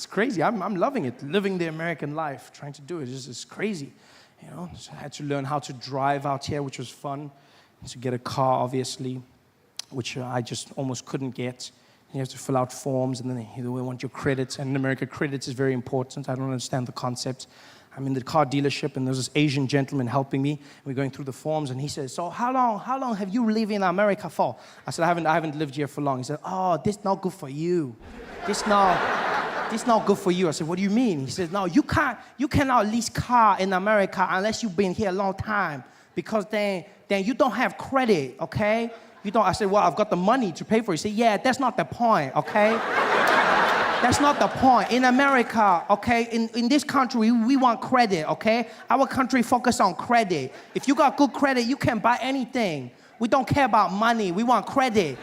crazy. I'm loving it, living the American life, trying to do it. It's crazy, you know. So I had to learn how to drive out here, which was fun. To get a car, obviously, which I just almost couldn't get. You have to fill out forms, and then they want your credits. And in America, credits is very important. I don't understand the concept. I'm in the car dealership, and there's this Asian gentleman helping me. We're going through the forms, and he says, "So how long have you lived in America for?" I said, I haven't lived here for long. He said, "Oh, this not good for you. This not good for you." I said, "What do you mean?" He says, "No, you cannot lease car in America unless you've been here a long time, because then you don't have credit, okay? You don't." I said, "Well, I've got the money to pay for it." He said, "Yeah, that's not the point, okay? That's not the point. In America, okay, in this country, we want credit, okay? Our country focus on credit. If you got good credit, you can buy anything. We don't care about money. We want credit."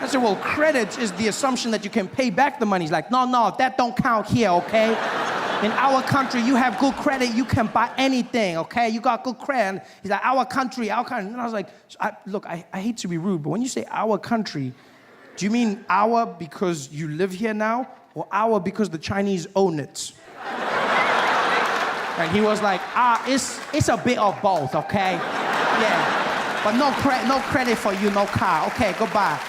I said, "Well, credit is the assumption that you can pay back the money." He's like, no, that don't count here, okay? In our country, you have good credit, you can buy anything, okay? You got good credit. And he's like, our country. And I was like, look, I hate to be rude, but when you say our country, do you mean our because you live here now, or our because the Chinese own it? And he was like, it's a bit of both, okay? Yeah, but no credit for you, no car. Okay, goodbye.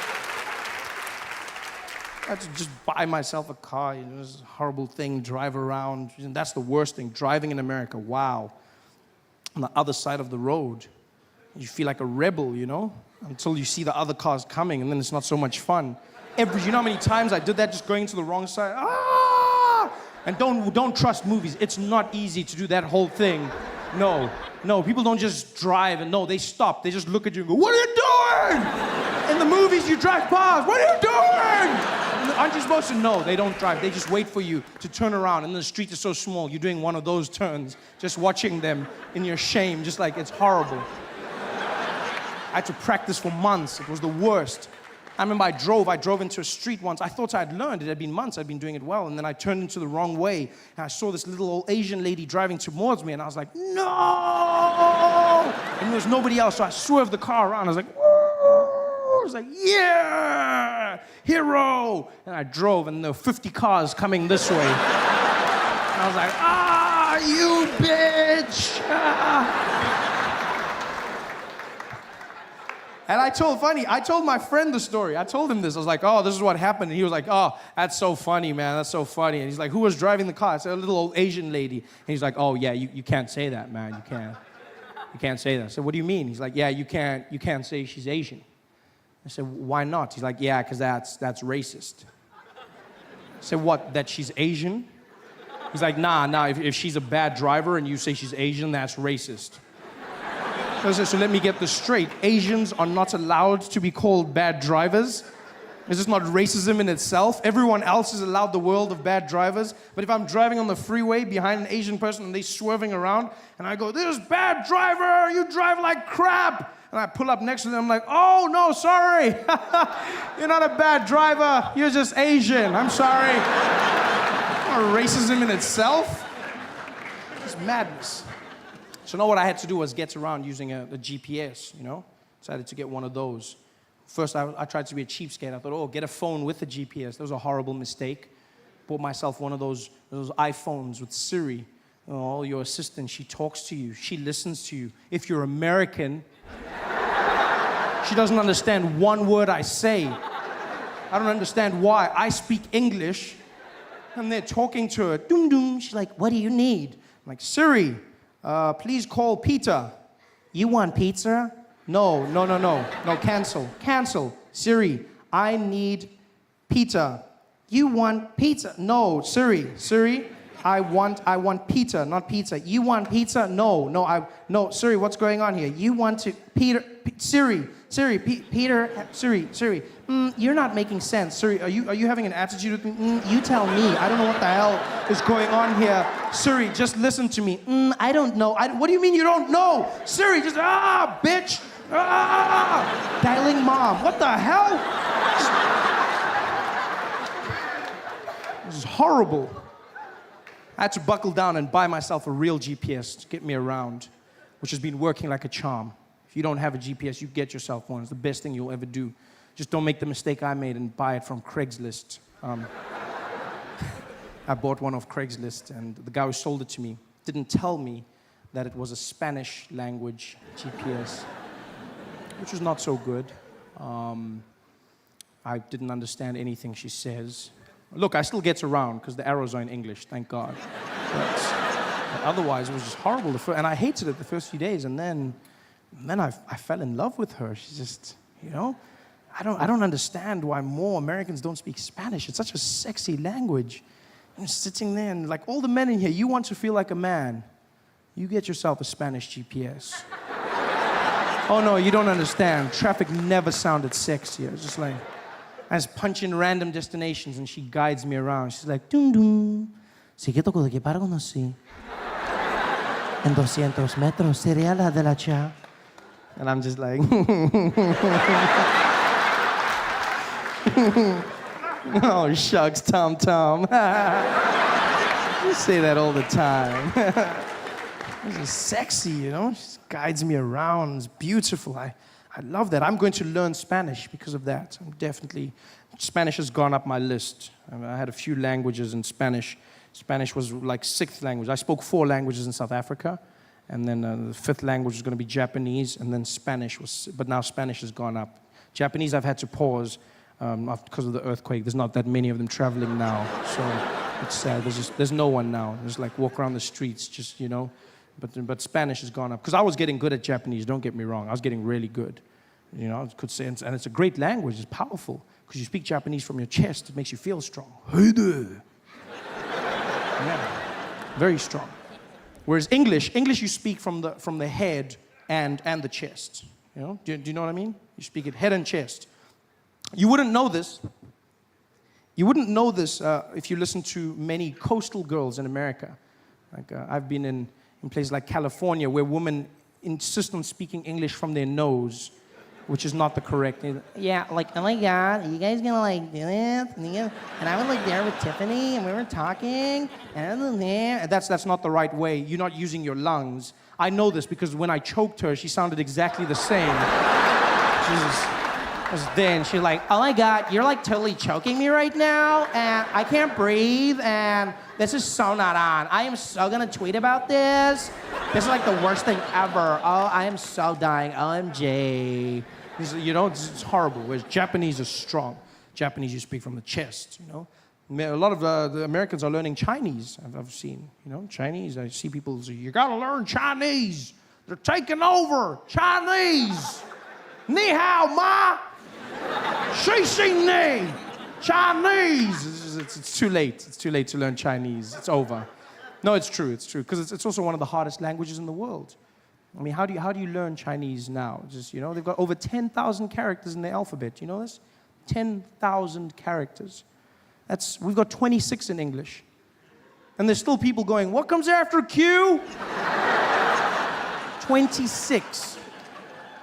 I had to just buy myself a car, you know, this horrible thing, drive around. And that's the worst thing, driving in America, wow. On the other side of the road, you feel like a rebel, you know, until you see the other cars coming, and then it's not so much fun. You know how many times I did that, just going to the wrong side? And don't trust movies. It's not easy to do that whole thing. No, people don't just drive, and no, they stop. They just look at you and go, "What are you doing?" In the movies, you drive past. "What are you doing?" Aren't you supposed to? No, they don't drive. They just wait for you to turn around, and the street is so small. You're doing one of those turns, just watching them in your shame, just like it's horrible. I had to practice for months. It was the worst. I remember I drove into a street once. I thought I'd learned. It had been months. I'd been doing it well. And then I turned into the wrong way. And I saw this little old Asian lady driving towards me. And I was like, "No!" And there was nobody else. So I swerved the car around. I was like, "Whoa!" I was like, "Yeah! Hero!" And I drove, and there were 50 cars coming this way. And I was like, "You bitch!" And I told my friend the story. I told him this. I was like, "Oh, this is what happened." And he was like, "Oh, that's so funny, man. That's so funny." And he's like, "Who was driving the car?" I said, "A little old Asian lady." And he's like, "Oh, yeah, you can't say that, man. You can't say that." I said, "What do you mean?" He's like, "Yeah, you can't say she's Asian." I said, "Why not?" He's like, "Yeah, because that's racist." I said, "What, that she's Asian?" He's like, nah, if she's a bad driver and you say she's Asian, that's racist. So let me get this straight. Asians are not allowed to be called bad drivers. Is this not racism in itself? Everyone else is allowed the world of bad drivers. But if I'm driving on the freeway behind an Asian person and they're swerving around, and I go, "This bad driver, you drive like crap." And I pull up next to them, I'm like, "Oh, no, sorry. You're not a bad driver. You're just Asian. I'm sorry." Not racism in itself. It's madness. So now what I had to do was get around using a GPS, you know? Decided to get one of those. First, I tried to be a cheapskate. I thought, get a phone with a GPS. That was a horrible mistake. Bought myself one of those iPhones with Siri. Oh, your assistant, she talks to you. She listens to you. If you're American, she doesn't understand one word I say. I don't understand why. I speak English, and they're talking to her. Doom, doom. She's like, "What do you need?" I'm like, "Siri, please call Peter." "You want pizza?" No, cancel. "Siri, I need pizza." "You want pizza?" "No, Siri, I want pizza, not pizza." "You want pizza?" No, Siri, what's going on here?" "You want to, Siri, you're not making sense. Siri, are you having an attitude with me?" "You tell me. I don't know what the hell is going on here. Siri, just listen to me." "I don't know." "What do you mean you don't know?" "Siri, just, bitch. Dialing mom. What the hell?" This is horrible. I had to buckle down and buy myself a real GPS to get me around, which has been working like a charm. If you don't have a GPS, you get yourself one. It's the best thing you'll ever do. Just don't make the mistake I made and buy it from Craigslist. I bought one off Craigslist, and the guy who sold it to me didn't tell me that it was a Spanish language GPS, which was not so good. I didn't understand anything she says. Look, I still get around because the arrows are in English, thank God. But otherwise, it was just horrible. And I hated it the first few days, and then I fell in love with her. She's just, you know, I don't understand why more Americans don't speak Spanish. It's such a sexy language. I'm sitting there, and like all the men in here, you want to feel like a man. You get yourself a Spanish GPS. Oh no, you don't understand. Traffic never sounded sexier. It's just like, I just punch in random destinations and she guides me around. She's like, dun dun. Sigue toco de que para conocí. En 200 metros sería la de la cha. And I'm just like, oh shucks, Tom Tom. You say that all the time. This is sexy, you know? She guides me around. It's beautiful. I love that. I'm going to learn Spanish because of that. Spanish has gone up my list. I had a few languages in Spanish. Spanish was like 6th language. I spoke 4 languages in South Africa. And then the 5th language was going to be Japanese. And then Spanish was, but now Spanish has gone up. Japanese I've had to pause because of the earthquake. There's not that many of them traveling now. So it's sad. There's no one now. There's like walk around the streets, just, you know. But Spanish has gone up. Because I was getting good at Japanese, don't get me wrong. I was getting really good. You know, I could say, and it's a great language. It's powerful. Because you speak Japanese from your chest, it makes you feel strong. Hey there. Yeah, very strong. Whereas English you speak from the head and the chest. You know, do you know what I mean? You speak it head and chest. You wouldn't know this. You wouldn't know this if you listen to many coastal girls in America. Like I've been in places like California where women insist on speaking English from their nose, which is not the correct. Yeah, like, oh my God, are you guys gonna like do this? And I was like there with Tiffany, and we were talking, and that's not the right way. You're not using your lungs. I know this because when I choked her, she sounded exactly the same. She was there, and she's like, oh my God, you're like totally choking me right now, and I can't breathe, and this is so not on. I am so gonna tweet about this. This is like the worst thing ever. Oh, I am so dying. OMG. You know, it's horrible. Whereas Japanese is strong. Japanese, you speak from the chest, you know. A lot of the Americans are learning Chinese, I've seen. You know, Chinese, I see people say, you gotta learn Chinese. They're taking over. Chinese. Ni hao ma. Shi xing ni. Chinese. It's too late. It's too late to learn Chinese. It's over. No, it's true. It's true. Because it's also one of the hardest languages in the world. I mean, how do you learn Chinese now? Just, you know, they've got over 10,000 characters in the alphabet. You know this? 10,000 characters. We've got 26 in English. And there's still people going, what comes after Q? 26.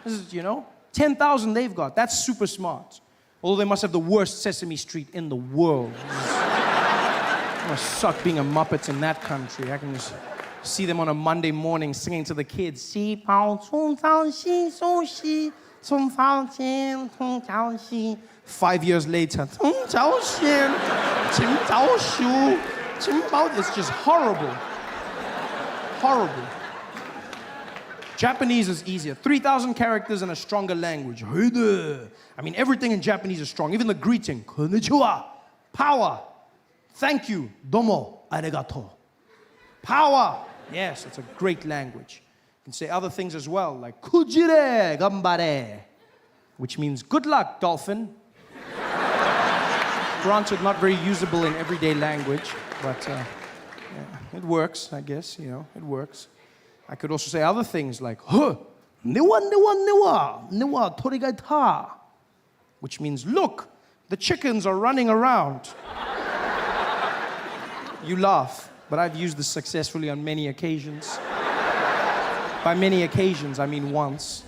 This is, you know, 10,000 they've got. That's super smart. Although they must have the worst Sesame Street in the world. It must suck being a Muppet in that country. I can just see them on a Monday morning singing to the kids. 5 years later, it's just horrible. Horrible. Japanese is easier. 3,000 characters and a stronger language. Hey there. I mean, everything in Japanese is strong. Even the greeting. Konnichiwa. Power. Thank you. Domo. Arigato. Power. Yes, it's a great language. You can say other things as well, like kujire gambare, which means good luck, dolphin. Granted, not very usable in everyday language, but yeah, it works, I guess, you know, it works. I could also say other things like, huh, niwa torigaita, which means, look, the chickens are running around. You laugh, but I've used this successfully on many occasions. By many occasions, I mean once.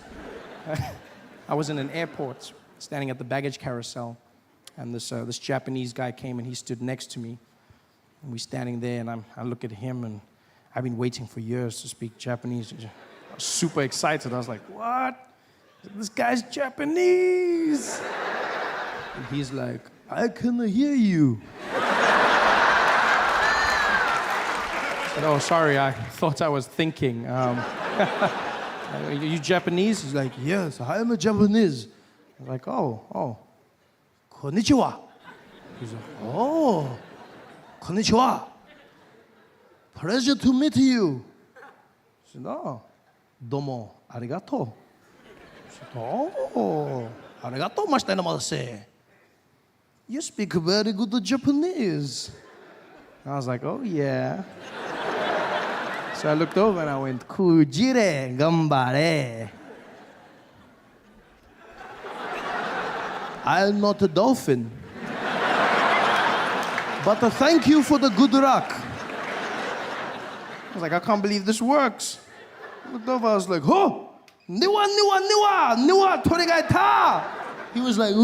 I was in an airport, standing at the baggage carousel, and this Japanese guy came and he stood next to me. And we're standing there, and I look at him, and I've been waiting for years to speak Japanese. I was super excited. I was like, what? This guy's Japanese. And he's like, I can hear you. Oh, sorry, I thought I was thinking. Are you Japanese? He's like, yes, I am a Japanese. I was like, oh. Konnichiwa. He's like, oh, konnichiwa. Pleasure to meet you. I said, oh, domo arigato. I said, oh, arigato gozaimashita. You speak very good Japanese. I was like, oh, yeah. So I looked over and I went, Kujire gambare. I'm not a dolphin. But thank you for the good luck. I was like, I can't believe this works. I looked over, I was like, oh, niwa, torigaita. He was like,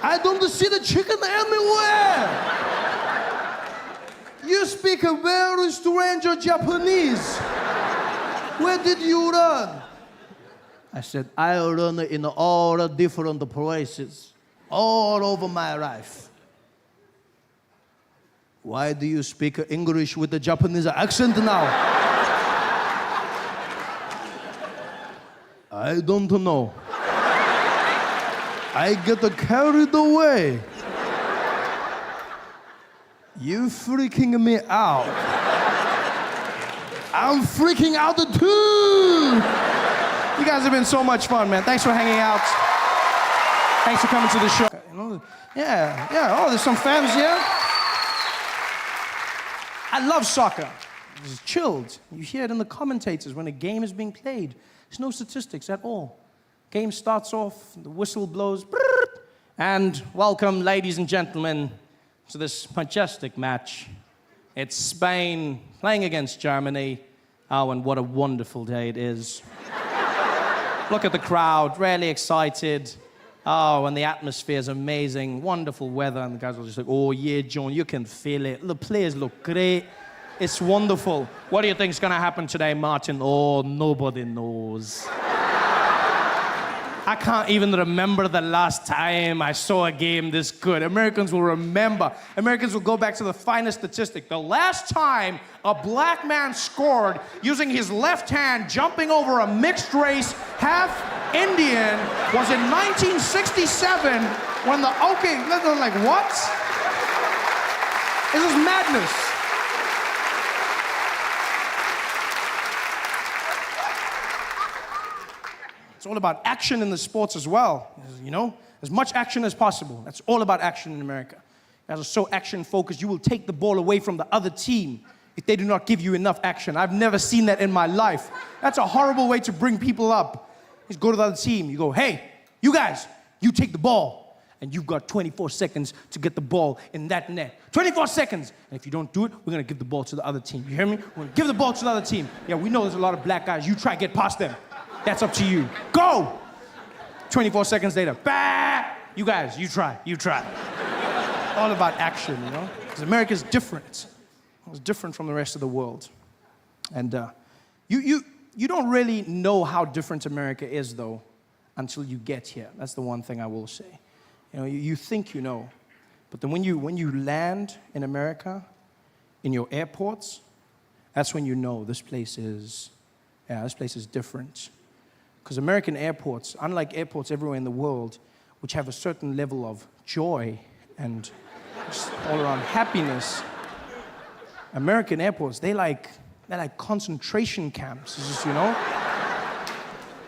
I don't see the chicken everywhere. You speak a very strange Japanese. Where did you learn? I said, I learned in all different places, all over my life. Why do you speak English with a Japanese accent now? I don't know. I get carried away. You freaking me out. I'm freaking out too. You guys have been so much fun, man. Thanks for hanging out. Thanks for coming to the show. Yeah. Oh, there's some fans here. I love soccer. It's chilled. You hear it in the commentators when a game is being played. There's no statistics at all. Game starts off, the whistle blows, and welcome, ladies and gentlemen, to this majestic match. It's Spain playing against Germany. Oh, and what a wonderful day it is. Look at the crowd, really excited. Oh, and the atmosphere is amazing, wonderful weather, and the guys are just like, oh yeah, John, you can feel it. The players look great. It's wonderful. What do you think is going to happen today, Martin? Oh, nobody knows. I can't even remember the last time I saw a game this good. Americans will remember. Americans will go back to the finest statistic. The last time a black man scored using his left hand, jumping over a mixed race, half Indian, was in 1967 when they're like, what? This is madness. It's all about action in the sports as well, you know? As much action as possible. That's all about action in America. You guys are so action-focused, you will take the ball away from the other team if they do not give you enough action. I've never seen that in my life. That's a horrible way to bring people up. You go to the other team, you go, hey, you guys, you take the ball, and you've got 24 seconds to get the ball in that net. 24 seconds! And if you don't do it, we're gonna give the ball to the other team. You hear me? We're gonna give the ball to the other team. Yeah, we know there's a lot of black guys. You try to get past them. That's up to you. Go! 24 seconds later, bah! You guys, you try. All about action, you know? Because America's different. It's different from the rest of the world. And you don't really know how different America is, though, until you get here. That's the one thing I will say. You know, you think you know. But then when you land in America, in your airports, that's when you know this place is different. Because American airports, unlike airports everywhere in the world, which have a certain level of joy and just all around happiness, American airports, they're like concentration camps. It's just, you know,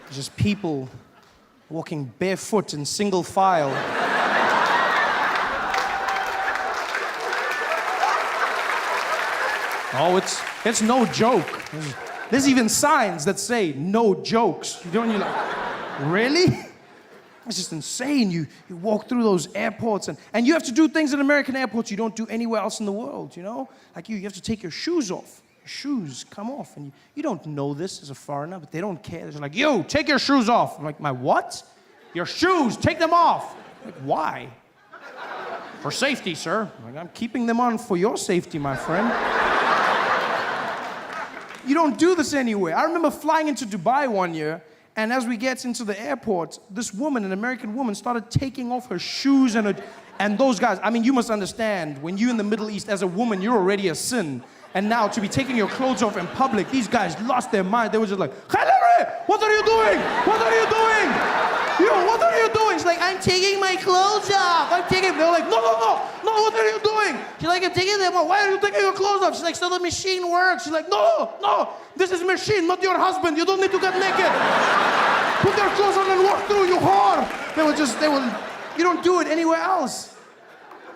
it's just people walking barefoot in single file. Oh, it's no joke. There's even signs that say, no jokes. You're like, really? It's just insane. You walk through those airports, and you have to do things in American airports you don't do anywhere else in the world, you know? Like you have to take your shoes off. Your shoes come off, and you don't know this as a foreigner, but they don't care. They're like, yo, take your shoes off. I'm like, my what? Your shoes, take them off. I'm like, why? For safety, sir. I'm like, I'm keeping them on for your safety, my friend. You don't do this anywhere. I remember flying into Dubai one year, and as we get into the airport, this woman, an American woman, started taking off her shoes and And those guys, I mean, you must understand, when you're in the Middle East as a woman, you're already a sin. And now to be taking your clothes off in public, these guys lost their mind. They were just like, Khalere, what are you doing? What are you doing? Yo, what are you doing? She's like, I'm taking my clothes off. I'm taking, they're like, no, what are you doing? She's like, I'm taking them off. Why are you taking your clothes off? She's like, so the machine works. She's like, no, this is a machine, not your husband. You don't need to get naked. Put your clothes on and walk through, you whore. You don't do it anywhere else.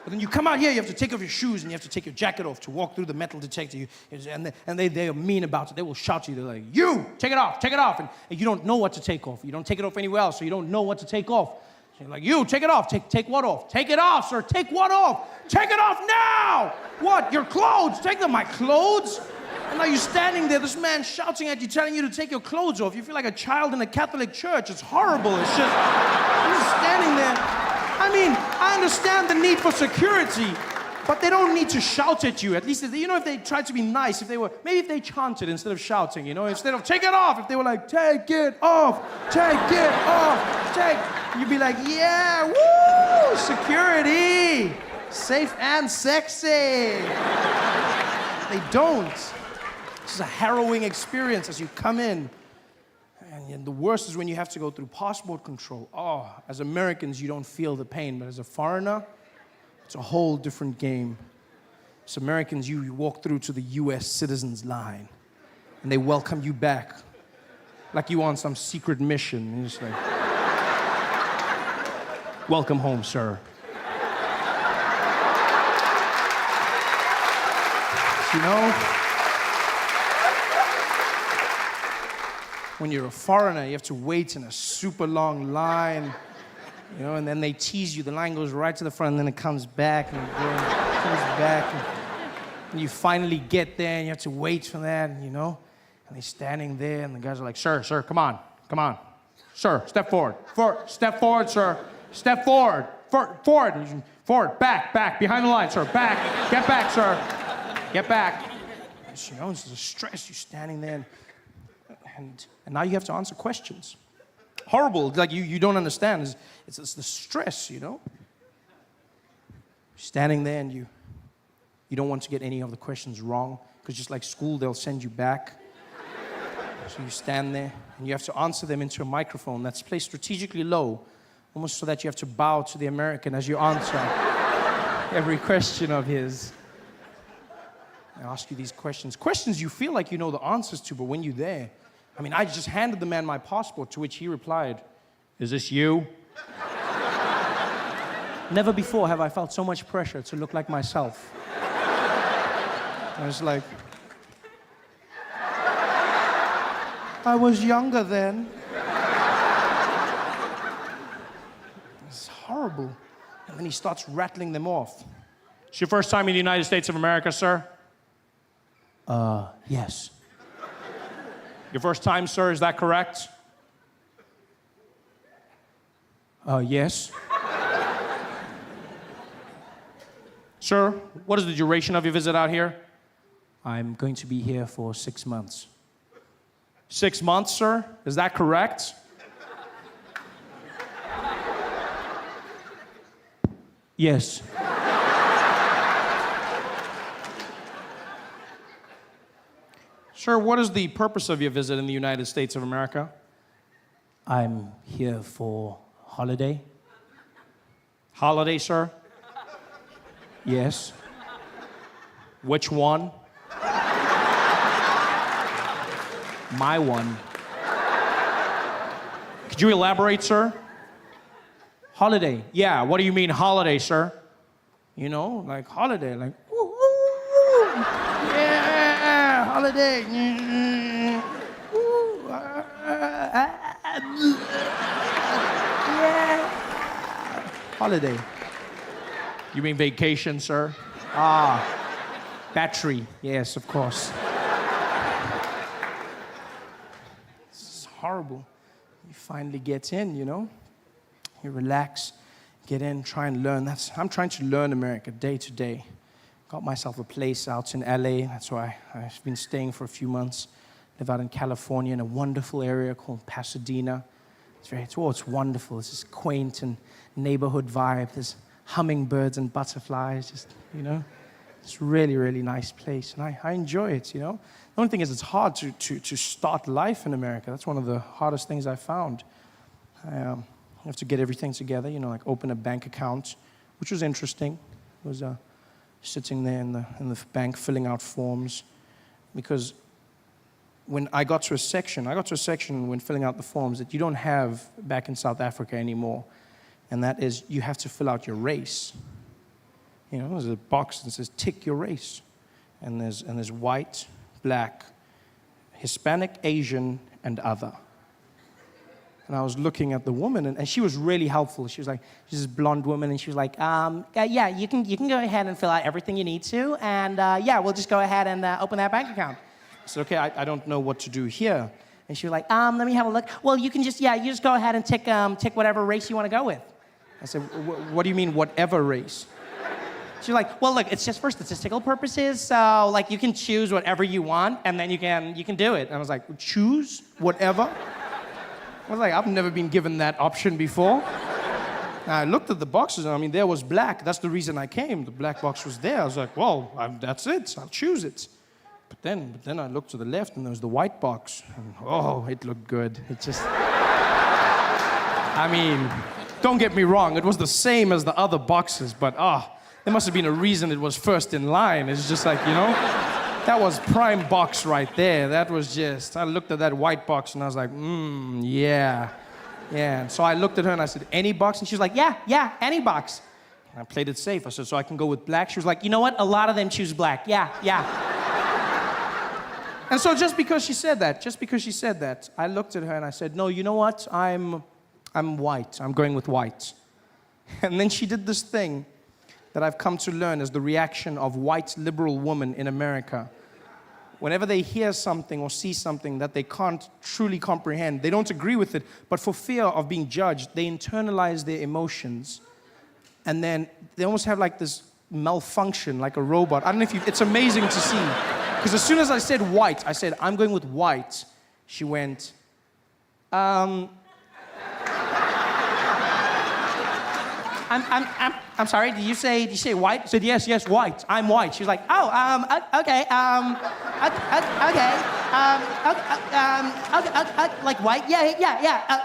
But then you come out here, you have to take off your shoes and you have to take your jacket off to walk through the metal detector. And they are mean about it. They will shout to you. They're like, you, take it off. And you don't know what to take off. You don't take it off anywhere else, so you don't know what to take off. So you're like, you, take it off. Take what off? Take it off, sir. Take what off? Take it off now. What? Your clothes. Take them. My clothes? And now you're standing there, this man shouting at you, telling you to take your clothes off. You feel like a child in a Catholic church. It's horrible. It's just, you're just standing there. I mean, I understand the need for security, but they don't need to shout at you. At least, if they tried to be nice, maybe if they chanted instead of shouting, instead of take it off, if they were like, take it off, you'd be like, yeah, woo, security, safe and sexy. They don't. This is a harrowing experience as you come in. And the worst is when you have to go through passport control. Oh, as Americans, you don't feel the pain, but as a foreigner, it's a whole different game. As Americans, you walk through to the U.S. citizens line, and they welcome you back like you on some secret mission. And you're just like, welcome home, sir. When you're a foreigner, you have to wait in a super long line, and then they tease you. The line goes right to the front, and then it comes back, and it comes back, and you finally get there, and you have to wait for that, and they're standing there, and the guys are like, sir, come on. Sir, step forward. Step forward, sir. Step forward. Forward, back, behind the line, sir, back. Get back, sir. Get back. It's a stress. You're standing there, and now you have to answer questions. Horrible, like you don't understand. It's the stress, Standing there and you don't want to get any of the questions wrong, because just like school, they'll send you back. So you stand there and you have to answer them into a microphone that's placed strategically low, almost so that you have to bow to the American as you answer every question of his. I ask you these questions you feel like you know the answers to, but when you're there, I just handed the man my passport, to which he replied, is this you? Never before have I felt so much pressure to look like myself. I was like, I was younger then. It's horrible. And then he starts rattling them off. It's your first time in the United States of America, sir? Yes. Your first time, sir, is that correct? Yes. Sir, what is the duration of your visit out here? I'm going to be here for 6 months. 6 months, sir? Is that correct? Yes. Sir, what is the purpose of your visit in the United States of America? I'm here for holiday. Holiday, sir? Yes. Which one? My one. Could you elaborate, sir? Holiday. Yeah, what do you mean holiday, sir? Like holiday, like, woo, woo, woo. Yeah, holiday. Yeah. Holiday. You mean vacation, sir? Battery. Yes, of course. It's horrible. You finally get in, You relax, get in, try and learn. I'm trying to learn America day to day. Got myself a place out in LA. That's where I've been staying for a few months. Live out in California in a wonderful area called Pasadena. It's wonderful. It's this quaint and neighborhood vibe. There's hummingbirds and butterflies, just, you know. It's really, really nice place, and I enjoy it, you know. The only thing is it's hard to start life in America. That's one of the hardest things I found. You have to get everything together, you know, like open a bank account, which was interesting. It was sitting there in the bank filling out forms, because when I got to a section when filling out the forms that you don't have back in South Africa anymore, and that is you have to fill out your race. You know, there's a box that says tick your race, and there's white, black, Hispanic, Asian, and other. And I was looking at the woman, and she was really helpful. She was like, she's this blonde woman, and she was like, yeah, you can go ahead and fill out everything you need to, and yeah, we'll just go ahead and open that bank account. I said, okay, I don't know what to do here. And she was like, let me have a look. Well, you just go ahead and tick whatever race you want to go with. I said, what do you mean, whatever race? She's like, well, look, it's just for statistical purposes, so like you can choose whatever you want, and then you can do it. And I was like, choose whatever? I was like, I've never been given that option before. And I looked at the boxes, and I mean, there was black. That's the reason I came. The black box was there. I was like, well, that's it. I'll choose it. But then I looked to the left, and there was the white box. And, oh, it looked good. It just... I mean, don't get me wrong. It was the same as the other boxes, but there must have been a reason it was first in line. It's just like, you know, that was prime box right there. That was just, I looked at that white box and I was like, yeah. And so I looked at her and I said, any box? And she was like, yeah, any box. And I played it safe. I said, so I can go with black? She was like, you know what? A lot of them choose black. Yeah. And so just because she said that, I looked at her and I said, no, you know what? I'm white. I'm going with white. And then she did this thing that I've come to learn is the reaction of white liberal women in America. Whenever they hear something or see something that they can't truly comprehend, they don't agree with it, but for fear of being judged, they internalize their emotions. And then they almost have like this malfunction, like a robot. I don't know if it's amazing to see. Because as soon as I said white, I said, I'm going with white. She went, I'm sorry, did you say white? I said, yes, white. I'm white. She was like, okay, like white? Yeah.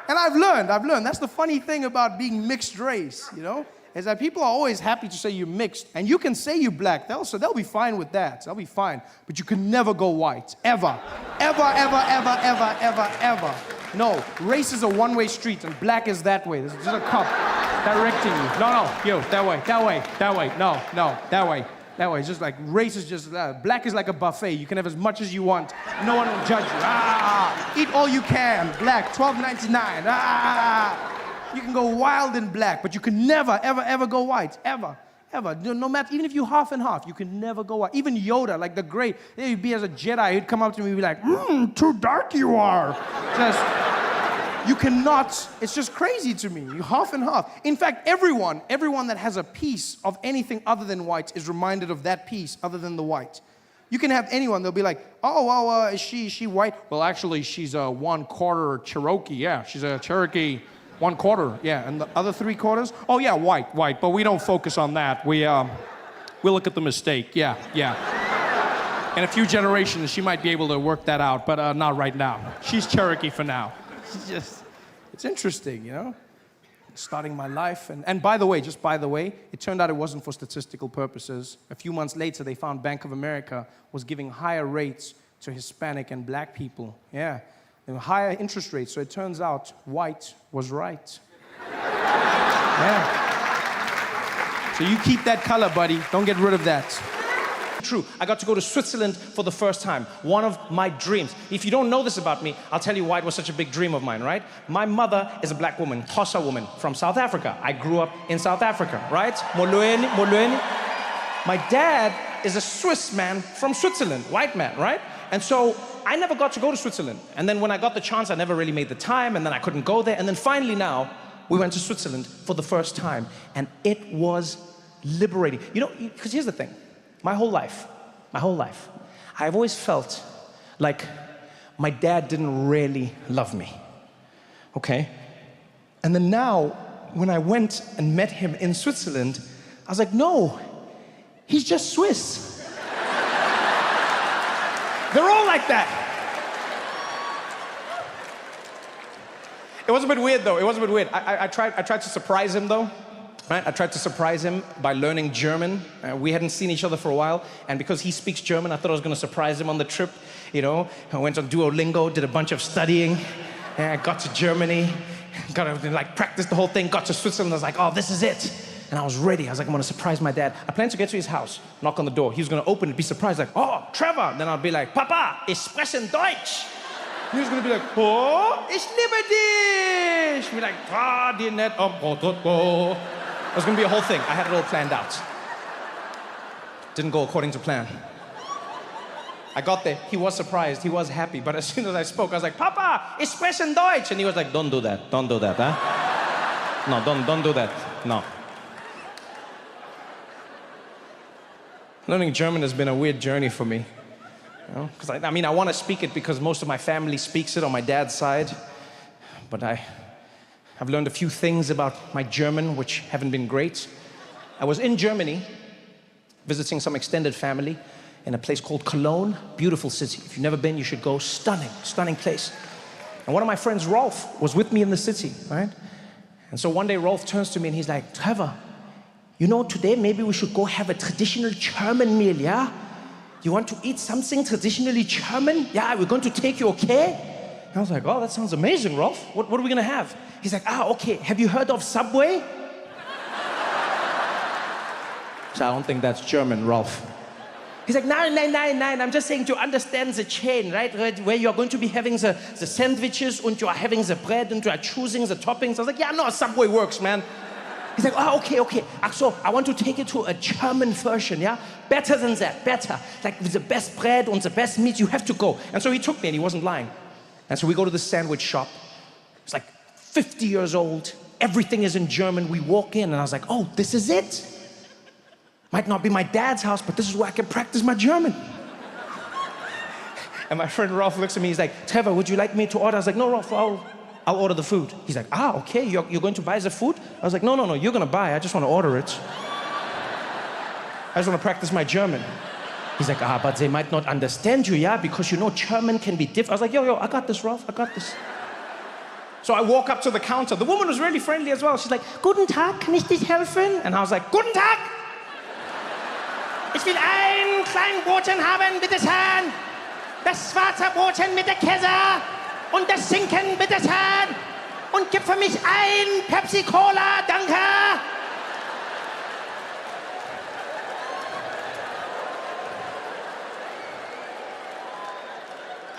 And I've learned, that's the funny thing about being mixed race, you know? Is that people are always happy to say you're mixed. And you can say you're black. They'll be fine with that. They'll be fine. But you can never go white. Ever. Ever. No. Race is a one-way street, and black is that way. There's just a cop directing you. No. You, that way. No, that way. It's just like, race is just, black is like a buffet. You can have as much as you want. No one will judge you. Eat all you can. Black, $12.99. You can go wild in black, but you can never, ever go white. Ever. No matter, even if you're half and half, you can never go white. Even Yoda, like the great, he'd be as a Jedi, he'd come up to me and be like, too dark you are. You cannot, it's just crazy to me. You're half and half. In fact, everyone that has a piece of anything other than white is reminded of that piece other than the white. You can have anyone, they'll be like, is she white? Well, actually, she's a 1/4 Cherokee. Yeah, she's a Cherokee 1/4. Yeah, and the other 3/4? Oh, yeah, white, but we don't focus on that. We look at the mistake. Yeah. In a few generations, she might be able to work that out, but not right now. She's Cherokee for now. It's interesting, you know? Starting my life. And by the way, it turned out it wasn't for statistical purposes. A few months later, they found Bank of America was giving higher rates to Hispanic and black people. Yeah, there were higher interest rates, so it turns out white was right. Yeah. So you keep that color, buddy. Don't get rid of that. True. I got to go to Switzerland for the first time. One of my dreams. If you don't know this about me, I'll tell you why it was such a big dream of mine, right? My mother is a black woman, Xhosa woman, from South Africa. I grew up in South Africa, right? Molweni. My dad is a Swiss man from Switzerland, white man, right? And so I never got to go to Switzerland. And then when I got the chance, I never really made the time, and then I couldn't go there. And then finally now, we went to Switzerland for the first time, and it was liberating. You know, because here's the thing. My whole life, I've always felt like my dad didn't really love me, okay? And then now, when I went and met him in Switzerland, I was like, no, he's just Swiss. They're all like that. It was a bit weird though, it was a bit weird. I tried to surprise him though. Right? I tried to surprise him by learning German. We hadn't seen each other for a while, and because he speaks German, I thought I was going to surprise him on the trip. You know, I went on Duolingo, did a bunch of studying, and I got to Germany, got to like practice the whole thing, got to Switzerland, I was like, oh, this is it. And I was ready. I was like, I'm going to surprise my dad. I planned to get to his house, knock on the door. He was going to open it, be surprised, like, oh, Trevor. Then I'll be like, Papa, ich spreche Deutsch. He was going to be like, oh, ich liebe dich. Be like, ah, dir net am Brot. It was going to be a whole thing. I had it all planned out. Didn't go according to plan. I got there. He was surprised. He was happy. But as soon as I spoke, I was like, Papa, ich spreche Deutsch. And he was like, don't do that. Don't do that, huh? No, don't do that. No. Learning German has been a weird journey for me. You know? Because I want to speak it because most of my family speaks it on my dad's side. But I've learned a few things about my German which haven't been great. I was in Germany visiting some extended family in a place called Cologne. Beautiful city. If you've never been, you should go. Stunning, stunning place. And one of my friends, Rolf, was with me in the city, right? And so one day Rolf turns to me and he's like, Trevor, you know, today maybe we should go have a traditional German meal, yeah? You want to eat something traditionally German? Yeah, we're going to take you, okay? I was like, oh, that sounds amazing, Rolf. What are we gonna have? He's like, okay, have you heard of Subway? So I don't think that's German, Rolf. He's like, nine, I'm just saying to understand the chain, right? Where you're going to be having the sandwiches and you are having the bread and you are choosing the toppings. I was like, yeah, no, Subway works, man. He's like, okay. So I want to take it to a German version, yeah? Better than that, better. Like with the best bread and the best meat, you have to go. And so he took me and he wasn't lying. And so we go to the sandwich shop. It's like 50 years old. Everything is in German. We walk in and I was like, oh, this is it. Might not be my dad's house, but this is where I can practice my German. And my friend Rolf looks at me, he's like, Trevor, would you like me to order? I was like, no, Rolf, I'll order the food. He's like, okay, you're going to buy the food? I was like, no, you're gonna buy, I just want to order it. I just want to practice my German. He's like, but they might not understand you, yeah? Because you know German can be different. I was like, yo, I got this, Rolf, I got this. So I walk up to the counter. The woman was really friendly as well. She's like, Guten Tag, kann ich dich helfen? And I was like, Guten Tag! Ich will ein Kleinbrotchen haben, bitte schön. Das schwarze Brotchen mit der Käse und das Schinken, bitte schön. Und gib für mich ein Pepsi-Cola, danke.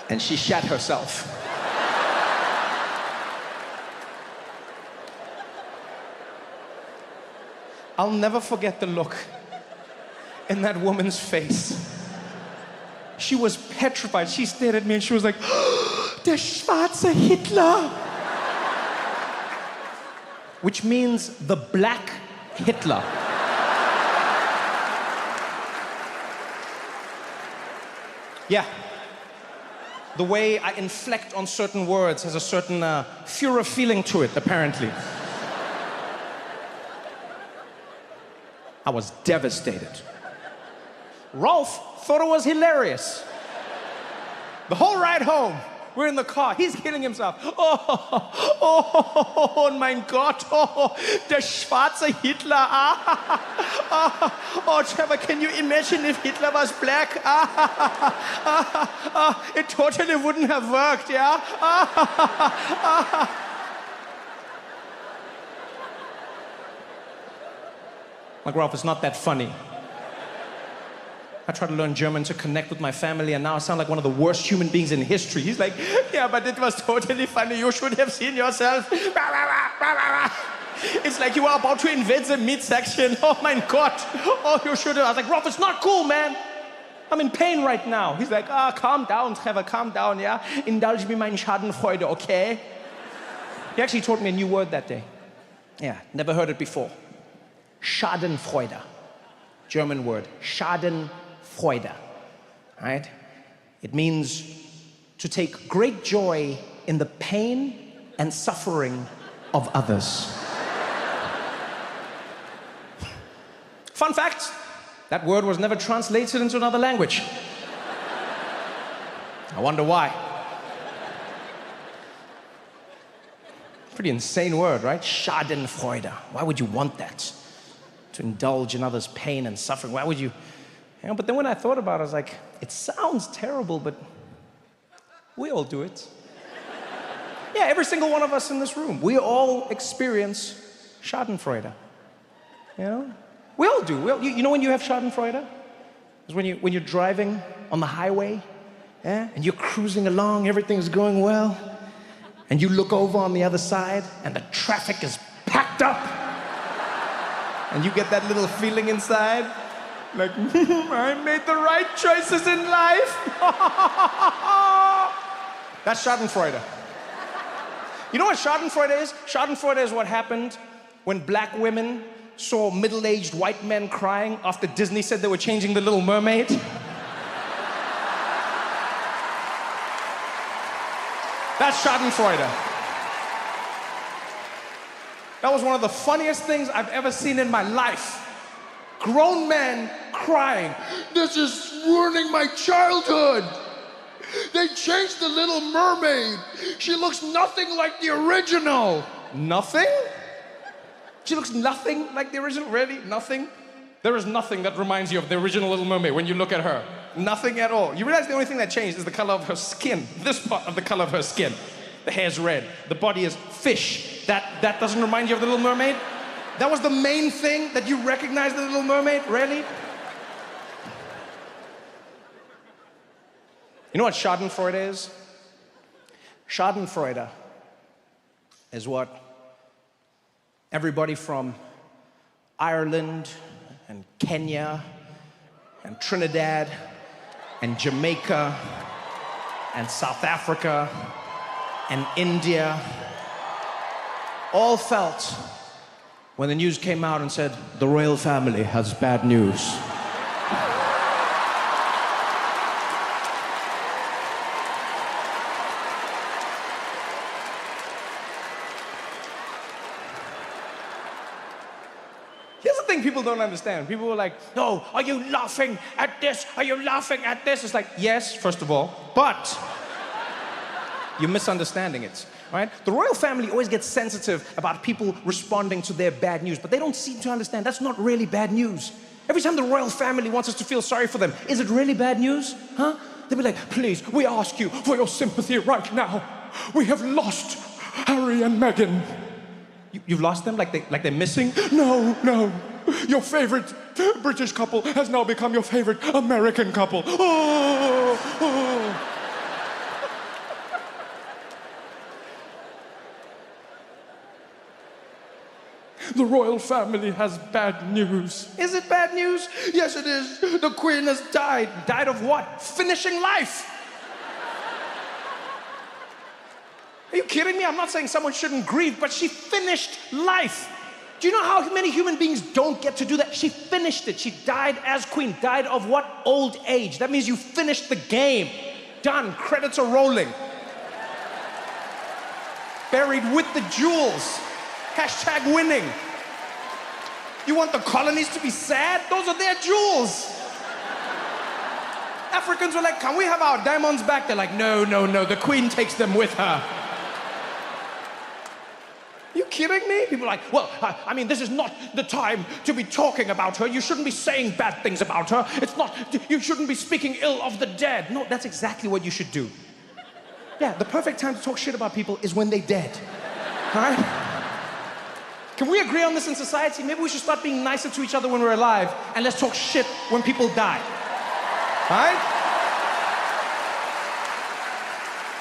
And she shat herself. I'll never forget the look in that woman's face. She was petrified. She stared at me and she was like, der schwarze Hitler. Which means the black Hitler. Yeah. The way I inflect on certain words has a certain Führer feeling to it, apparently. I was devastated. Rolf thought it was hilarious. The whole ride home, we're in the car, he's killing himself. Oh mein Gott, der schwarze Hitler. Oh, Trevor, can you imagine if Hitler was black? It totally wouldn't have worked, yeah? Like, Rolf, it's not that funny. I try to learn German to connect with my family, and now I sound like one of the worst human beings in history. He's like, yeah, but it was totally funny. You should have seen yourself. It's like you were about to invade the meat section. Oh, my God. Oh, you should have. I was like, Rolf, it's not cool, man. I'm in pain right now. He's like, calm down, Trevor, calm down, yeah? Indulge me meine Schadenfreude, okay? He actually taught me a new word that day. Yeah, never heard it before. Schadenfreude. German word. Schadenfreude. Right? It means to take great joy in the pain and suffering of others. Fun fact, that word was never translated into another language. I wonder why. Pretty insane word, right? Schadenfreude. Why would you want that? To indulge in others' pain and suffering. Why would you? You know, but then when I thought about it, I was like, it sounds terrible, but we all do it. Yeah, every single one of us in this room, we all experience Schadenfreude. You know? We all do. You know when you have Schadenfreude? It's when you're driving on the highway, yeah? And you're cruising along, everything's going well, and you look over on the other side, and the traffic is packed up, and you get that little feeling inside, like, I made the right choices in life. That's Schadenfreude. You know what Schadenfreude is? Schadenfreude is what happened when black women saw middle-aged white men crying after Disney said they were changing The Little Mermaid. That's Schadenfreude. That was one of the funniest things I've ever seen in my life. Grown men crying. This is ruining my childhood. They changed The Little Mermaid. She looks nothing like the original. Nothing? She looks nothing like the original? Really? Nothing? There is nothing that reminds you of the original Little Mermaid when you look at her. Nothing at all. You realize the only thing that changed is the color of her skin. This part of the color of her skin. The hair's red. The body is fish. That doesn't remind you of the Little Mermaid? That was the main thing that you recognized the Little Mermaid? Really? You know what Schadenfreude is? Schadenfreude is what everybody from Ireland and Kenya and Trinidad and Jamaica and South Africa and India all felt when the news came out and said, the royal family has bad news. People don't understand. People were like, no, are you laughing at this? Are you laughing at this? It's like, yes, first of all, but you're misunderstanding it, right? The royal family always gets sensitive about people responding to their bad news, but they don't seem to understand that's not really bad news. Every time the royal family wants us to feel sorry for them, is it really bad news? Huh? They'll be like, please, we ask you for your sympathy right now. We have lost Harry and Meghan. You've lost them? Like they're missing? No. Your favorite British couple has now become your favorite American couple. Oh. The royal family has bad news. Is it bad news? Yes, it is. The Queen has died. Died of what? Finishing life. Are you kidding me? I'm not saying someone shouldn't grieve, but she finished life. Do you know how many human beings don't get to do that? She finished it. She died as queen. Died of what? Old age. That means you finished the game. Done. Credits are rolling. Buried with the jewels. Hashtag winning. You want the colonies to be sad? Those are their jewels. Africans were like, can we have our diamonds back? They're like, no. The queen takes them with her. You kidding me? People are like, well, I mean, this is not the time to be talking about her. You shouldn't be saying bad things about her. You shouldn't be speaking ill of the dead. No, that's exactly what you should do. Yeah, the perfect time to talk shit about people is when they're dead. All right? Can we agree on this in society? Maybe we should start being nicer to each other when we're alive, and let's talk shit when people die. All right?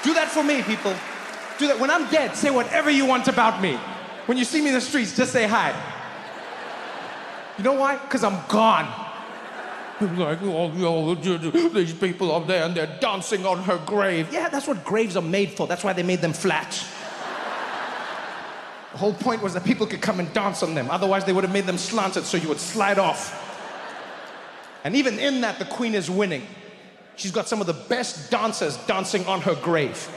Do that for me, people. Do that. When I'm dead, say whatever you want about me. When you see me in the streets, just say hi. You know why? Because I'm gone. Like, oh, these people up there and they're dancing on her grave. Yeah, that's what graves are made for. That's why they made them flat. The whole point was that people could come and dance on them. Otherwise, they would have made them slanted so you would slide off. And even in that, the queen is winning. She's got some of the best dancers dancing on her grave.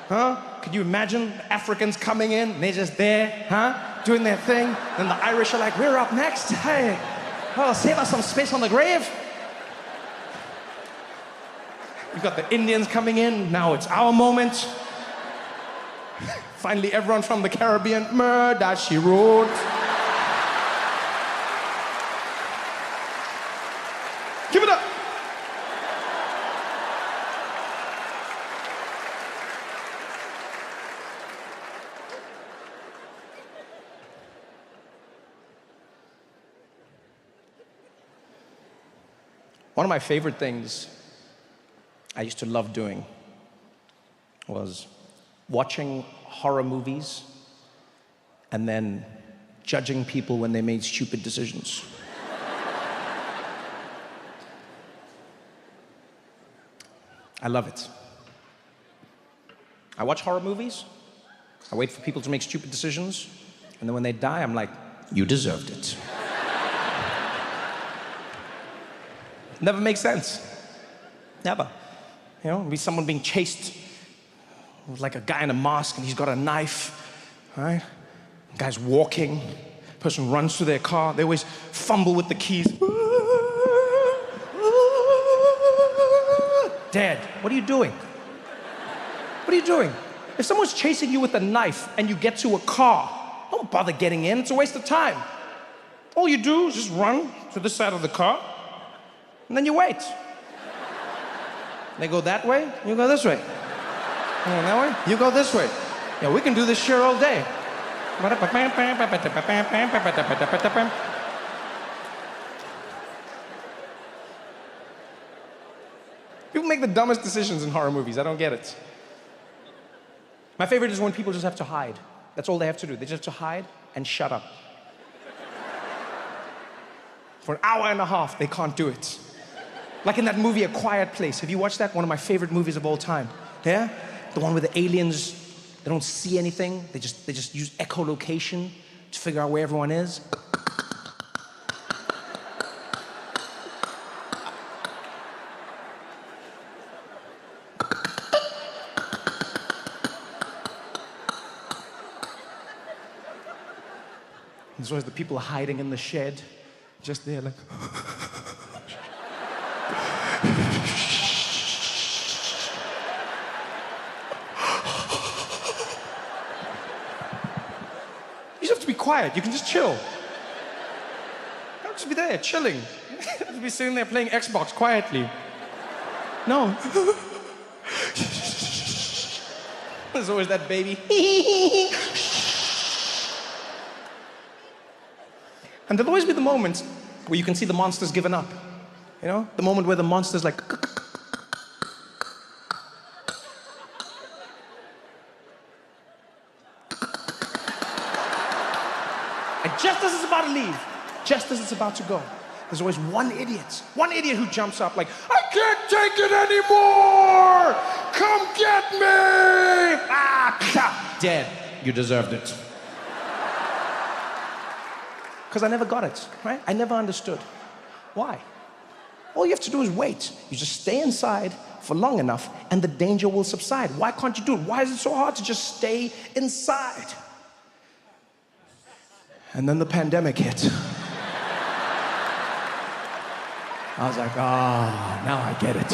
Huh? Could you imagine Africans coming in, and they're just there, huh? Doing their thing. And the Irish are like, we're up next. Hey, oh, save us some space on the grave. You've got the Indians coming in. Now it's our moment. Finally, everyone from the Caribbean, murder, she wrote. Give it up. One of my favorite things I used to love doing was watching horror movies and then judging people when they made stupid decisions. I love it. I watch horror movies, I wait for people to make stupid decisions, and then when they die, I'm like, you deserved it. Never makes sense. Never. You know, be someone being chased with like a guy in a mask and he's got a knife, right? The guy's walking, person runs to their car, they always fumble with the keys. Dad, what are you doing? What are you doing? If someone's chasing you with a knife and you get to a car, don't bother getting in, it's a waste of time. All you do is just run to this side of the car, and then you wait. They go that way, you go this way. You go that way, you go this way. Yeah, we can do this shit all day. People make the dumbest decisions in horror movies, I don't get it. My favorite is when people just have to hide. That's all they have to do. They just have to hide and shut up. For an hour and a half, they can't do it. Like in that movie, A Quiet Place. Have you watched that? One of my favorite movies of all time. Yeah? The one where the aliens, they don't see anything. They just use echolocation to figure out where everyone is. There's always the people hiding in the shed, just there like... You just have to be quiet, you can just chill. You don't just be there, chilling. You just be sitting there playing Xbox quietly. No. There's always that baby. And there'll always be the moment where you can see the monster's given up. You know? The moment where the monster's like... And just as it's about to leave, just as it's about to go, there's always one idiot who jumps up like, I can't take it anymore! Come get me! Ah, dead. You deserved it. Because I never got it, right? I never understood. Why? All you have to do is wait. You just stay inside for long enough and the danger will subside. Why can't you do it? Why is it so hard to just stay inside? And then the pandemic hit. I was like, now I get it.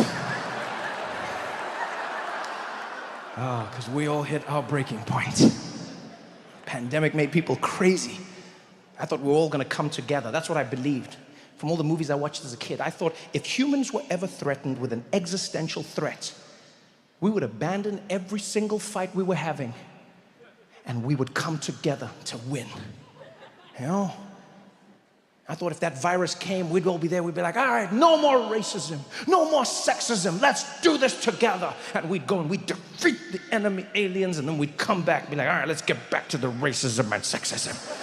Because we all hit our breaking point. Pandemic made people crazy. I thought we were all gonna come together. That's what I believed. From all the movies I watched as a kid, I thought if humans were ever threatened with an existential threat, we would abandon every single fight we were having and we would come together to win. You know? I thought if that virus came, we'd all be there, we'd be like, all right, no more racism, no more sexism, let's do this together. And we'd go and we'd defeat the enemy aliens and then we'd come back and be like, all right, let's get back to the racism and sexism.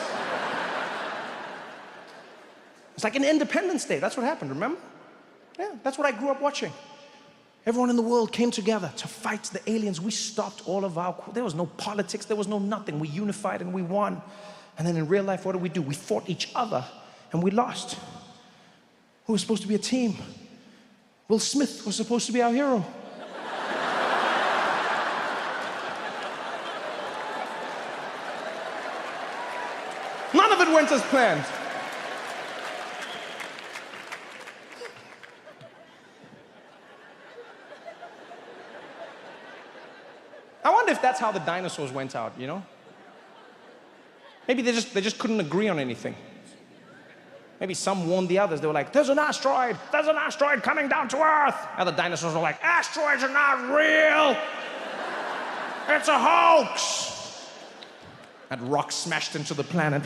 It's like an Independence Day. That's what happened, remember? Yeah, that's what I grew up watching. Everyone in the world came together to fight the aliens. We stopped all of our... There was no politics. There was no nothing. We unified and we won. And then in real life, what did? We fought each other and we lost. We were supposed to be a team. Will Smith was supposed to be our hero. None of it went as planned. I wonder if that's how the dinosaurs went out, you know? Maybe they just couldn't agree on anything. Maybe some warned the others. They were like, there's an asteroid coming down to Earth. Other dinosaurs were like, asteroids are not real. It's a hoax. That rock smashed into the planet.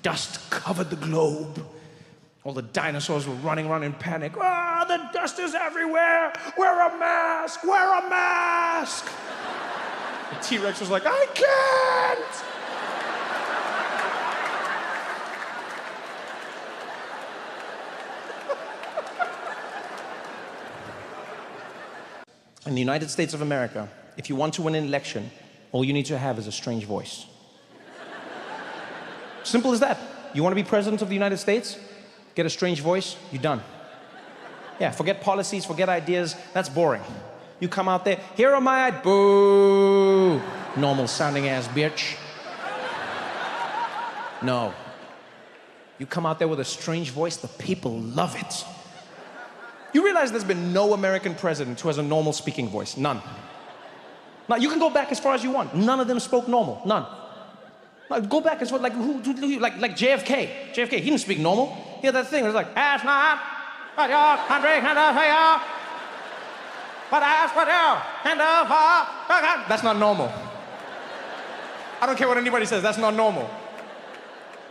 Dust covered the globe. All the dinosaurs were running around in panic. Ah, the dust is everywhere. Wear a mask, wear a mask. The T-Rex was like, I can't. In the United States of America, if you want to win an election, all you need to have is a strange voice. Simple as that. You want to be president of the United States? Get a strange voice, you're done. Yeah, forget policies, forget ideas, that's boring. You come out there, here am I, boo! Normal sounding ass bitch. No. You come out there with a strange voice, the people love it. You realize there's been no American president who has a normal speaking voice, none. Now, you can go back as far as you want. None of them spoke normal, none. Now, go back as far, like JFK. JFK, he didn't speak normal. He had that thing, it was like, ask not, but your country can fail. But ask what you can do for. That's not normal. I don't care what anybody says, that's not normal.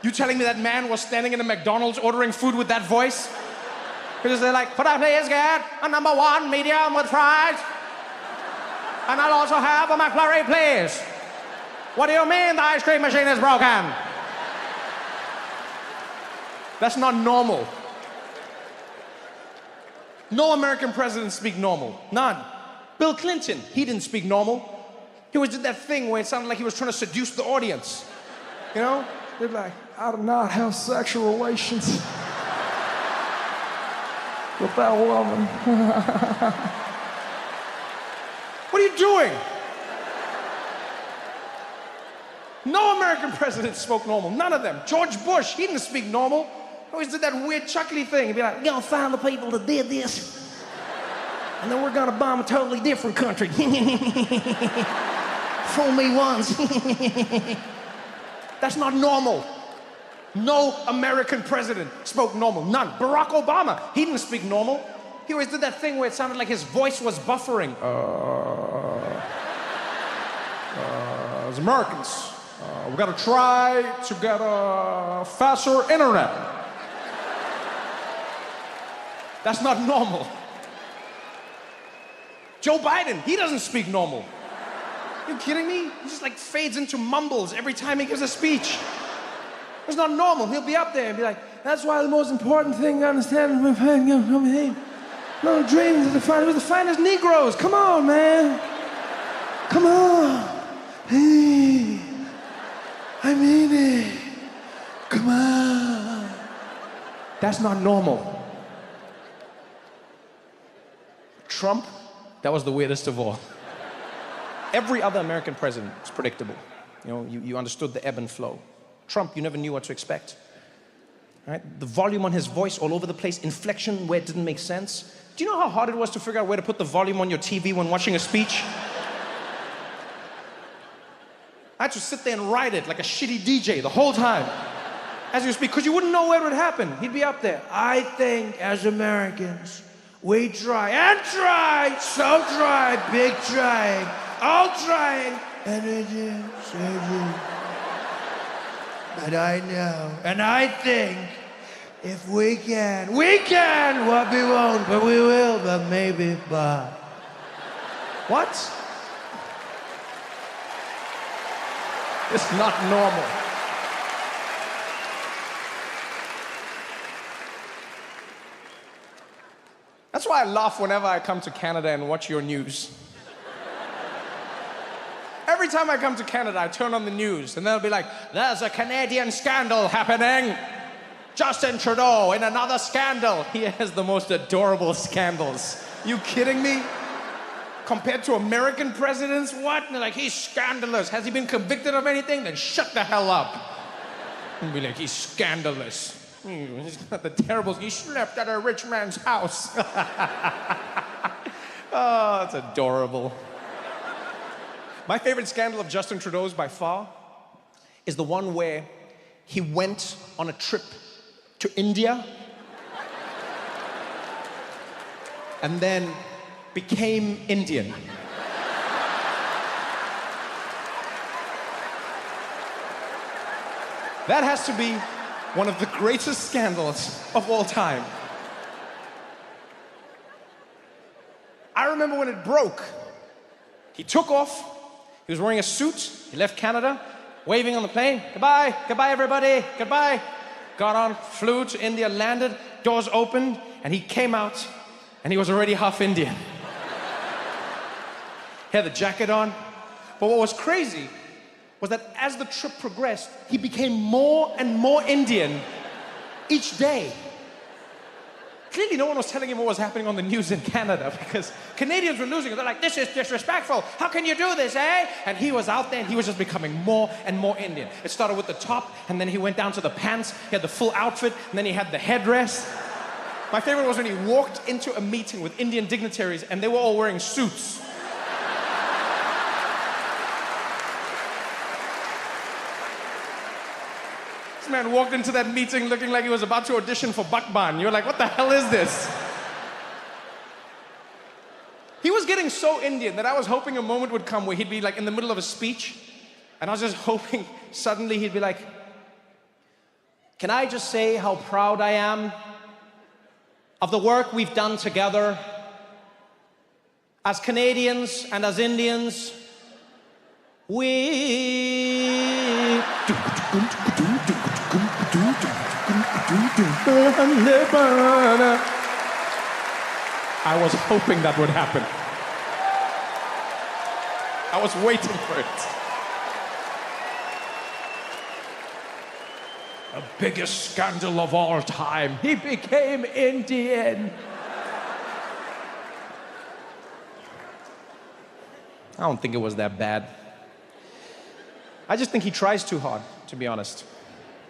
You telling me that man was standing in a McDonald's ordering food with that voice? Because they're like, could I please get a #1 medium with fries? And I'll also have a McFlurry, please. What do you mean the ice cream machine is broken? That's not normal. No American presidents speak normal, none. Bill Clinton, he didn't speak normal. He always did that thing where it sounded like he was trying to seduce the audience. You know? They'd be like, I do not have sexual relations with that woman. What are you doing? No American president spoke normal, none of them. George Bush, he didn't speak normal. He always did that weird chuckly thing. He'd be like, we're gonna find the people that did this, and then we're gonna bomb a totally different country. Fool me once. That's not normal. No American president spoke normal, none. Barack Obama, he didn't speak normal. He always did that thing where it sounded like his voice was buffering. As Americans, we've got to try to get a faster internet. That's not normal. Joe Biden, he doesn't speak normal. Are you kidding me? He just like fades into mumbles every time he gives a speech. It's not normal. He'll be up there and be like, that's why the most important thing to understand is no dreams are the finest Negroes. Come on, man. Come on. Hey, I mean it. Come on. That's not normal. Trump, that was the weirdest of all. Every other American president is predictable. You know, you understood the ebb and flow. Trump, you never knew what to expect. Right? The volume on his voice all over the place, inflection where it didn't make sense. Do you know how hard it was to figure out where to put the volume on your TV when watching a speech? I had to sit there and write it like a shitty DJ the whole time as you speak, because you wouldn't know where it would happen. He'd be up there. I think as Americans, we try and try, so try, big trying, all trying, energy, surgery. But I know, and I think, if we can, what we won't, but we will, but maybe, but. What? It's not normal. That's why I laugh whenever I come to Canada and watch your news. Every time I come to Canada, I turn on the news, and they'll be like, there's a Canadian scandal happening. Justin Trudeau in another scandal. He has the most adorable scandals. You kidding me? Compared to American presidents, what? And they're like, he's scandalous. Has he been convicted of anything? Then shut the hell up. And be like, he's scandalous. He's got the terrible, he slept at a rich man's house. Oh, that's adorable. My favorite scandal of Justin Trudeau's by far is the one where he went on a trip to India and then became Indian. That has to be one of the greatest scandals of all time. I remember when it broke. He took off, he was wearing a suit, he left Canada, waving on the plane, goodbye, goodbye everybody, goodbye. Got on, flew to India, landed, doors opened, and he came out, and he was already half Indian. He had the jacket on. But what was crazy was that as the trip progressed, he became more and more Indian each day. Clearly no one was telling him what was happening on the news in Canada because Canadians were losing it. They're like, this is disrespectful. How can you do this, eh? And he was out there and he was just becoming more and more Indian. It started with the top and then he went down to the pants. He had the full outfit and then he had the headdress. My favorite was when he walked into a meeting with Indian dignitaries and they were all wearing suits. This man walked into that meeting looking like he was about to audition for Bakban. You're like, what the hell is this? He was getting so Indian that I was hoping a moment would come where he'd be like in the middle of a speech, and I was just hoping suddenly he'd be like, can I just say how proud I am of the work we've done together as Canadians and as Indians? I was hoping that would happen. I was waiting for it. The biggest scandal of all time. He became Indian. I don't think it was that bad. I just think he tries too hard, to be honest.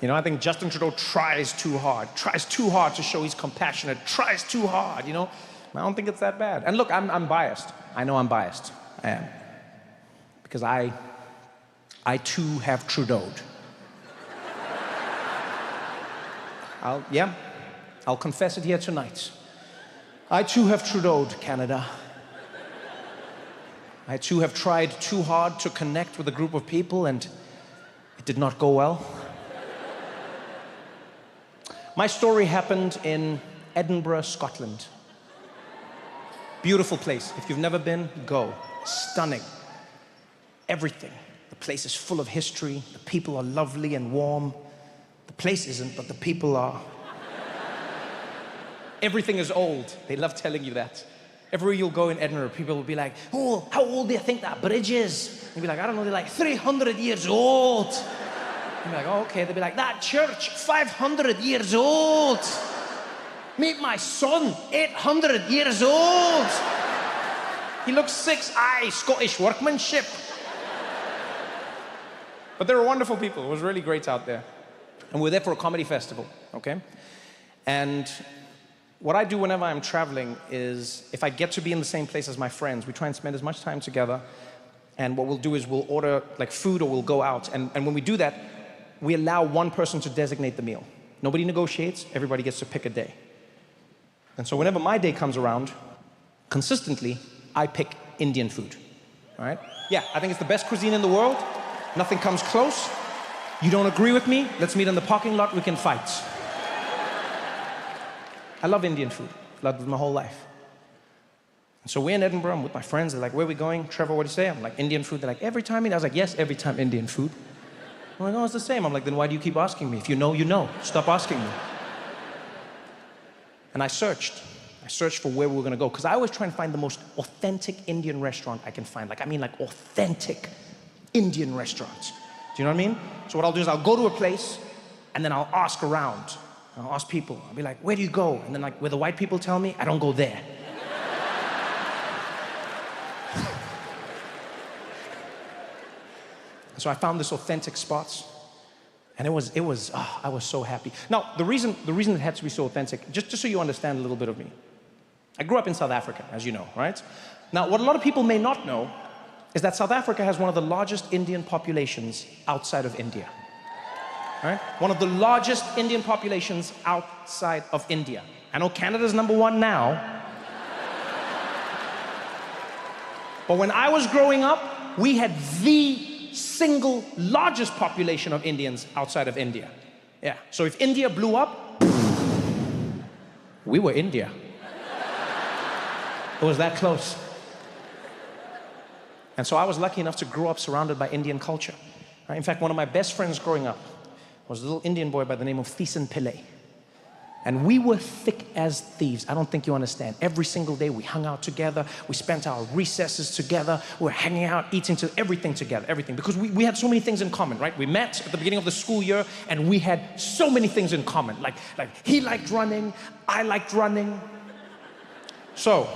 You know, I think Justin Trudeau tries too hard to show he's compassionate, tries too hard, you know? I don't think it's that bad. And look, I'm biased. I know I'm biased. I am. Because I too have Trudeau'd. I'll confess it here tonight. I too have Trudeau'd Canada. I too have tried too hard to connect with a group of people and it did not go well. My story happened in Edinburgh, Scotland. Beautiful place. If you've never been, go. Stunning. Everything. The place is full of history. The people are lovely and warm. The place isn't, but the people are. Everything is old. They love telling you that. Everywhere you'll go in Edinburgh, people will be like, oh, how old do you think that bridge is? You'll be like, I don't know, they're like 300 years old. You'll be like, oh, okay. They'll be like, that church, 500 years old. Meet my son, 800 years old. He looks 6, Scottish workmanship. But they were wonderful people. It was really great out there. And we were there for a comedy festival, okay? And what I do whenever I'm traveling is, if I get to be in the same place as my friends, we try and spend as much time together. And what we'll do is we'll order like food or we'll go out. And when we do that, we allow one person to designate the meal. Nobody negotiates, everybody gets to pick a day. And so whenever my day comes around, consistently, I pick Indian food, all right? Yeah, I think it's the best cuisine in the world. Nothing comes close. You don't agree with me? Let's meet in the parking lot, we can fight. I love Indian food. Loved it my whole life. And so we're in Edinburgh, I'm with my friends, they're like, where are we going? Trevor, what do you say? I'm like, Indian food. They're like, every time? I was like, yes, every time Indian food. I'm like, oh, it's the same. I'm like, then why do you keep asking me? If you know, you know. Stop asking me. And I searched for where we were gonna go, because I always try and find the most authentic Indian restaurant I can find. Like authentic Indian restaurants. Do you know what I mean? So what I'll do is I'll go to a place, and then I'll ask around. I'll ask people, I'll be like, where do you go? And then like, where the white people tell me, I don't go there. So I found this authentic spots, and I was so happy. Now, the reason it had to be so authentic, just so you understand a little bit of me. I grew up in South Africa, as you know, right? Now, what a lot of people may not know is that South Africa has one of the largest Indian populations outside of India. Right? One of the largest Indian populations outside of India. I know Canada's #1 now. But when I was growing up, we had the single largest population of Indians outside of India. Yeah. So if India blew up, we were India. It was that close. And so I was lucky enough to grow up surrounded by Indian culture. Right? In fact, one of my best friends growing up was a little Indian boy by the name of Thiessen Pillay. And we were thick as thieves. I don't think you understand. Every single day we hung out together. We spent our recesses together. We were hanging out, eating everything together, everything. Because we had so many things in common, right? We met at the beginning of the school year and we had so many things in common. Like he liked running, I liked running. So,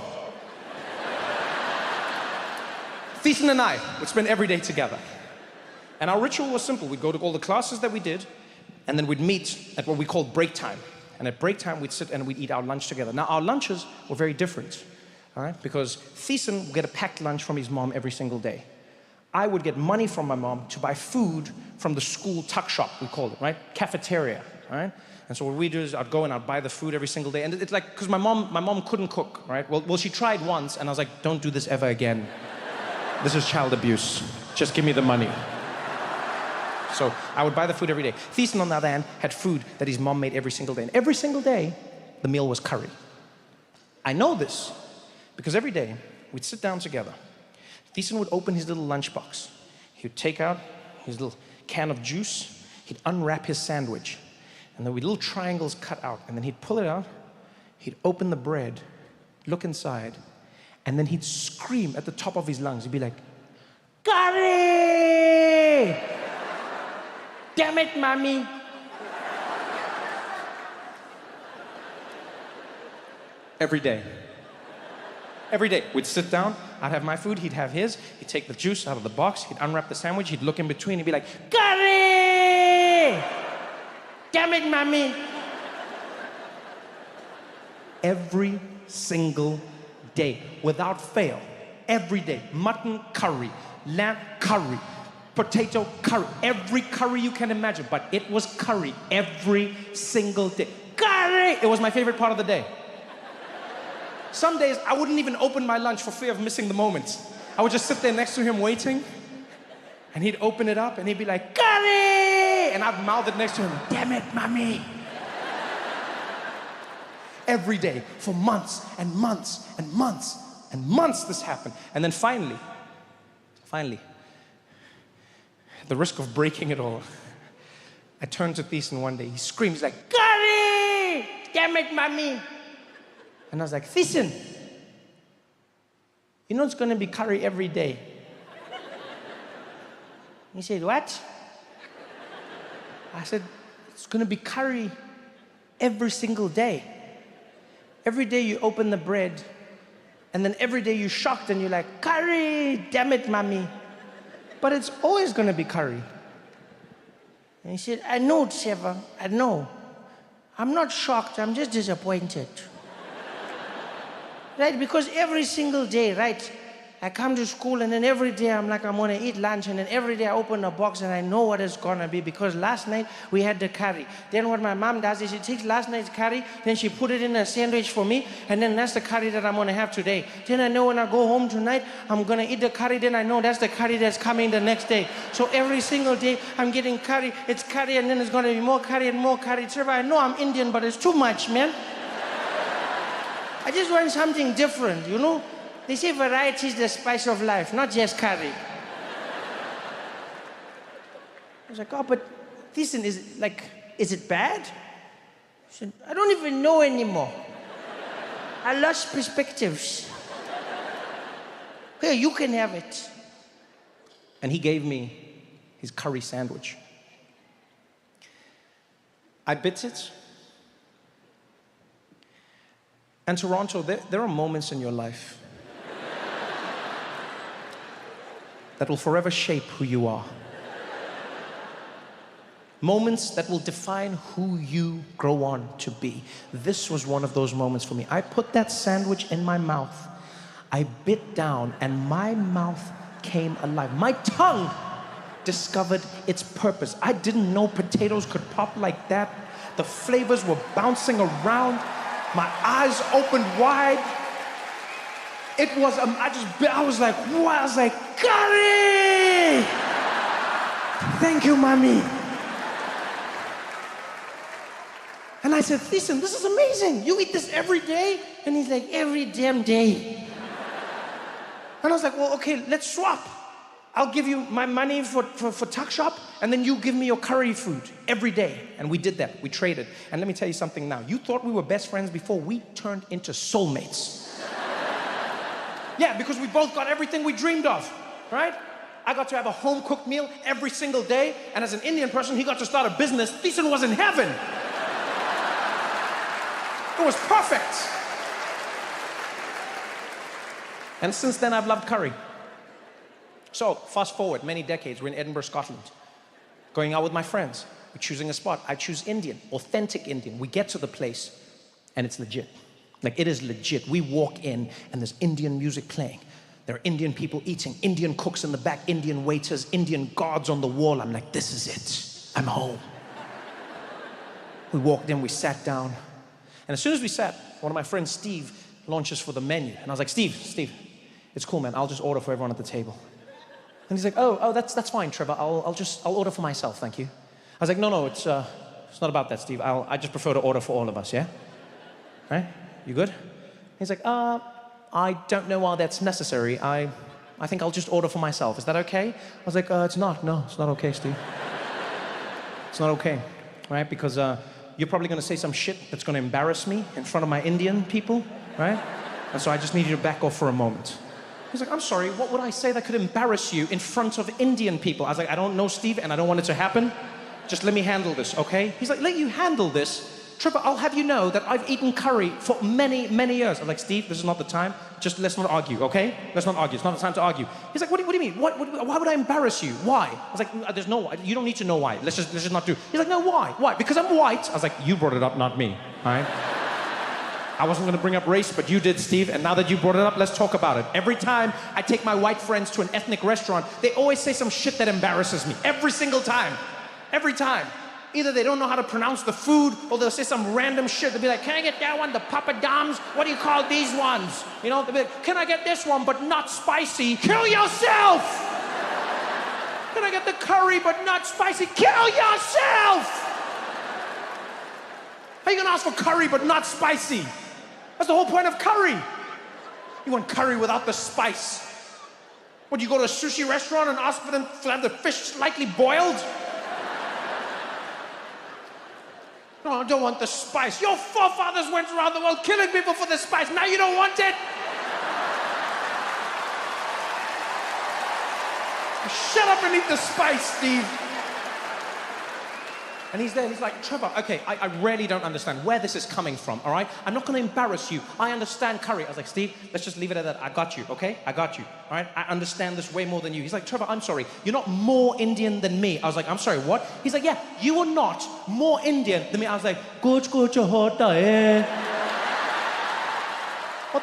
Thiessen and I would spend every day together. And our ritual was simple. We'd go to all the classes that we did, and then we'd meet at what we called break time. And at break time, we'd sit and we'd eat our lunch together. Now, our lunches were very different, all right? Because Thiessen would get a packed lunch from his mom every single day. I would get money from my mom to buy food from the school tuck shop, we called it, right? Cafeteria, all right? And so what we do is I'd go and I'd buy the food every single day. And it's like, because my mom couldn't cook, right? Well, she tried once, and I was like, don't do this ever again. This is child abuse. Just give me the money. So I would buy the food every day. Thiessen, on the other hand, had food that his mom made every single day. And every single day, the meal was curry. I know this because every day, we'd sit down together. Thiessen would open his little lunchbox. He would take out his little can of juice. He'd unwrap his sandwich. And there would be little triangles cut out. And then he'd pull it out. He'd open the bread, look inside, and then he'd scream at the top of his lungs. He'd be like, curry! Damn it, mommy. Every day. Every day. We'd sit down, I'd have my food, he'd have his, he'd take the juice out of the box, he'd unwrap the sandwich, he'd look in between, he'd be like, curry! Damn it, mommy. Every single day, without fail, every day, mutton curry, lamb curry, potato curry, every curry you can imagine, but it was curry every single day. Curry! It was my favorite part of the day. Some days, I wouldn't even open my lunch for fear of missing the moment. I would just sit there next to him waiting, and he'd open it up, and he'd be like, curry! And I'd mouth it next to him, damn it, mommy. Every day, for months and months and months and months this happened. And then finally, at the risk of breaking it all, I turned to Thiessen one day. He screams like, curry! Damn it, mommy. And I was like, Thiessen, you know it's going to be curry every day. He said, what? I said, it's going to be curry every single day. Every day you open the bread, and then every day you're shocked and you're like, curry, damn it, mommy. But it's always going to be curry. And he said, I know, Trevor, I know. I'm not shocked, I'm just disappointed. Right, because every single day, right, I come to school and then every day I'm like, I'm gonna eat lunch, and then every day I open a box and I know what it's gonna be, because last night we had the curry. Then what my mom does is she takes last night's curry, then she put it in a sandwich for me, and then that's the curry that I'm gonna have today. Then I know when I go home tonight, I'm gonna eat the curry, then I know that's the curry that's coming the next day. So every single day I'm getting curry, it's curry, and then it's gonna be more curry and more curry. Trevor, I know I'm Indian, but it's too much, man. I just want something different, you know? They say variety is the spice of life, not just curry. I was like, oh, but Thiessen, is it bad? He said, I don't even know anymore. I lost perspectives. Here, you can have it. And he gave me his curry sandwich. I bit it, And Toronto, there are moments in your life that will forever shape who you are. Moments that will define who you grow on to be. This was one of those moments for me. I put that sandwich in my mouth. I bit down and my mouth came alive. My tongue discovered its purpose. I didn't know potatoes could pop like that. The flavors were bouncing around. My eyes opened wide. It was, I was like, what? I was like, curry! Thank you, mommy. And I said, listen, this is amazing. You eat this every day? And he's like, every damn day. And I was like, well, okay, let's swap. I'll give you my money for tuck shop, and then you give me your curry food every day. And we did that. We traded. And let me tell you something now. You thought we were best friends before. We turned into soulmates. Yeah, because we both got everything we dreamed of, right? I got to have a home-cooked meal every single day, and as an Indian person, he got to start a business. Thiessen was in heaven. It was perfect. And since then, I've loved curry. So, fast forward many decades, we're in Edinburgh, Scotland. Going out with my friends. We're choosing a spot. I choose Indian, authentic Indian. We get to the place, and it's legit. Like, it is legit. We walk in, and there's Indian music playing. There are Indian people eating, Indian cooks in the back, Indian waiters, Indian guards on the wall. I'm like, this is it. I'm home. We walked in, we sat down. And as soon as we sat, one of my friends, Steve, launches for the menu. And I was like, Steve, it's cool, man. I'll just order for everyone at the table. And he's like, oh, that's fine, Trevor. I'll order for myself, thank you. I was like, no, it's not about that, Steve. I just prefer to order for all of us, yeah? Right? You good? He's like, I don't know why that's necessary. I think I'll just order for myself. Is that okay? I was like, it's not. No, it's not okay, Steve. It's not okay, right? Because you're probably going to say some shit that's going to embarrass me in front of my Indian people, right? And so I just need you to back off for a moment. He's like, I'm sorry, what would I say that could embarrass you in front of Indian people? I was like, I don't know, Steve, and I don't want it to happen. Just let me handle this, okay? He's like, let you handle this? Trevor, I'll have you know that I've eaten curry for many, many years. I was like, Steve, this is not the time. Just let's not argue, okay? Let's not argue. It's not the time to argue. He's like, what do you mean? Why would I embarrass you? Why? I was like, there's no, you don't need to know why. Let's just not do. He's like, no, why? Why? Because I'm white. I was like, you brought it up, not me, all right? I wasn't going to bring up race, but you did, Steve, and now that you brought it up, let's talk about it. Every time I take my white friends to an ethnic restaurant, they always say some shit that embarrasses me. Every single time. Every time. Either they don't know how to pronounce the food, or they'll say some random shit. They'll be like, can I get that one, the papadums? What do you call these ones? You know, they'll be like, can I get this one, but not spicy? Kill yourself! Can I get the curry, but not spicy? Kill yourself! How are you gonna ask for curry, but not spicy? That's the whole point of curry. You want curry without the spice. Would you go to a sushi restaurant and ask for them to have the fish slightly boiled? No, I don't want the spice. Your forefathers went around the world killing people for the spice. Now you don't want it? Shut up and eat the spice, Steve. And he's there, he's like, Trevor, okay, I really don't understand where this is coming from, all right? I'm not gonna embarrass you. I understand curry. I was like, Steve, let's just leave it at that. I got you, okay? I got you, all right? I understand this way more than you. He's like, Trevor, I'm sorry. You're not more Indian than me. I was like, I'm sorry, what? He's like, yeah, you are not more Indian than me. I was like, what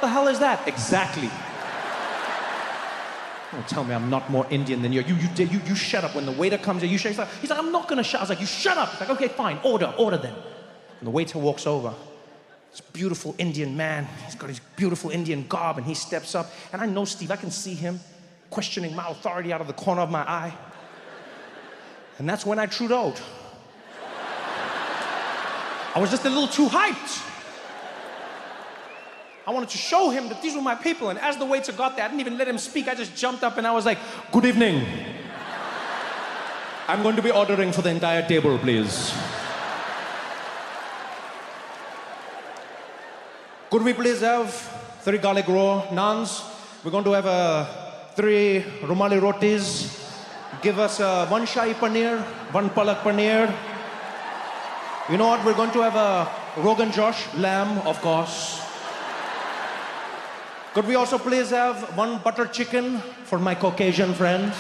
the hell is that? Exactly. Don't tell me I'm not more Indian than you. You shut up. When the waiter comes in, you shut up. He's like, I'm not gonna shut. I was like, you shut up. He's like, okay, fine, order then. And the waiter walks over. This beautiful Indian man. He's got his beautiful Indian garb, and he steps up. And I know Steve, I can see him questioning my authority out of the corner of my eye. And that's when I trudeaued. I was just a little too hyped. I wanted to show him that these were my people, and as the waiter got there, I didn't even let him speak. I just jumped up and I was like, good evening. I'm going to be ordering for the entire table, please. Could we please have 3 garlic raw naans? We're going to have 3 rumali rotis. Give us 1 shahi paneer, 1 palak paneer. You know what? We're going to have a Rogan Josh lamb, of course. Could we also please have one butter chicken for my Caucasian friends?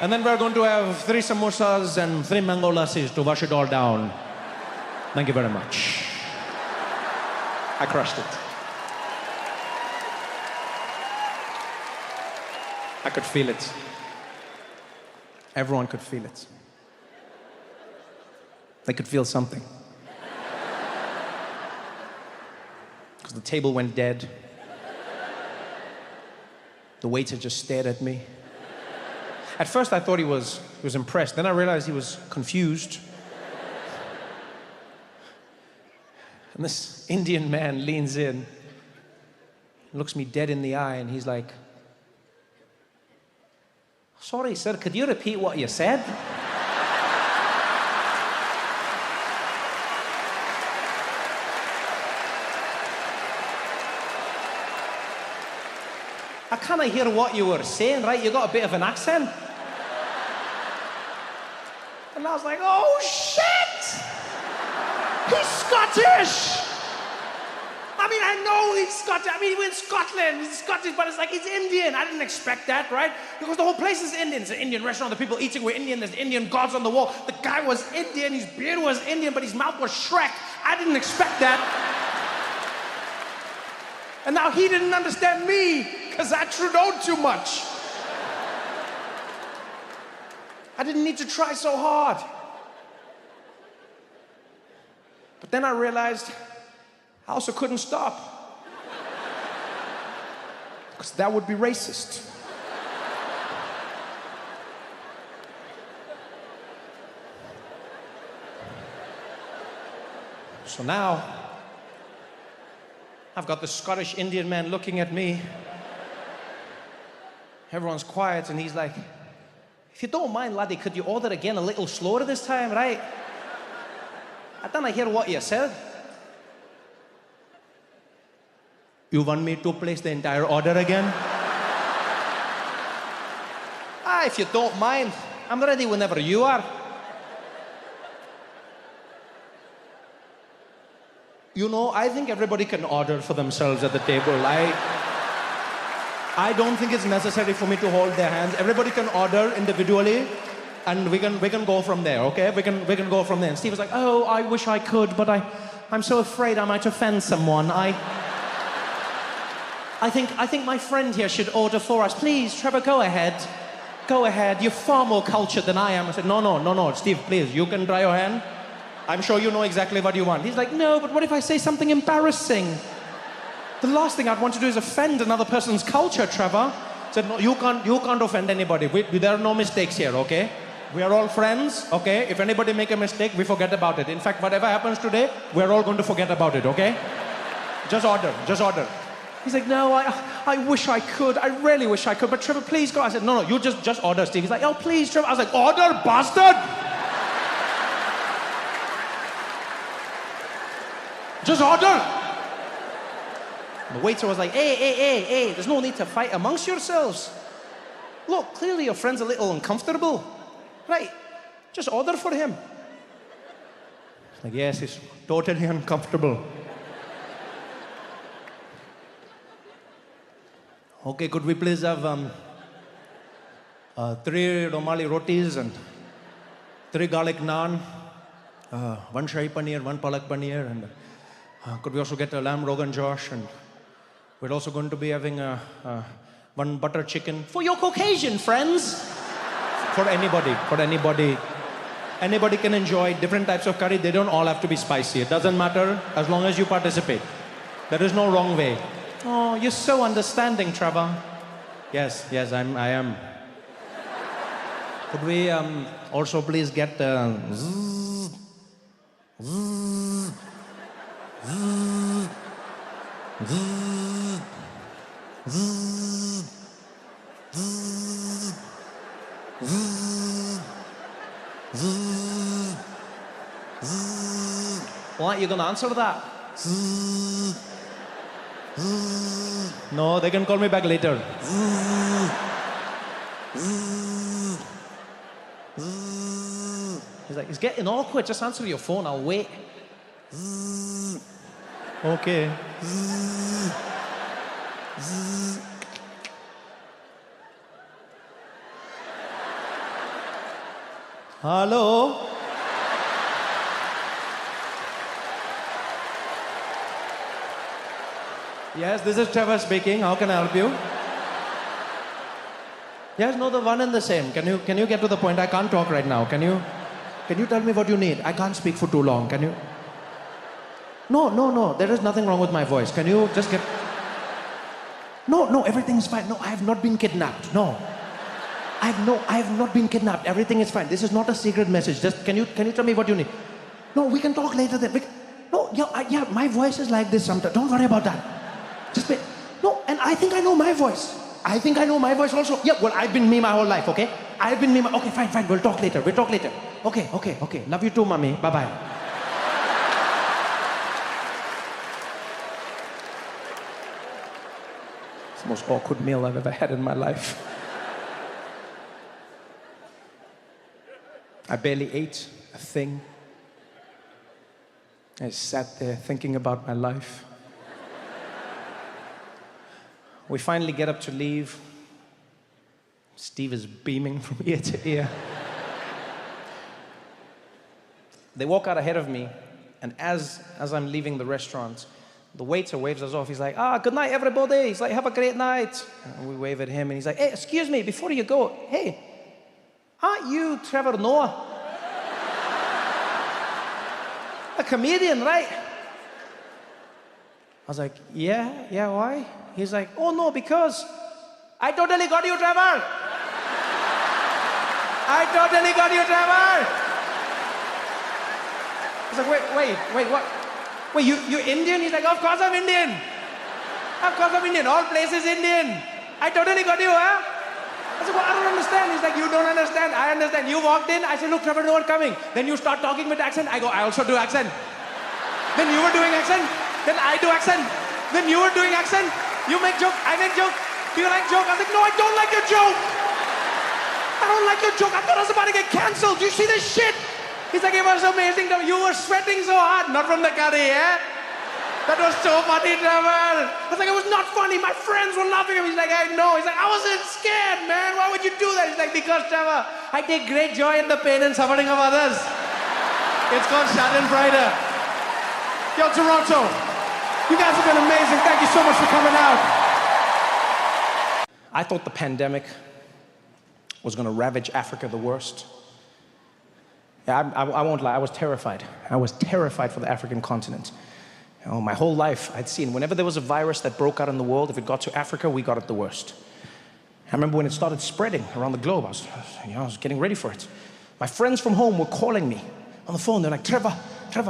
And then we're going to have 3 samosas and 3 mango lassis to wash it all down. Thank you very much. I crushed it. I could feel it. Everyone could feel it. They could feel something. Because the table went dead. The waiter just stared at me. At first I thought he was impressed. Then I realized he was confused. And this Indian man leans in, looks me dead in the eye, and he's like, "Sorry, sir, could you repeat what you said?" I can't hear what you were saying, right? You got a bit of an accent. And I was like, oh shit! He's Scottish! I mean, I know he's Scottish. I mean, we're in Scotland, he's Scottish, but it's like he's Indian. I didn't expect that, right? Because the whole place is Indian. It's an Indian restaurant, the people eating were Indian, there's Indian gods on the wall. The guy was Indian, his beard was Indian, but his mouth was Shrek. I didn't expect that. And now he didn't understand me, because I Trudeau'd too much. I didn't need to try so hard. But then I realized I also couldn't stop. Because that would be racist. So now, I've got the Scottish Indian man looking at me. Everyone's quiet, and he's like, "If you don't mind, laddie, could you order again a little slower this time, right? I didn't hear what you said." "You want me to place the entire order again?" If you don't mind, I'm ready whenever you are." You know, I think everybody can order for themselves at the table. I don't think it's necessary for me to hold their hands. Everybody can order individually, and we can go from there, okay? We can go from there. And Steve was like, "Oh, I wish I could, but I'm so afraid I might offend someone. I think my friend here should order for us. Please, Trevor, go ahead. Go ahead. You're far more cultured than I am." I said, No, Steve, please, you can try your hand. I'm sure you know exactly what you want. He's like, "No, but what if I say something embarrassing? The last thing I'd want to do is offend another person's culture, Trevor." I said, "No, you can't offend anybody. There are no mistakes here, okay? We are all friends, okay? If anybody make a mistake, we forget about it. In fact, whatever happens today, we're all going to forget about it, okay? Just order. He's like, "No, I wish I could. I really wish I could. But Trevor, please go." I said, No, you just order, Steve. He's like, "Oh, please, Trevor." I was like, "Order, bastard! Just order!" The waiter was like, Hey, there's no need to fight amongst yourselves. Look, clearly your friend's a little uncomfortable. Right, just order for him." Like, "Yes, he's totally uncomfortable." "Okay, could we please have 3 Romali rotis and 3 garlic naan, 1 shahi paneer, 1 palak paneer, and could we also get a lamb rogan josh, and we're also going to be having 1 butter chicken for your Caucasian friends." For anybody. Anybody can enjoy different types of curry. They don't all have to be spicy. It doesn't matter as long as you participate. There is no wrong way. "Oh, you're so understanding, Trevor." Yes, I am. Could we also please get zzz, zzz, zzz, zzz, zzz, zzz, zzz, zzz, zzz. Why aren't you going to answer that? Zzz, zzz. No, they can call me back later. Zzz, zzz, zzz. He's like, "It's getting awkward. Just answer your phone. I'll wait." Zzz. Okay. Zzz. Zzz. Hello? Yes, this is Trevor speaking. How can I help you? Yes, no, the one and the same. Can you get to the point? I can't talk right now. Can you tell me what you need? I can't speak for too long. Can you? No. There is nothing wrong with my voice. Can you just get? No, everything's fine. No, I have not been kidnapped. No. I have not been kidnapped. Everything is fine. This is not a secret message. Just can you tell me what you need? No, we can talk later then. Yeah, my voice is like this sometimes. Don't worry about that. Just wait. No, and I think I know my voice. I think I know my voice also. Yeah, well, I've been me my whole life, okay? I've been me. Okay, fine. We'll talk later. Okay. Love you too, mommy. Bye-bye. It's the most awkward meal I've ever had in my life. I barely ate a thing. I sat there thinking about my life. We finally get up to leave. Steve is beaming from ear to ear. They walk out ahead of me, and as I'm leaving the restaurant, the waiter waves us off. He's like, good night, everybody. He's like, have a great night. And we wave at him, and he's like, hey, excuse me, before you go, hey, aren't you Trevor Noah? A comedian, right? I was like, yeah, why? He's like, oh no, because I totally got you, Trevor. I totally got you, Trevor. I was like, wait, what? Wait, you Indian? He's like, of course I'm Indian. Of course I'm Indian. All places Indian. I totally got you, huh? I said, well, I don't understand. He's like, you don't understand. I understand. You walked in. I said, look, Trevor, no one coming. Then you start talking with accent. I go, I also do accent. Then you were doing accent. Then I do accent. Then you were doing accent. You make joke. I make joke. Do you like joke? I was like, no, I don't like your joke. I don't like your joke. I thought I was about to get canceled. Do you see this shit? He's like, it was amazing. You were sweating so hard. Not from the curry, eh? That was so funny, Trevor. I was like, it was not funny. My friends were laughing at me. He's like, I know. He's like, I wasn't scared, man. Why would you do that? He's like, because, Trevor, I take great joy in the pain and suffering of others. It's called Schadenfreude. Yo, Toronto, you guys have been amazing. Thank you so much for coming out. I thought the pandemic was going to ravage Africa the worst. Yeah, I won't lie. I was terrified. I was terrified for the African continent. You know, my whole life, I'd seen whenever there was a virus that broke out in the world, if it got to Africa, we got it the worst. I remember when it started spreading around the globe, I was getting ready for it. My friends from home were calling me on the phone. They're like, Trevor,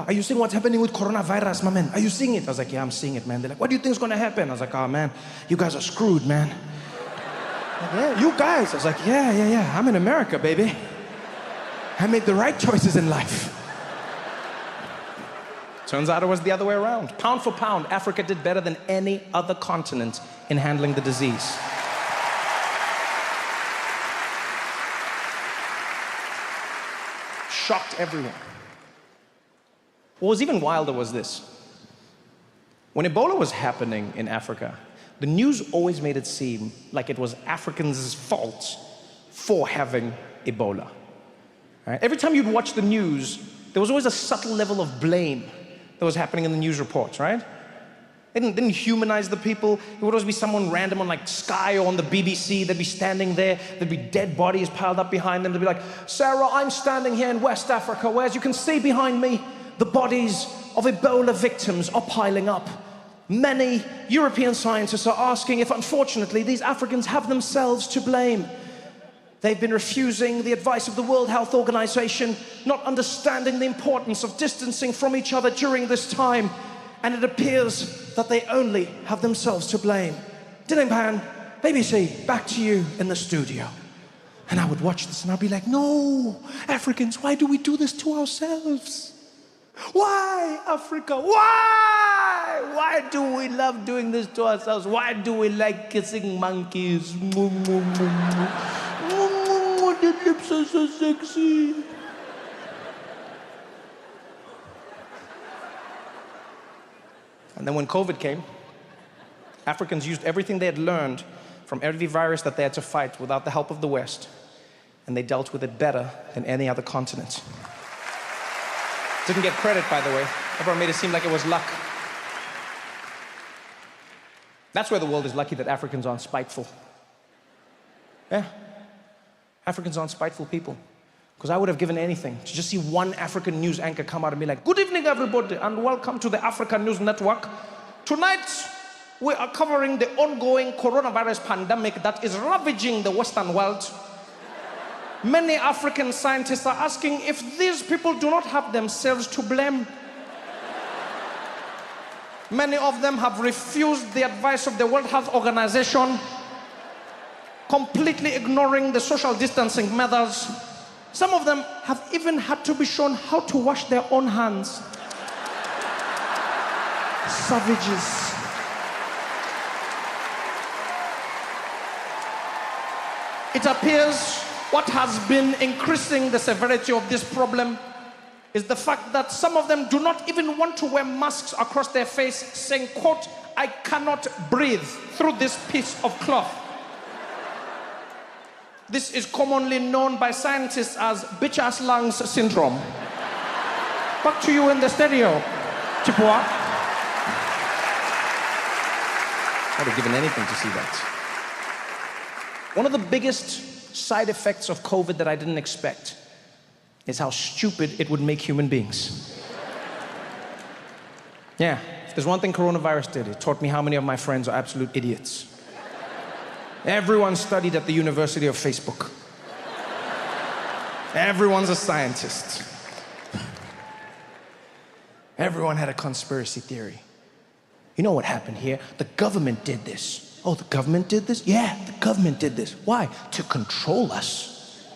are you seeing what's happening with coronavirus, my man? Are you seeing it? I was like, yeah, I'm seeing it, man. They're like, what do you think is going to happen? I was like, oh, man, you guys are screwed, man. Like, yeah, you guys. I was like, yeah, I'm in America, baby. I made the right choices in life. Turns out it was the other way around. Pound for pound, Africa did better than any other continent in handling the disease. Shocked everyone. What was even wilder was this. When Ebola was happening in Africa, the news always made it seem like it was Africans' fault for having Ebola. Right? Every time you'd watch the news, there was always a subtle level of blame that was happening in the news reports, right? They didn't humanize the people. It would always be someone random on like Sky or on the BBC. They'd be standing there. There'd be dead bodies piled up behind them. They'd be like, Sarah, I'm standing here in West Africa, where as you can see behind me, the bodies of Ebola victims are piling up. Many European scientists are asking if, unfortunately, these Africans have themselves to blame. They've been refusing the advice of the World Health Organization, not understanding the importance of distancing from each other during this time, and it appears that they only have themselves to blame. Diningpan, BBC, back to you in the studio. And I would watch this and I'd be like, no, Africans, why do we do this to ourselves? Why, Africa? Why? Why do we love doing this to ourselves? Why do we like kissing monkeys? The lips are so sexy. And then when COVID came, Africans used everything they had learned from every virus that they had to fight without the help of the West, and they dealt with it better than any other continent. Didn't get credit, by the way. Everyone made it seem like it was luck. That's where the world is lucky that Africans aren't spiteful. Yeah, Africans aren't spiteful people. Because I would have given anything to just see one African news anchor come out and be like, "Good evening, everybody, and welcome to the African News Network. Tonight, we are covering the ongoing coronavirus pandemic that is ravaging the Western world. Many African scientists are asking if these people do not have themselves to blame. Many of them have refused the advice of the World Health Organization, completely ignoring the social distancing measures. Some of them have even had to be shown how to wash their own hands. Savages." It appears what has been increasing the severity of this problem is the fact that some of them do not even want to wear masks across their face, saying, quote, "I cannot breathe through this piece of cloth." This is commonly known by scientists as bitch-ass lungs syndrome. Back to you in the stereo, Chipua. I would have given anything to see that. One of the biggest side effects of COVID that I didn't expect is how stupid it would make human beings. Yeah, if there's one thing coronavirus did, it taught me how many of my friends are absolute idiots. Everyone studied at the University of Facebook. Everyone's a scientist. Everyone had a conspiracy theory. You know what happened here? The government did this. Oh, the government did this? Yeah, the government did this. Why? To control us.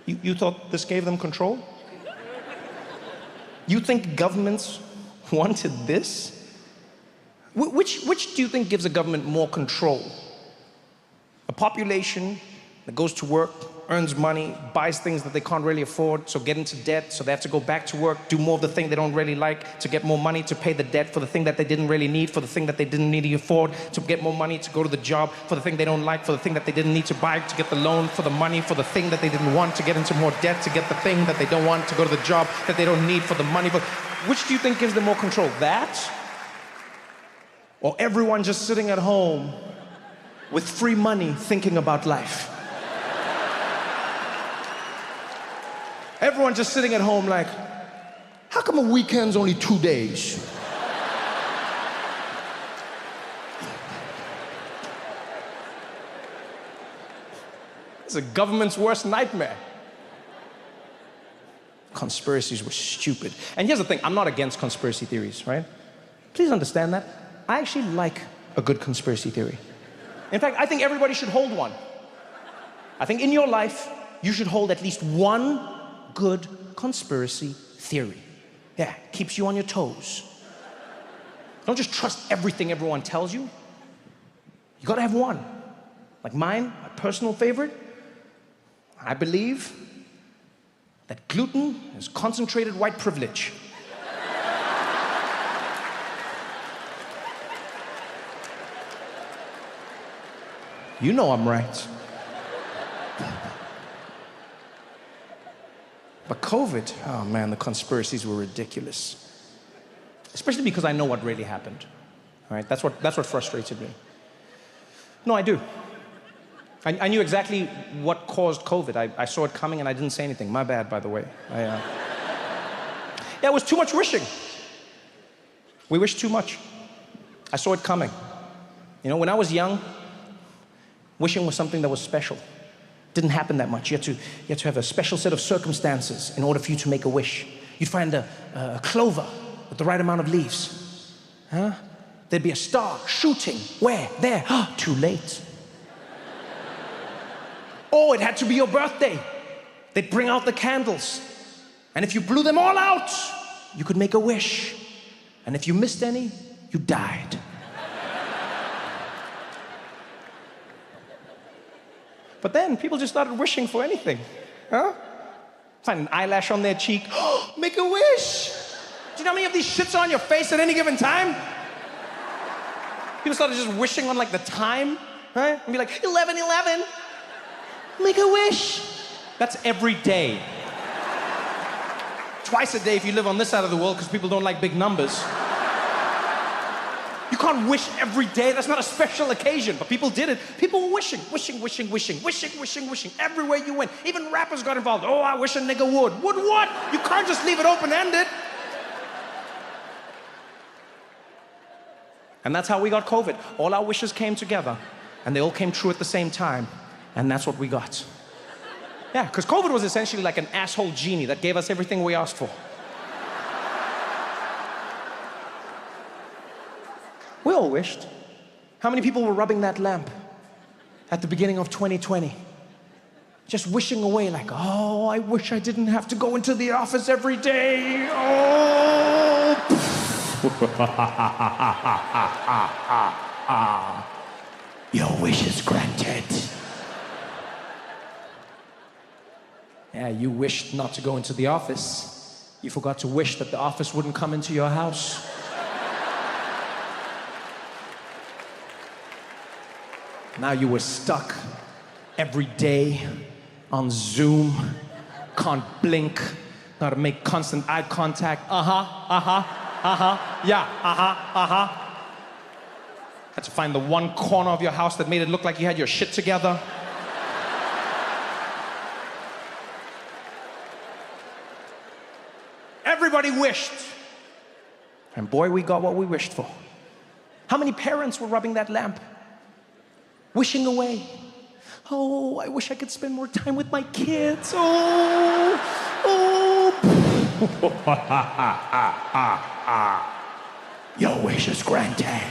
You thought this gave them control? You think governments wanted this? Which do you think gives a government more control? A population that goes to work, earns money, buys things that they can't really afford, so get into debt, so they have to go back to work, do more of the thing they don't really like, to get more money to pay the debt for the thing that they didn't really need, for the thing that they didn't need to afford, to get more money to go to the job, for the thing they don't like, for the thing that they didn't need to buy, to get the loan, for the money, for the thing that they didn't want, to get into more debt, to get the thing that they don't want, to go to the job that they don't need, for the money. But which do you think gives them more control? That? Or everyone just sitting at home with free money thinking about life? Everyone just sitting at home like, how come a weekend's only 2 days? It's the government's worst nightmare. Conspiracies were stupid. And here's the thing, I'm not against conspiracy theories, right? Please understand that. I actually like a good conspiracy theory. In fact, I think everybody should hold one. I think in your life, you should hold at least one good conspiracy theory. Yeah, keeps you on your toes. Don't just trust everything everyone tells you. You gotta have one. Like mine, my personal favorite, I believe that gluten is concentrated white privilege. You know I'm right. But COVID, oh man, the conspiracies were ridiculous. Especially because I know what really happened. All right, that's what frustrated me. No, I do. I knew exactly what caused COVID. I saw it coming and I didn't say anything. My bad, by the way. Yeah, it was too much wishing. We wished too much. I saw it coming. You know, when I was young, wishing was something that was special. Didn't happen that much. You had to have a special set of circumstances in order for you to make a wish. You'd find a clover with the right amount of leaves. Huh? There'd be a star shooting. Where? There. Too late. Oh, it had to be your birthday. They'd bring out the candles. And if you blew them all out, you could make a wish. And if you missed any, you died. But then people just started wishing for anything. Huh? Find an eyelash on their cheek. Make a wish. Do you know how many of these shits are on your face at any given time? People started just wishing on like the time, right? And be like, 11:11, make a wish. That's every day. Twice a day if you live on this side of the world because people don't like big numbers. You can't wish every day. That's not a special occasion, but people did it. People were wishing everywhere you went. Even rappers got involved. Oh, I wish a nigga would. Would what? You can't just leave it open-ended. And that's how we got COVID. All our wishes came together, and they all came true at the same time, and that's what we got. Yeah, because COVID was essentially like an asshole genie that gave us everything we asked for. We all wished. How many people were rubbing that lamp at the beginning of 2020? Just wishing away like, oh, I wish I didn't have to go into the office every day. Oh. Your wish is granted. Yeah, you wished not to go into the office. You forgot to wish that the office wouldn't come into your house. Now you were stuck every day on Zoom, can't blink, gotta make constant eye contact. Yeah, Had to find the one corner of your house that made it look like you had your shit together. Everybody wished. And boy, we got what we wished for. How many parents were rubbing that lamp? Wishing away. Oh, I wish I could spend more time with my kids. Oh. Your wish is granted.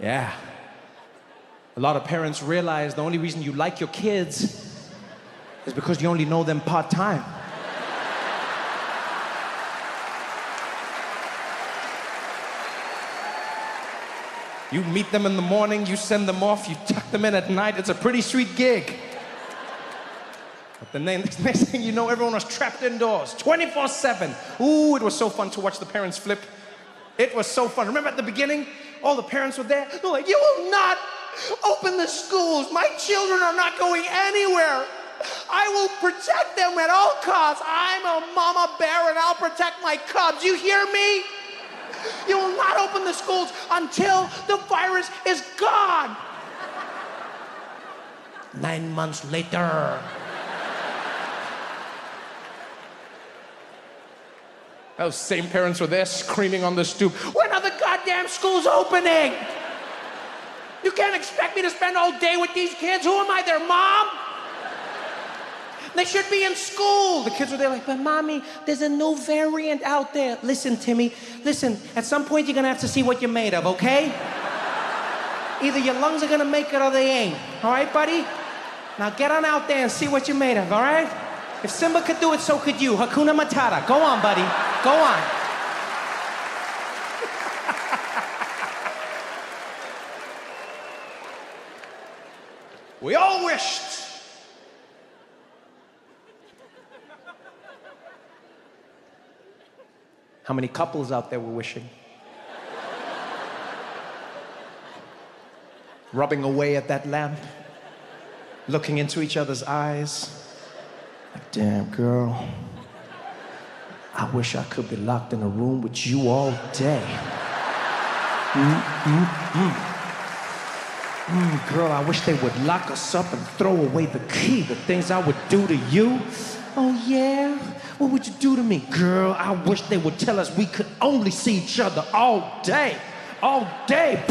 Yeah. A lot of parents realize the only reason you like your kids is because you only know them part-time. You meet them in the morning, you send them off, you tuck them in at night. It's a pretty sweet gig. But the next thing you know, everyone was trapped indoors, 24/7. Ooh, it was so fun to watch the parents flip. It was so fun. Remember at the beginning, all the parents were there. They're like, you will not open the schools. My children are not going anywhere. I will protect them at all costs. I'm a mama bear and I'll protect my cubs. You hear me? You will not open the schools until the virus is gone. 9 months later. Those same parents were there screaming on the stoop, when are the goddamn schools opening? You can't expect me to spend all day with these kids. Who am I, their mom? They should be in school. The kids were there like, but mommy, there's a new variant out there. Listen, Timmy, listen, at some point you're gonna have to see what you're made of, okay? Either your lungs are gonna make it or they ain't. All right, buddy? Now get on out there and see what you're made of, all right? If Simba could do it, so could you. Hakuna Matata. Go on, buddy. Go on. We all wished. How many couples out there were wishing? Rubbing away at that lamp, looking into each other's eyes. Like, damn, girl, I wish I could be locked in a room with you all day. Girl, I wish they would lock us up and throw away the key. The things I would do to you. Oh, yeah? What would you do to me? Girl, I wish they would tell us we could only see each other all day. All day.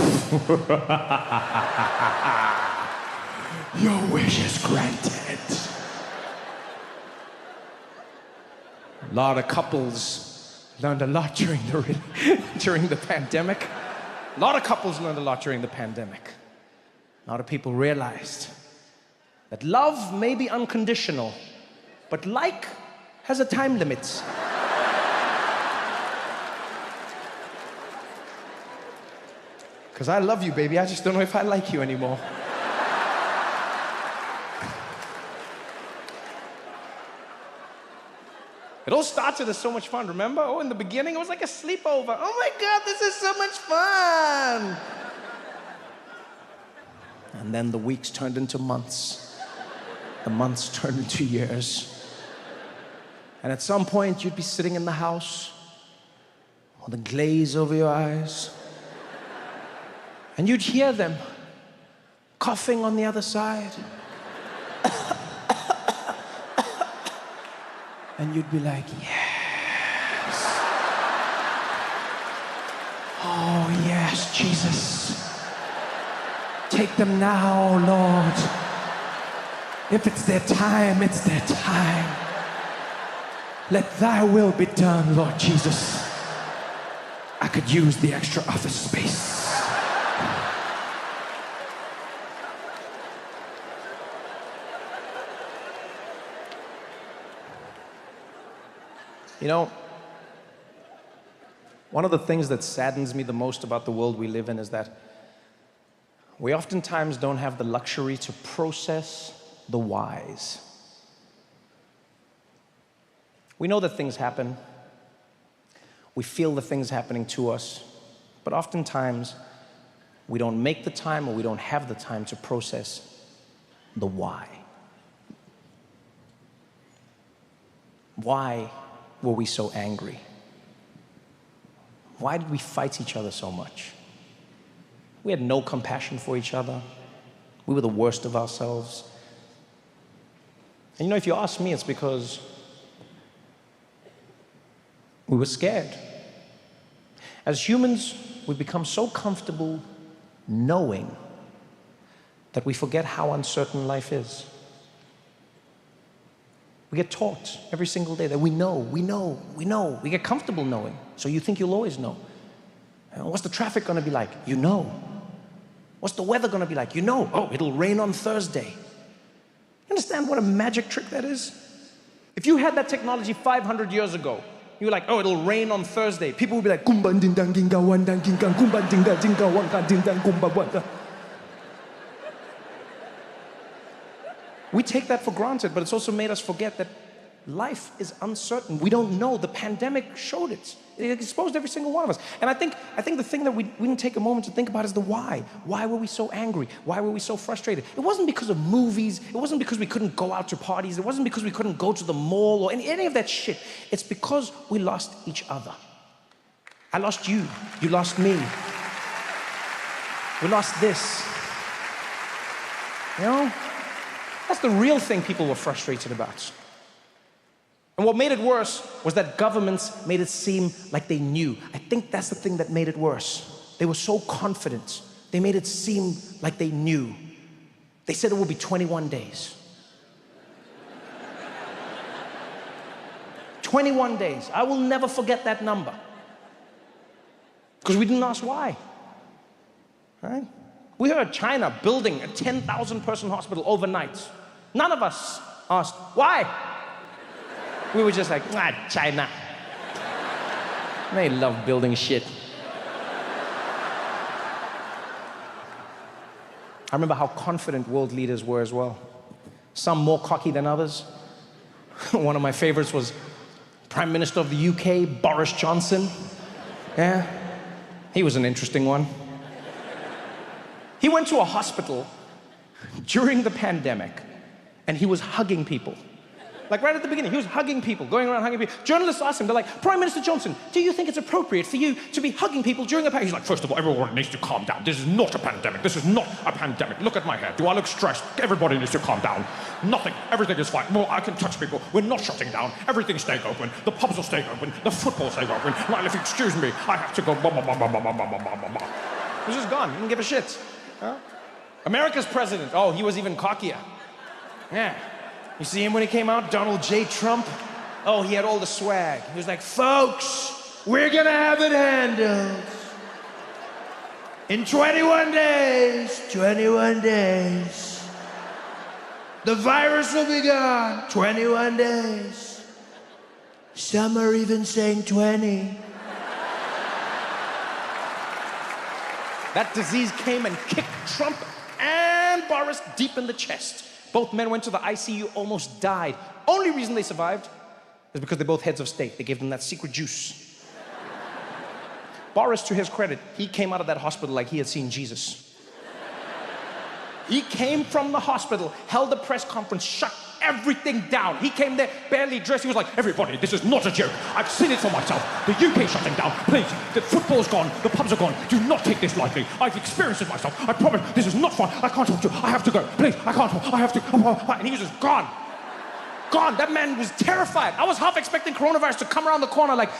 Your wish is granted. A lot of couples learned a lot during the pandemic. A lot of couples learned a lot during the pandemic. A lot of people realized that love may be unconditional, but like has a time limit. Because I love you, baby. I just don't know if I like you anymore. It all started as so much fun, remember? Oh, in the beginning, it was like a sleepover. Oh my God, this is so much fun. And then the weeks turned into months. The months turned into years. And at some point, you'd be sitting in the house with a glaze over your eyes, and you'd hear them coughing on the other side. And you'd be like, yes. Oh, yes, Jesus. Take them now, Lord. If it's their time, it's their time. Let thy will be done, Lord Jesus. I could use the extra office space. You know, one of the things that saddens me the most about the world we live in is that we oftentimes don't have the luxury to process the whys. We know that things happen. We feel the things happening to us, but oftentimes we don't make the time or we don't have the time to process the why. Why were we so angry? Why did we fight each other so much? We had no compassion for each other. We were the worst of ourselves. And you know, if you ask me, it's because we were scared. As humans, we become so comfortable knowing that we forget how uncertain life is. We get taught every single day that we know. We get comfortable knowing, so you think you'll always know. What's the traffic gonna be like? You know. What's the weather gonna be like? You know. Oh, it'll rain on Thursday. You understand what a magic trick that is? If you had that technology 500 years ago, you were like, oh, it'll rain on Thursday. People would be like, kumba ding dang ginga wan dang ginga kumba ding dang ginga wan ding dang kumba wan. We take that for granted, but it's also made us forget that life is uncertain. We don't know. The pandemic showed it. It exposed every single one of us. And I think the thing that we didn't take a moment to think about is the why. Why were we so angry? Why were we so frustrated? It wasn't because of movies. It wasn't because we couldn't go out to parties. It wasn't because we couldn't go to the mall or any of that shit. It's because we lost each other. I lost you. You lost me. We lost this. You know? That's the real thing people were frustrated about. And what made it worse was that governments made it seem like they knew. I think that's the thing that made it worse. They were so confident. They made it seem like they knew. They said it would be 21 days. 21 days. I will never forget that number. Because we didn't ask why. Right? We heard China building a 10,000 person hospital overnight. None of us asked, why? We were just like, China. They love building shit. I remember how confident world leaders were as well. Some more cocky than others. One of my favorites was Prime Minister of the UK, Boris Johnson. Yeah, he was an interesting one. He went to a hospital during the pandemic and he was hugging people. Like right at the beginning, he was hugging people, going around hugging people. Journalists asked him, they're like, Prime Minister Johnson, do you think it's appropriate for you to be hugging people during a pandemic? He's like, first of all, everyone needs to calm down. This is not a pandemic. This is not a pandemic. Look at my hair. Do I look stressed? Everybody needs to calm down. Nothing. Everything is fine. Well, I can touch people. We're not shutting down. Everything's staying open. The pubs are staying open. The football's staying open. Well, if you excuse me, I have to go. He's just gone. He didn't give a shit. Huh? America's president. Oh, he was even cockier. Yeah. You see him when he came out? Donald J. Trump. Oh, he had all the swag. He was like, folks, we're gonna have it handled. In 21 days, the virus will be gone. 21 days. Some are even saying 20. That disease came and kicked Trump and Boris deep in the chest. Both men went to the ICU, almost died. Only reason they survived, It's because they're both heads of state. They gave them that secret juice. Boris, to his credit, he came out of that hospital like he had seen Jesus. He came from the hospital, held a press conference, shut everything down. He came there barely dressed. He was like, everybody, this is not a joke. I've seen it for myself. The UK shutting down. Please, the football's gone. The pubs are gone. Do not take this lightly. I've experienced it myself. I promise, this is not fun. I can't talk to you. I have to go. Please, I can't talk. I have to. And he was just gone. Gone. That man was terrified. I was half expecting coronavirus to come around the corner like...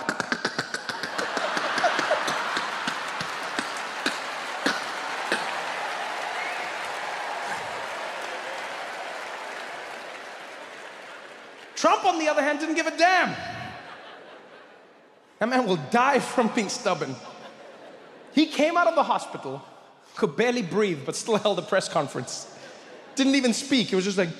Trump, on the other hand, didn't give a damn. That man will die from being stubborn. He came out of the hospital, could barely breathe, but still held a press conference. Didn't even speak. It was just like...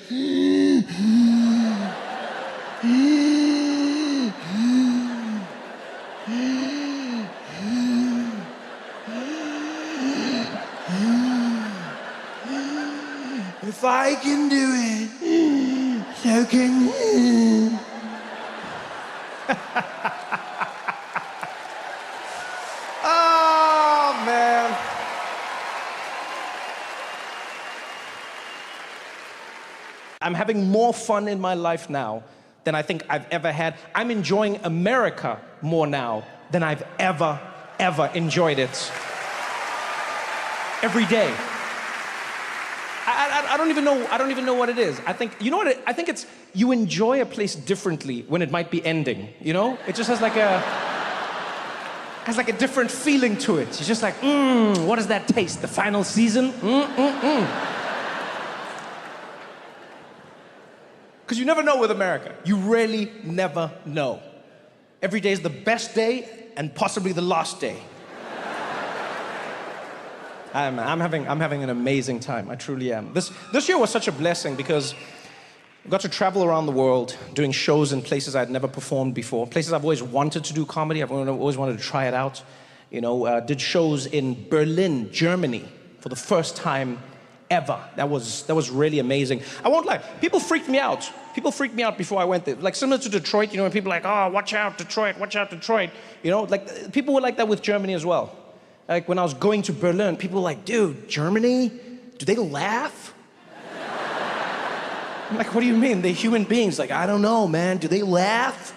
If I can do it, so can you. Oh, man. I'm having more fun in my life now than I think I've ever had. I'm enjoying America more now than I've ever enjoyed it. Every day. I don't even know what it is. I think, you know what, I think it's, you enjoy a place differently when it might be ending, you know? It just has like a different feeling to it. It's just like, what does that taste? The final season? Because you never know with America. You really never know. Every day is the best day and possibly the last day. I'm having an amazing time. I truly am. This year was such a blessing because I got to travel around the world doing shows in places I'd never performed before, places I've always wanted to do comedy. I've always wanted to try it out. You know, did shows in Berlin, Germany, for the first time ever. That was really amazing. I won't lie. People freaked me out. People freaked me out before I went there. Like similar to Detroit, you know, when people are like, oh, watch out, Detroit, watch out, Detroit. You know, like people were like that with Germany as well. Like when I was going to Berlin, people were like, dude, Germany? Do they laugh? I'm like, what do you mean? They're human beings. Like, I don't know, man. Do they laugh?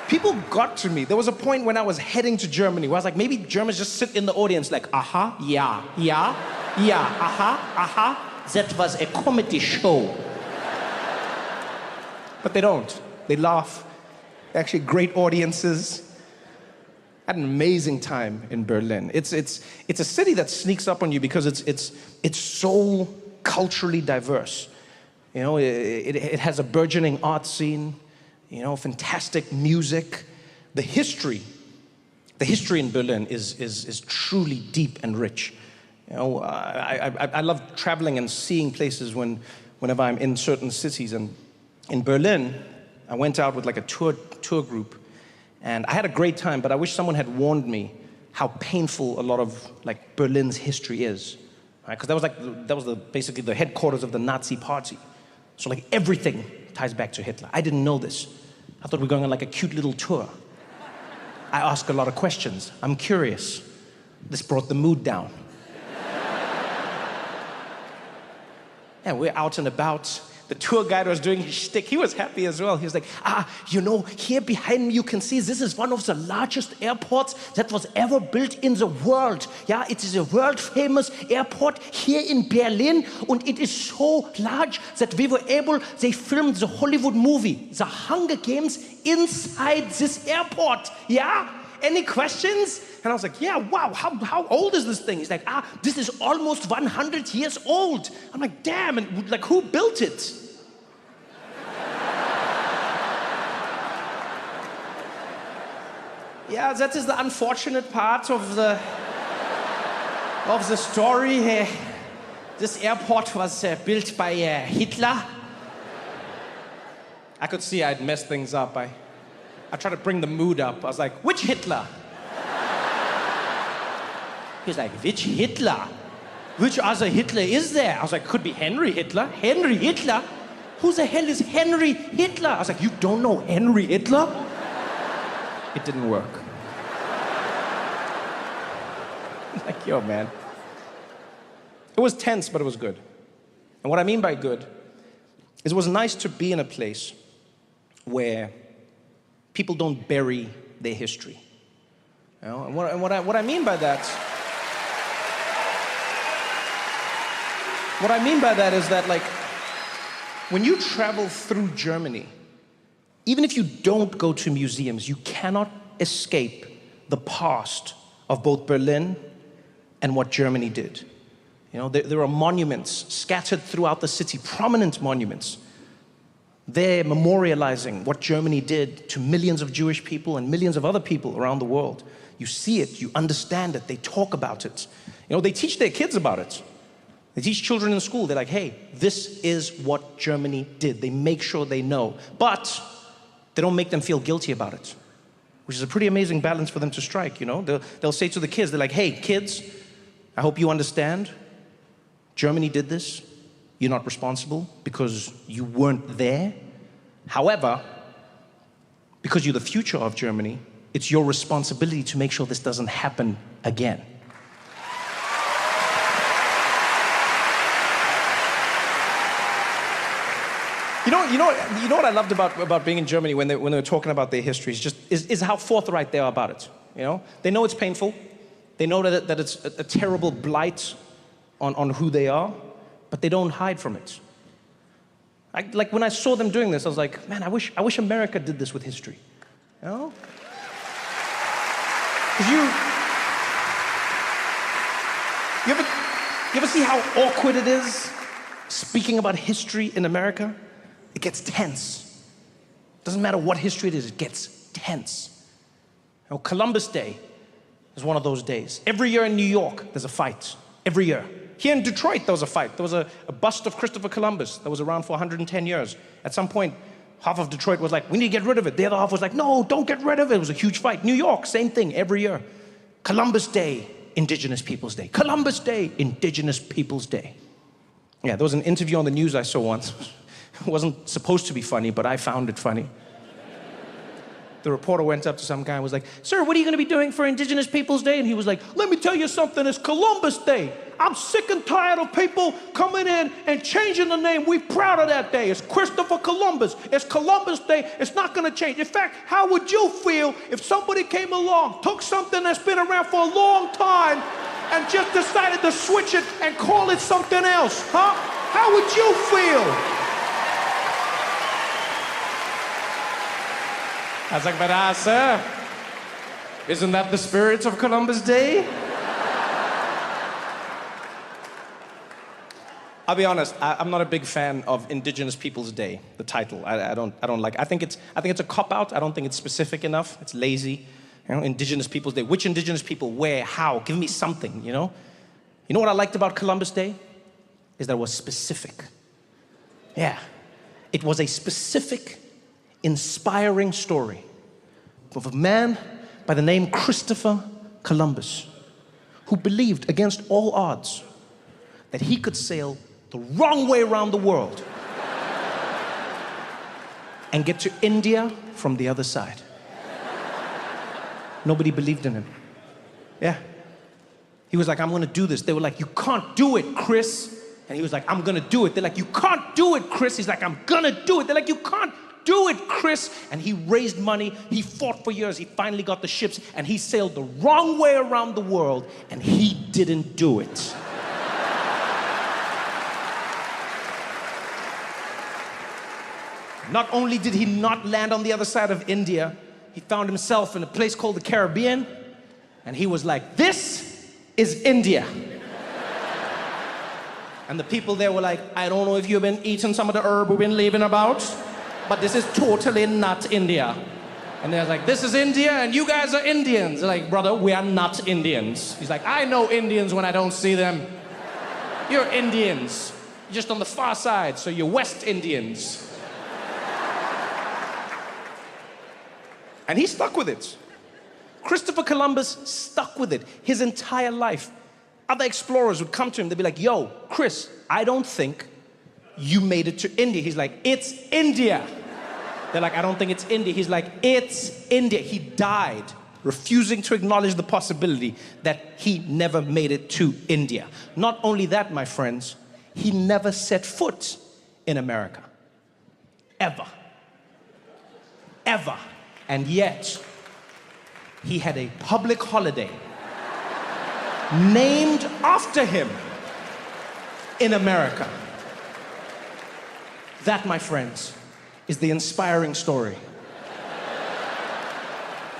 People got to me. There was a point when I was heading to Germany where I was like, maybe Germans just sit in the audience like, aha, yeah, aha. That was a comedy show. But they don't. They laugh. They're actually great audiences. I had an amazing time in Berlin. It's a city that sneaks up on you because it's so culturally diverse. You know, it has a burgeoning art scene, you know, fantastic music. The history in Berlin is truly deep and rich. You know, I love traveling and seeing places whenever I'm in certain cities. And in Berlin, I went out with like a tour group. And I had a great time, but I wish someone had warned me how painful a lot of like Berlin's history is, right? Because that was basically the headquarters of the Nazi party. So like everything ties back to Hitler. I didn't know this. I thought we were going on like a cute little tour. I ask a lot of questions. I'm curious. This brought the mood down. And we're out and about. The tour guide was doing his shtick. He was happy as well. He was like, you know, here behind me you can see this is one of the largest airports that was ever built in the world. Yeah, it is a world famous airport here in Berlin. And it is so large that they filmed the Hollywood movie, The Hunger Games, inside this airport. Yeah? Any questions? And I was like, yeah, wow, how old is this thing? He's like, this is almost 100 years old. I'm like, damn, and like, who built it? Yeah, that is the unfortunate part of the story. This airport was built by Hitler. I could see I'd messed things up. I tried to bring the mood up. I was like, which Hitler? He's like, which Hitler? Which other Hitler is there? I was like, could be Henry Hitler. Henry Hitler? who the hell is Henry Hitler? I was like, you don't know Henry Hitler? It didn't work. Like, yo, man. It was tense, but it was good. And what I mean by good is it was nice to be in a place where people don't bury their history. You know? And what I mean by that, is that, like, when you travel through Germany, even if you don't go to museums, you cannot escape the past of both Berlin and what Germany did. You know, there are monuments scattered throughout the city, prominent monuments. They're memorializing what Germany did to millions of Jewish people and millions of other people around the world. You see it, you understand it, they talk about it. You know, they teach their kids about it. They teach children in school. They're like, hey, this is what Germany did. They make sure they know. But they don't make them feel guilty about it, which is a pretty amazing balance for them to strike, you know? They'll say to the kids, they're like, hey, kids, I hope you understand. Germany did this. You're not responsible because you weren't there. However, because you're the future of Germany, it's your responsibility to make sure this doesn't happen again. You know what I loved about being in Germany when they were talking about their history is how forthright they are about it. You know, they know it's painful. They know that it's a terrible blight on who they are, but they don't hide from it. Like when I saw them doing this, I was like, man, I wish America did this with history. You know? Because you ever see how awkward it is speaking about history in America? It gets tense. Doesn't matter what history it is, it gets tense. You know, Columbus Day is one of those days. Every year in New York, there's a fight. Every year. Here in Detroit, there was a fight. There was a bust of Christopher Columbus that was around for 110 years. At some point, half of Detroit was like, we need to get rid of it. The other half was like, no, don't get rid of it. It was a huge fight. New York, same thing, every year. Columbus Day, Indigenous Peoples Day. Columbus Day, Indigenous Peoples Day. Yeah, there was an interview on the news I saw once. It wasn't supposed to be funny, but I found it funny. The reporter went up to some guy and was like, sir, what are you going to be doing for Indigenous Peoples Day? And he was like, let me tell you something, it's Columbus Day. I'm sick and tired of people coming in and changing the name. We're proud of that day. It's Christopher Columbus. It's Columbus Day. It's not going to change. In fact, how would you feel if somebody came along, took something that's been around for a long time, and just decided to switch it and call it something else, huh? How would you feel? I was like, but sir, isn't that the spirit of Columbus Day? I'll be honest, I'm not a big fan of Indigenous Peoples Day, the title. I don't like it. I think it's a cop-out. I don't think it's specific enough. It's lazy. You know, Indigenous Peoples Day. Which Indigenous people? Where? How? Give me something, you know? You know what I liked about Columbus Day? Is that it was specific. Yeah. It was a specific, inspiring story of a man by the name Christopher Columbus, who believed against all odds that he could sail the wrong way around the world and get to India from the other side. Nobody believed in him. Yeah. He was like, I'm gonna do this. They were like, you can't do it, Chris. And he was like, I'm gonna do it. They're like, you can't do it, Chris. He's like, I'm gonna do it. They're like, you can't do it, Chris. And he raised money. He fought for years. He finally got the ships and he sailed the wrong way around the world and he didn't do it. Not only did he not land on the other side of India, he found himself in a place called the Caribbean, and he was like, this is India. And the people there were like, I don't know if you've been eating some of the herb we've been leaving about, but this is totally not India. And they're like, this is India, and you guys are Indians. They're like, brother, we are not Indians. He's like, I know Indians when I don't see them. You're Indians. You're just on the far side, so you're West Indians. And he stuck with it. Christopher Columbus stuck with it his entire life. Other explorers would come to him, they'd be like, yo, Chris, I don't think you made it to India. He's like, it's India. They're like, I don't think it's India. He's like, it's India. He died refusing to acknowledge the possibility that he never made it to India. Not only that, my friends, he never set foot in America. Ever. Ever. And yet, he had a public holiday named after him in America. That, my friends, is the inspiring story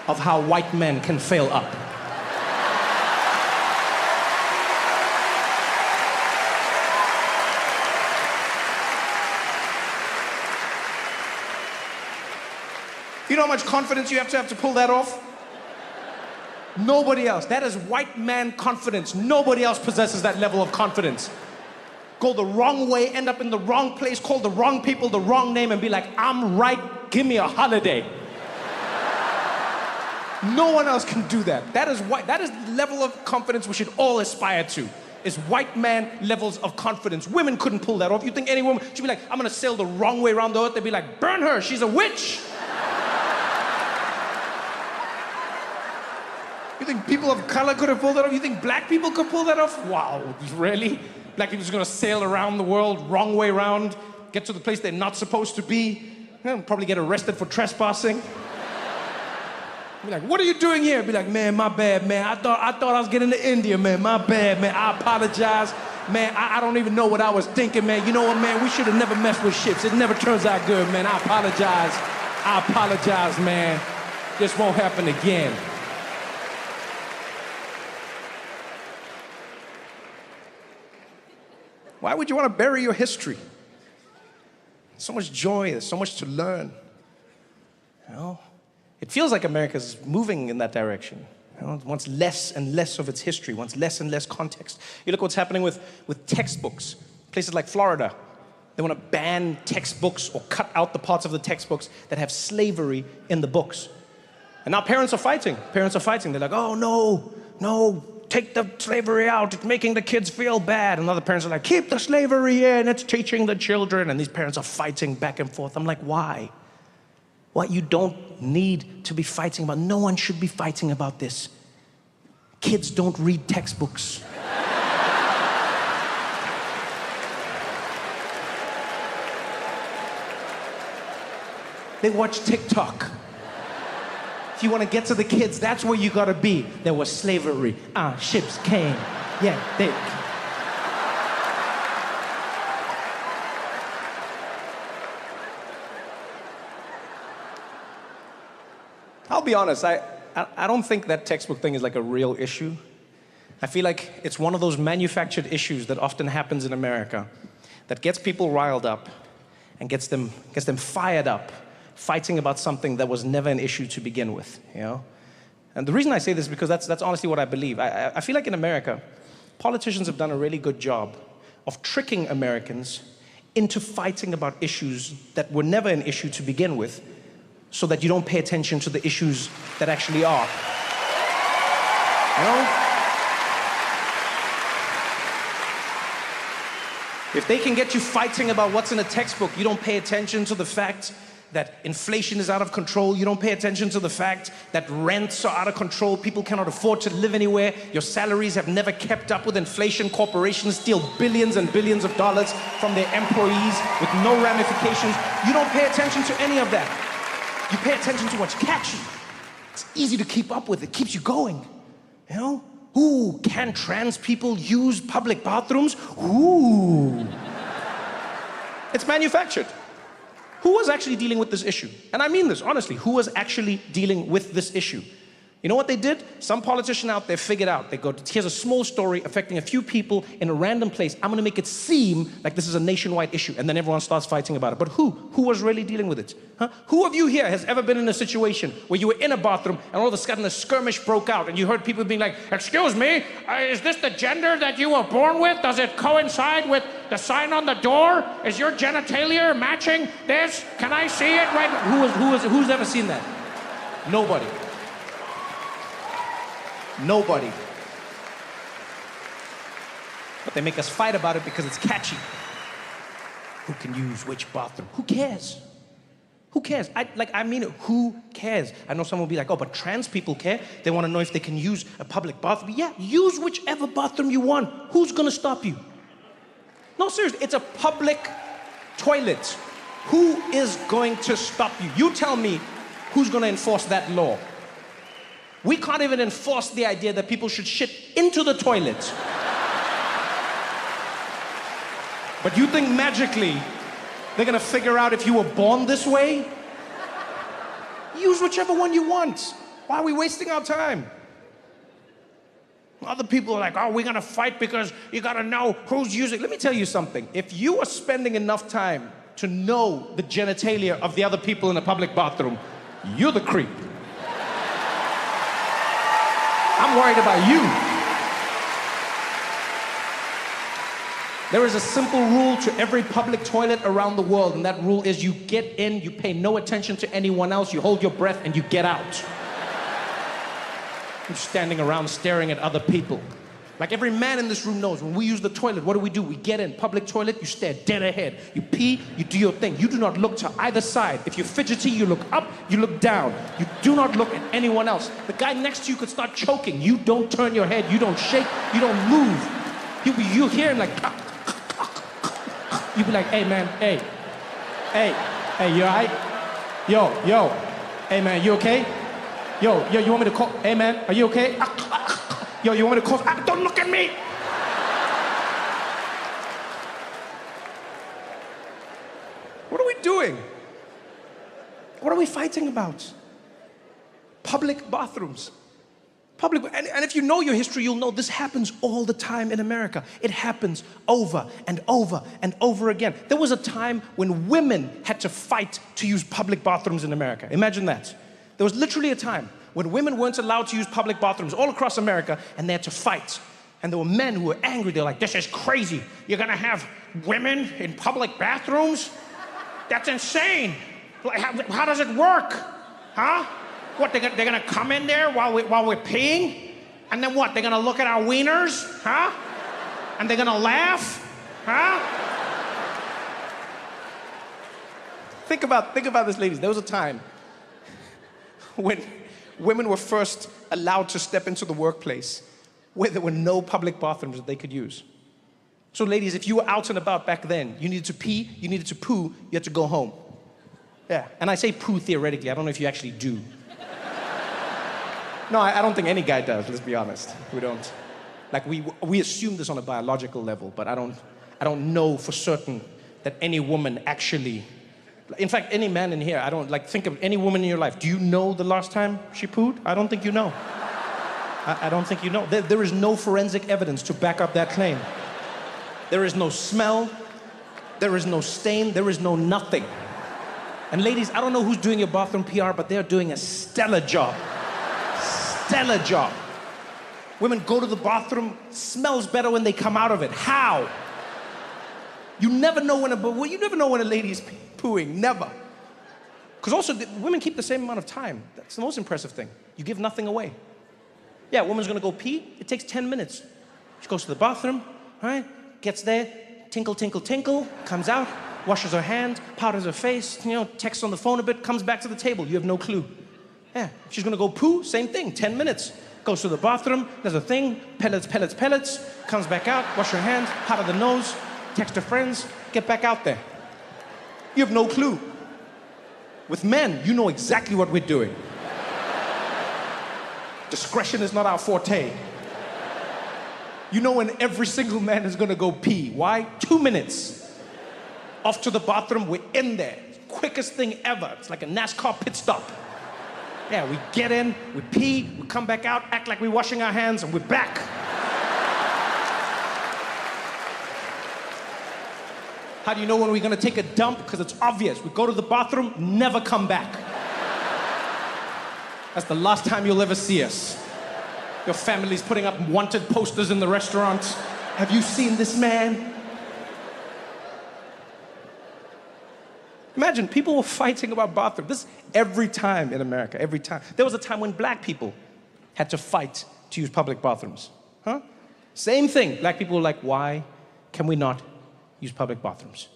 of how white men can fail up. You know how much confidence you have to pull that off? Nobody else. That is white man confidence. Nobody else possesses that level of confidence. Go the wrong way, end up in the wrong place, call the wrong people the wrong name, and be like, I'm right, give me a holiday. No one else can do that. That is the level of confidence we should all aspire to. Is white man levels of confidence. Women couldn't pull that off. You think any woman should be like, I'm gonna sail the wrong way around the earth? They'd be like, burn her, she's a witch. You think people of color could have pulled that off? You think black people could pull that off? Wow, really? Black people's gonna sail around the world, wrong way around, get to the place they're not supposed to be, probably get arrested for trespassing. Be like, what are you doing here? Be like, man, my bad, man. I thought I was getting to India, man. My bad, man. I apologize. Man, I don't even know what I was thinking, man. You know what, man? We should have never messed with ships. It never turns out good, man. I apologize. I apologize, man. This won't happen again. Why would you want to bury your history? So much joy, there's so much to learn. You know? It feels like America's moving in that direction. You know, it wants less and less of its history, wants less and less context. You look what's happening with textbooks. Places like Florida, they want to ban textbooks or cut out the parts of the textbooks that have slavery in the books. And now parents are fighting. Parents are fighting. They're like, oh, no, take the slavery out. It's making the kids feel bad. And other parents are like, keep the slavery in. It's teaching the children. And these parents are fighting back and forth. I'm like, why? What you don't need to be fighting about. No one should be fighting about this. Kids don't read textbooks. They watch TikTok. If you want to get to the kids, that's where you gotta be. There was slavery. Ships came. Yeah, they... I'll be honest, I don't think that textbook thing is like a real issue. I feel like it's one of those manufactured issues that often happens in America that gets people riled up and gets them fired up, fighting about something that was never an issue to begin with, you know? And the reason I say this is because that's honestly what I believe. I feel like in America, politicians have done a really good job of tricking Americans into fighting about issues that were never an issue to begin with, so that you don't pay attention to the issues that actually are. You know? If they can get you fighting about what's in a textbook, you don't pay attention to the fact that inflation is out of control. You don't pay attention to the fact that rents are out of control. People cannot afford to live anywhere. Your salaries have never kept up with inflation. Corporations steal billions and billions of dollars from their employees with no ramifications. You don't pay attention to any of that. You pay attention to what's catchy. It's easy to keep up with. It keeps you going. You know? Ooh, can trans people use public bathrooms? Ooh. It's manufactured. Who was actually dealing with this issue? And I mean this, honestly. Who was actually dealing with this issue? You know what they did? Some politician out there figured out. They go, here's a small story affecting a few people in a random place. I'm going to make it seem like this is a nationwide issue. And then everyone starts fighting about it. But who? Who was really dealing with it? Huh? Who of you here has ever been in a situation where you were in a bathroom and all of a sudden a skirmish broke out and you heard people being like, excuse me, is this the gender that you were born with? Does it coincide with the sign on the door? Is your genitalia matching this? Can I see it right? Who's ever seen that? Nobody. Nobody. But they make us fight about it because it's catchy. who can use which bathroom. Who cares? Who cares? I mean it, who cares? I know someone will be like, oh, but trans people care. They want to know if they can use a public bathroom. Yeah, use whichever bathroom you want. Who's gonna stop you? No, seriously, it's a public toilet. Who is going to stop you? You tell me who's gonna enforce that law. We can't even enforce the idea that people should shit into the toilet. But you think magically they're gonna figure out if you were born this way? Use whichever one you want. Why are we wasting our time? Other people are like, oh, we're gonna fight because you gotta know who's using. Let me tell you something. If you are spending enough time to know the genitalia of the other people in the public bathroom, you're the creep. I'm worried about you. There is a simple rule to every public toilet around the world, and that rule is you get in, you pay no attention to anyone else, you hold your breath, and you get out. You're standing around staring at other people. Like every man in this room knows, when we use the toilet, what do? We get in. Public toilet, you stare dead ahead. You pee, you do your thing. You do not look to either side. If you're fidgety, you look up, you look down. You do not look at anyone else. The guy next to you could start choking. You don't turn your head, you don't shake, you don't move. You hear him like, you be like, hey man, hey, you all right? Yo, hey man, you okay? Yo, you want me to call? Hey man, are you okay? Yo, you want me to call? Don't look at me! What are we doing? What are we fighting about? Public bathrooms. And if you know your history, you'll know this happens all the time in America. It happens over and over and over again. There was a time when women had to fight to use public bathrooms in America. Imagine that. There was literally a time when women weren't allowed to use public bathrooms all across America, and they had to fight. And there were men who were angry. They're like, this is crazy. You're gonna have women in public bathrooms? That's insane. How does it work? Huh? What, they're gonna come in there while we're peeing? And then what, they're gonna look at our wieners? Huh? And they're gonna laugh? Huh? Think about this, ladies. There was a time when women were first allowed to step into the workplace where there were no public bathrooms that they could use. So ladies, if you were out and about back then, you needed to pee, you needed to poo, you had to go home. Yeah, and I say poo theoretically, I don't know if you actually do. No, I don't think any guy does, let's be honest. We don't. Like, we assume this on a biological level, but I don't know for certain that any woman actually, in fact, any man in here, think of any woman in your life. Do you know the last time she pooed? I don't think you know. I don't think you know. There is no forensic evidence to back up that claim. There is no smell, there is no stain, there is no nothing. And ladies, I don't know who's doing your bathroom PR, but they're doing a stellar job. Stellar job. Women go to the bathroom, smells better when they come out of it. How? You never know when a lady's pooing, never. Because also, women keep the same amount of time. That's the most impressive thing. You give nothing away. Yeah, a woman's gonna go pee, it takes 10 minutes. She goes to the bathroom, right? Gets there, tinkle, tinkle, tinkle, comes out, washes her hand, powders her face, texts on the phone a bit, comes back to the table. You have no clue. Yeah, if she's gonna go poo, same thing, 10 minutes. Goes to the bathroom, does a thing, pellets, comes back out, wash her hands, powder the nose, text her friends, get back out there. You have no clue. With men, you know exactly what we're doing. Discretion is not our forte. You know when every single man is gonna go pee. Why? 2 minutes. Off to the bathroom, we're in there. Quickest thing ever. It's like a NASCAR pit stop. Yeah, we get in, we pee, we come back out, act like we're washing our hands, and we're back. How do you know when we're gonna take a dump? Because it's obvious. We go to the bathroom, never come back. That's the last time you'll ever see us. Your family's putting up wanted posters in the restaurant. Have you seen this man? Imagine, people were fighting about bathrooms. This every time in America, every time. There was a time when black people had to fight to use public bathrooms. Huh? Same thing. Black people were like, why can we not use public bathrooms?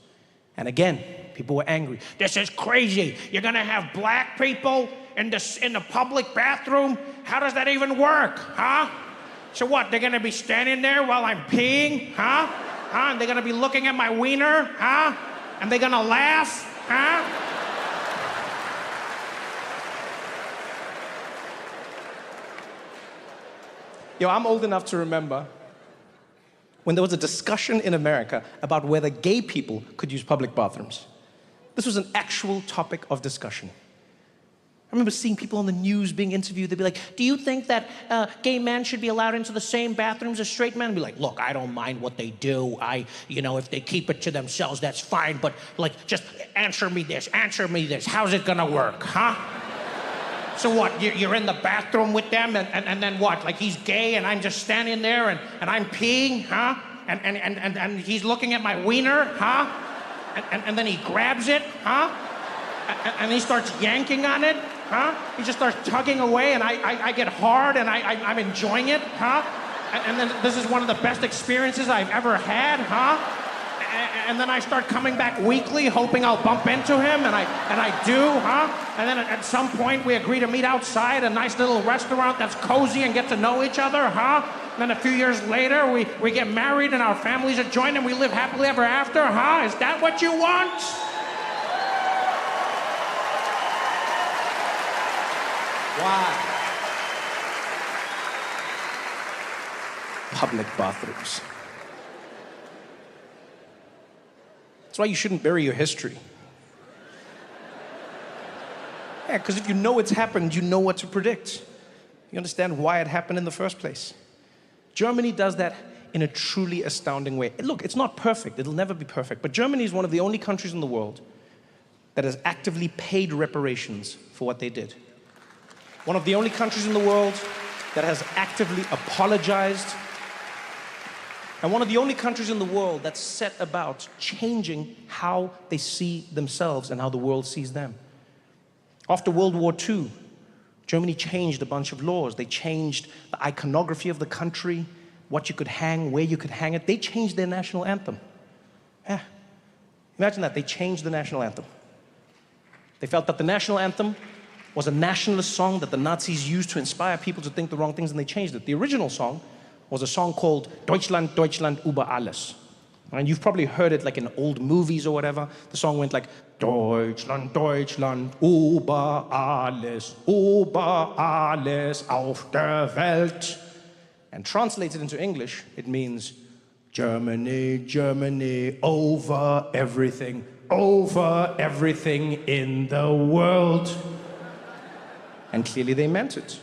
And again, people were angry. This is crazy. You're gonna have black people in the public bathroom? How does that even work, huh? So what, they're gonna be standing there while I'm peeing, huh? And they're gonna be looking at my wiener, huh? And they're gonna laugh, huh? Yo, I'm old enough to remember when there was a discussion in America about whether gay people could use public bathrooms. This was an actual topic of discussion. I remember seeing people on the news being interviewed. They'd be like, do you think that gay men should be allowed into the same bathrooms as straight men? I'd be like, look, I don't mind what they do. If they keep it to themselves, that's fine. But like, just answer me this. How's it gonna work, huh? So what, you're in the bathroom with them and then what? Like he's gay and I'm just standing there and I'm peeing, huh? And he's looking at my wiener, huh? And then he grabs it, huh? And he starts yanking on it, huh? He just starts tugging away and I get hard and I'm enjoying it, huh? And then this is one of the best experiences I've ever had, huh? And then I start coming back weekly, hoping I'll bump into him, and I do, huh? And then at some point we agree to meet outside a nice little restaurant that's cozy and get to know each other, huh? And then a few years later we get married and our families are joined and we live happily ever after, huh? Is that what you want? Why? Public bathrooms. That's why you shouldn't bury your history. Yeah, because if you know it's happened, you know what to predict. You understand why it happened in the first place. Germany does that in a truly astounding way. Look, it's not perfect. It'll never be perfect. But Germany is one of the only countries in the world that has actively paid reparations for what they did. One of the only countries in the world that has actively apologized. And one of the only countries in the world that's set about changing how they see themselves and how the world sees them. After World War II, Germany changed a bunch of laws. They changed the iconography of the country, what you could hang, where you could hang it. They changed their national anthem. Yeah. Imagine that, they changed the national anthem. They felt that the national anthem was a nationalist song that the Nazis used to inspire people to think the wrong things, and they changed it. The original song was a song called Deutschland, Deutschland über alles. And you've probably heard it like in old movies or whatever. The song went like, Deutschland, Deutschland über alles auf der Welt. And translated into English, it means, Germany, Germany, over everything in the world. And clearly they meant it.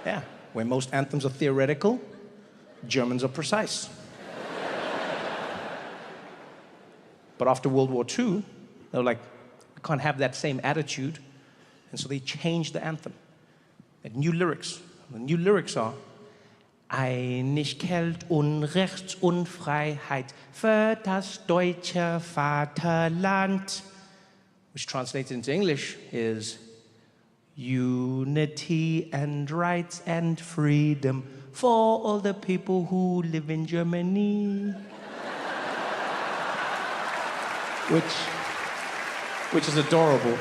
Yeah. Where most anthems are theoretical, Germans are precise. But after World War II, they were like, we can't have that same attitude. And so they changed the anthem. They had new lyrics. The new lyrics are, Einigkeit und Rechts und Freiheit für das deutsche Vaterland. Which translated into English is, unity and rights and freedom for all the people who live in Germany. Which is adorable.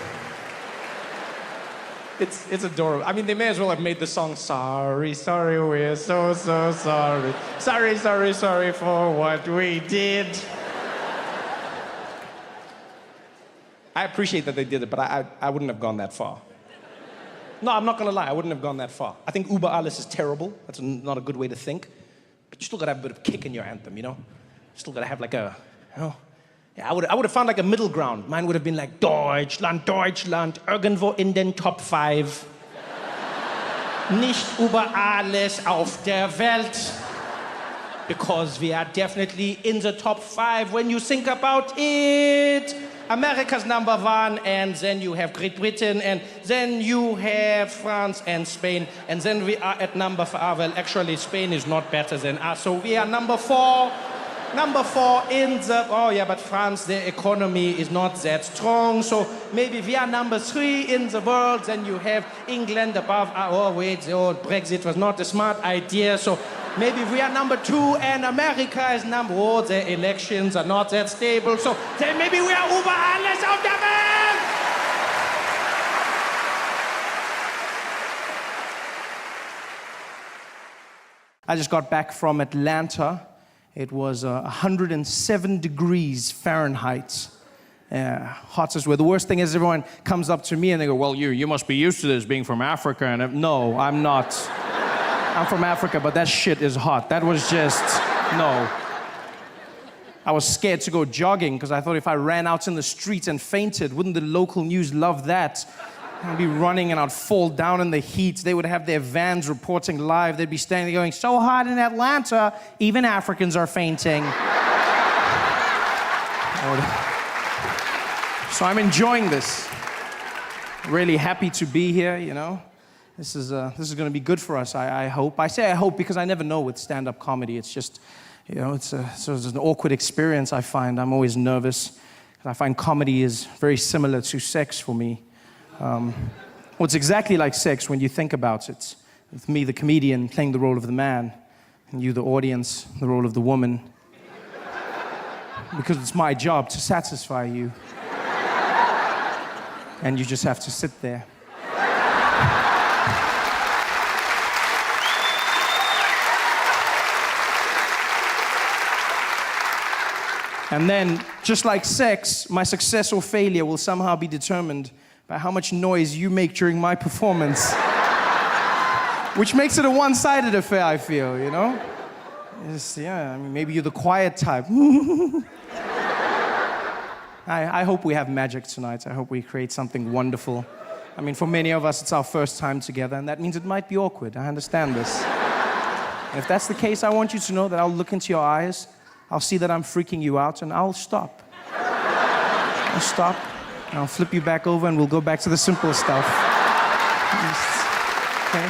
It's adorable. I mean, they may as well have made the song, sorry, sorry, we're so sorry. Sorry for what we did. I appreciate that they did it, but I wouldn't have gone that far. No, I'm not gonna lie, I wouldn't have gone that far. I think Über alles is terrible. That's not a good way to think. But you still gotta have a bit of kick in your anthem, you know? Still gotta have like a, you know? Yeah, I would have found like a middle ground. Mine would have been like, Deutschland, Deutschland, irgendwo in den Top 5. Nicht über alles auf der Welt. Because we are definitely in the top 5 when you think about it. America's number 1, and then you have Great Britain, and then you have France and Spain, and then we are at number 4. Well, actually, Spain is not better than us, so we are number 4. Number 4 in the, oh yeah, but France, their economy is not that strong, so maybe we are number 3 in the world, then you have England above, oh wait, oh, Brexit was not a smart idea, so Maybe we are number 2 and America is number... Oh, the elections are not that stable, so then maybe we are über alles auf der Welt! I just got back from Atlanta. It was 107 degrees Fahrenheit. Hottest weather. The worst thing is everyone comes up to me and they go, well, you must be used to this being from Africa. And no, I'm not. I'm from Africa, but that shit is hot. That was just, no. I was scared to go jogging because I thought if I ran out in the streets and fainted, wouldn't the local news love that? I'd be running and I'd fall down in the heat. They would have their vans reporting live. They'd be standing there going, so hot in Atlanta, even Africans are fainting. So I'm enjoying this. Really happy to be here, you know. This is going to be good for us, I hope. I say I hope because I never know with stand-up comedy. It's just, you know, it's an awkward experience, I find. I'm always nervous. I find comedy is very similar to sex for me. Well, it's exactly like sex when you think about it. With me, the comedian, playing the role of the man, and you, the audience, the role of the woman. Because it's my job to satisfy you. And you just have to sit there. And then, just like sex, my success or failure will somehow be determined by how much noise you make during my performance. Which makes it a one-sided affair, I feel, you know? Yeah, I mean, maybe you're the quiet type. I hope we have magic tonight. I hope we create something wonderful. I mean, for many of us, it's our first time together, and that means it might be awkward. I understand this. And if that's the case, I want you to know that I'll look into your eyes, I'll see that I'm freaking you out, and I'll stop. I'll stop, and I'll flip you back over, and we'll go back to the simple stuff. Okay?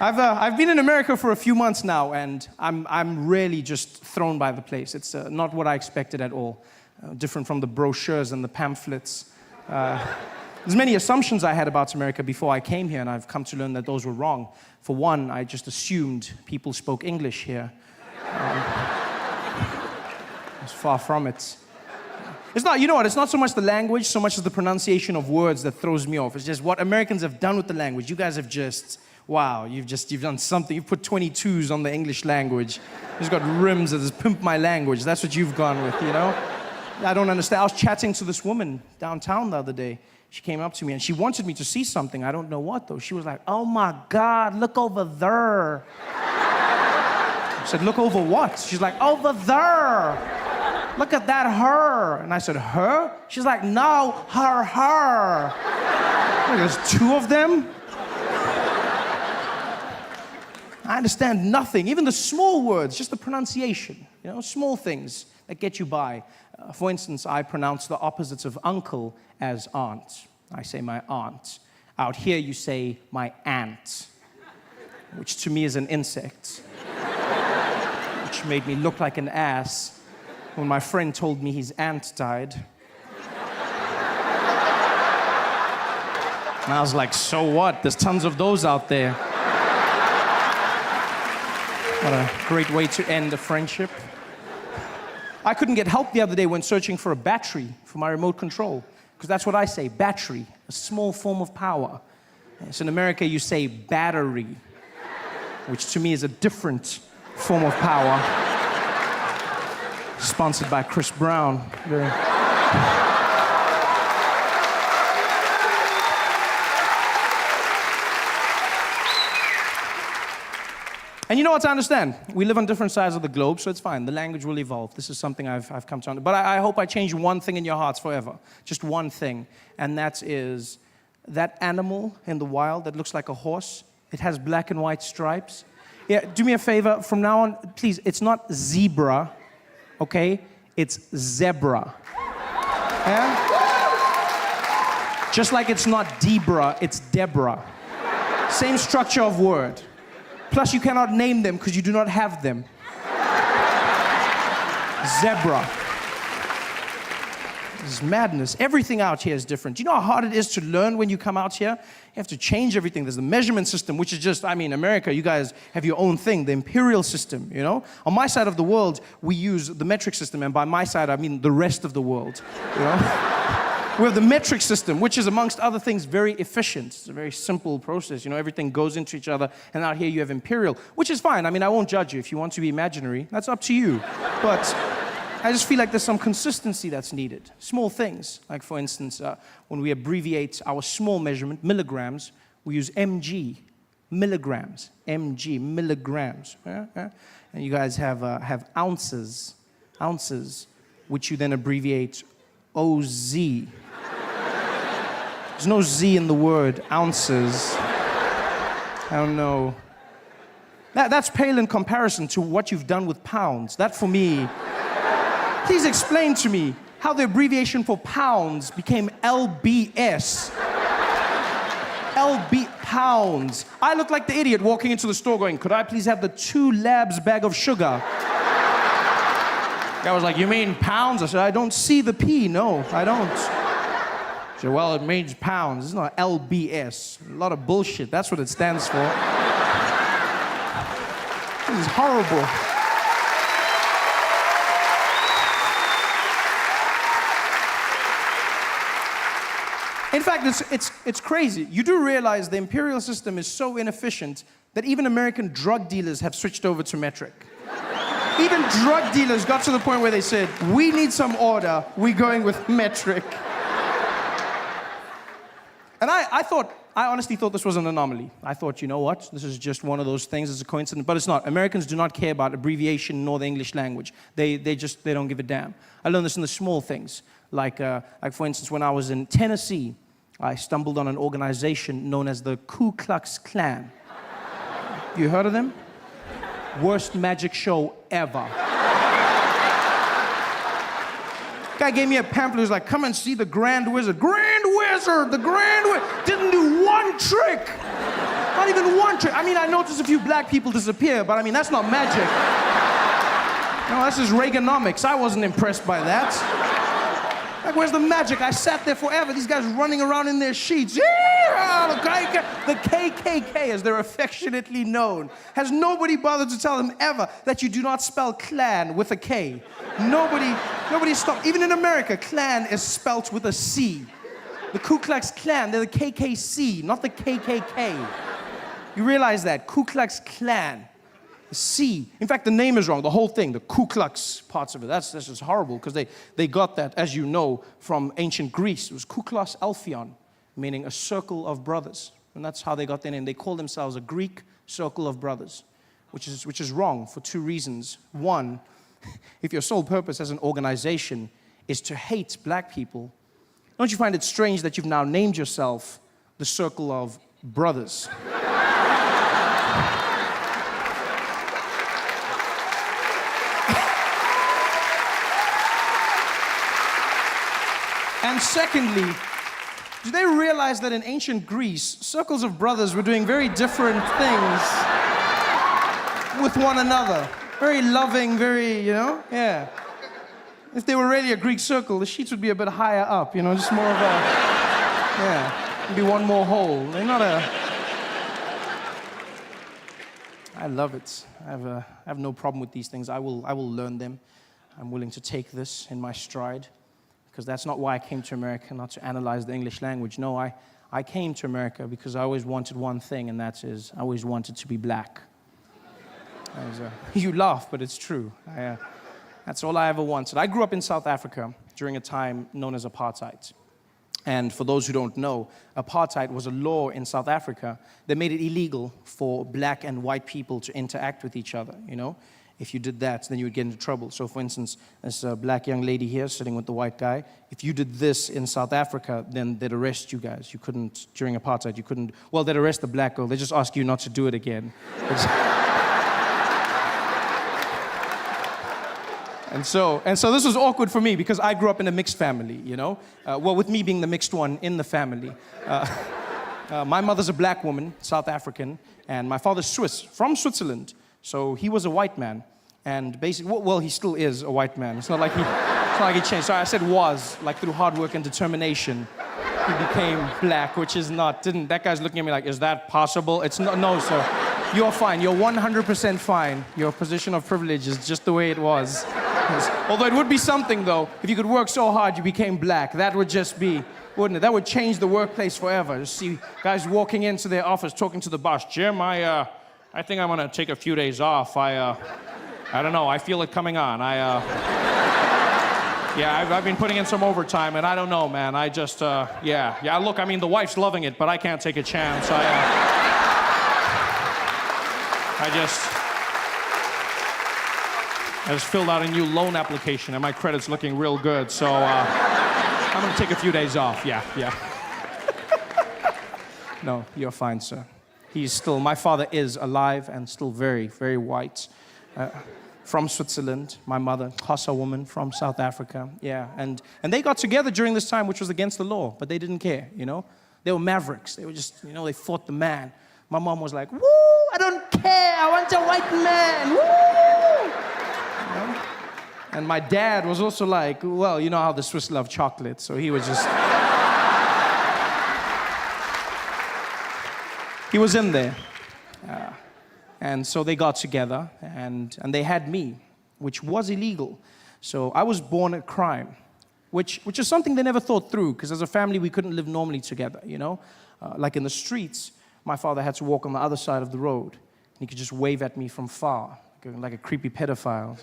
I've been in America for a few months now, and I'm really just thrown by the place. It's not what I expected at all. Different from the brochures and the pamphlets. There's many assumptions I had about America before I came here, and I've come to learn that those were wrong. For one, I just assumed people spoke English here. It's far from it. It's not, you know what, it's not so much the language, so much as the pronunciation of words that throws me off. It's just what Americans have done with the language. You guys have just, wow, you've done something. You've put 22s on the English language. You've got rims that says, pimp my language. That's what you've gone with, you know? I don't understand. I was chatting to this woman downtown the other day. She came up to me and she wanted me to see something. I don't know what though. She was like, oh my God, look over there. I said, look over what? She's like, over there. Look at that her. And I said, her? She's like, no, her. There's two of them? I understand nothing, even the small words, just the pronunciation, you know, small things that get you by. For instance, I pronounce the opposites of uncle as aunt. I say my aunt. Out here, you say my aunt, which to me is an insect, which made me look like an ass when my friend told me his aunt died. And I was like, so what? There's tons of those out there. What a great way to end a friendship. I couldn't get help the other day when searching for a battery for my remote control, because that's what I say, battery, a small form of power. So in America, you say battery, which to me is a different form of power. Sponsored by Chris Brown. And you know what, I understand. We live on different sides of the globe, so it's fine. The language will evolve. This is something I've come to understand. But I hope I change one thing in your hearts forever. Just one thing. And that is that animal in the wild that looks like a horse. It has black and white stripes. Yeah, do me a favor. From now on, please, it's not zebra, okay? It's zebra. Yeah? Just like it's not Debra, it's Deborah. Same structure of word. Plus, you cannot name them because you do not have them. Zebra. This is madness. Everything out here is different. Do you know how hard it is to learn when you come out here? You have to change everything. There's the measurement system, which is just, America, you guys have your own thing, the imperial system, you know? On my side of the world, we use the metric system, and by my side, I mean the rest of the world, you know? We have the metric system, which is, amongst other things, very efficient. It's a very simple process. You know, everything goes into each other. And out here you have imperial, which is fine. I won't judge you. If you want to be imaginary, that's up to you. But I just feel like there's some consistency that's needed. Small things. Like, for instance, when we abbreviate our small measurement, milligrams, we use mg, milligrams. Mg, milligrams. Yeah? And you guys have ounces, which you then abbreviate OZ. There's no Z in the word, ounces. I don't know. That's pale in comparison to what you've done with pounds. That, for me, please explain to me how the abbreviation for pounds became LBS. Pounds. I look like the idiot walking into the store going, could I please have the 2 labs bag of sugar? Guy was like, you mean pounds? I said, I don't see the P. No, I don't. He said, well, it means pounds. It's not LBS. A lot of bullshit. That's what it stands for. This is horrible. In fact, it's crazy. You do realize the imperial system is so inefficient that even American drug dealers have switched over to metric. Even drug dealers got to the point where they said, we need some order, we're going with metric. And I honestly thought this was an anomaly. I thought, you know what, this is just one of those things, it's a coincidence, but it's not. Americans do not care about abbreviation nor the English language. They don't give a damn. I learned this in the small things. Like for instance, when I was in Tennessee, I stumbled on an organization known as the Ku Klux Klan. You heard of them? Worst magic show ever. Guy gave me a pamphlet. He was like, come and see the Grand Wizard. Grand Wizard, the Grand Wizard. Didn't do one trick. Not even one trick. I noticed a few black people disappear, but that's not magic. No, that's just Reaganomics. I wasn't impressed by that. Like, where's the magic? I sat there forever. These guys running around in their sheets. Yeah, the KKK, as they're affectionately known. Has nobody bothered to tell them ever that you do not spell clan with a K? Nobody stopped. Even in America, clan is spelt with a C. The Ku Klux Klan, they're the KKC, not the KKK. You realize that? Ku Klux Klan. C. In fact, the name is wrong, the whole thing, the Ku Klux parts of it. That's just horrible, because they got that, as you know, from ancient Greece. It was Kuklos Alphion, meaning a circle of brothers. And that's how they got their name. They called themselves a Greek circle of brothers, which is wrong for 2 reasons. One, if your sole purpose as an organization is to hate black people, don't you find it strange that you've now named yourself the Circle of Brothers? And secondly, do they realize that in ancient Greece, circles of brothers were doing very different things with one another? Very loving, very, yeah. If they were really a Greek circle, the sheets would be a bit higher up, just more of a, yeah, maybe one more hole. They're not I love it. I have no problem with these things. I will learn them. I'm willing to take this in my stride. Because that's not why I came to America, not to analyze the English language. No, I came to America because I always wanted one thing, and that is, I always wanted to be black. You laugh, but it's true. That's all I ever wanted. I grew up in South Africa during a time known as apartheid. And for those who don't know, apartheid was a law in South Africa that made it illegal for black and white people to interact with each other, If you did that, then you would get into trouble. So, for instance, this black young lady here sitting with the white guy, if you did this in South Africa, then they'd arrest you guys. You couldn't, during apartheid, you couldn't, well, they'd arrest the black girl. They just ask you not to do it again. And so this was awkward for me because I grew up in a mixed family, Well, with me being the mixed one in the family. My mother's a black woman, South African, and my father's Swiss, from Switzerland. So he was a white man, and basically, well, he still is a white man. It's not like It's not like he changed. Sorry, I said was, like through hard work and determination, he became black, which is not, that guy's looking at me like, is that possible? It's not, no, sir. You're fine. You're 100% fine. Your position of privilege is just the way it was. Although it would be something, though, if you could work so hard you became black. That would just be, wouldn't it? That would change the workplace forever. You see guys walking into their office talking to the boss. Jim, I think I'm going to take a few days off. I don't know. I feel it coming on. Yeah, I've been putting in some overtime, and I don't know, man. I just, yeah. Look, I mean, the wife's loving it, but I can't take a chance. I just filled out a new loan application, and my credit's looking real good, so I'm gonna take a few days off. Yeah. No, you're fine, sir. My father is alive and still very, very white. From Switzerland, my mother, Xhosa woman from South Africa, yeah. And they got together during this time, which was against the law, but they didn't care, you know? They were mavericks. They were just, they fought the man. My mom was like, woo, I don't care, I want a white man, woo! And my dad was also like, well, you know how the Swiss love chocolate, so he was just... he was in there. And so they got together, and they had me, which was illegal. So I was born a crime, which is something they never thought through, because as a family, we couldn't live normally together, you know? Like in the streets, my father had to walk on the other side of the road, and he could just wave at me from far, like a creepy pedophile.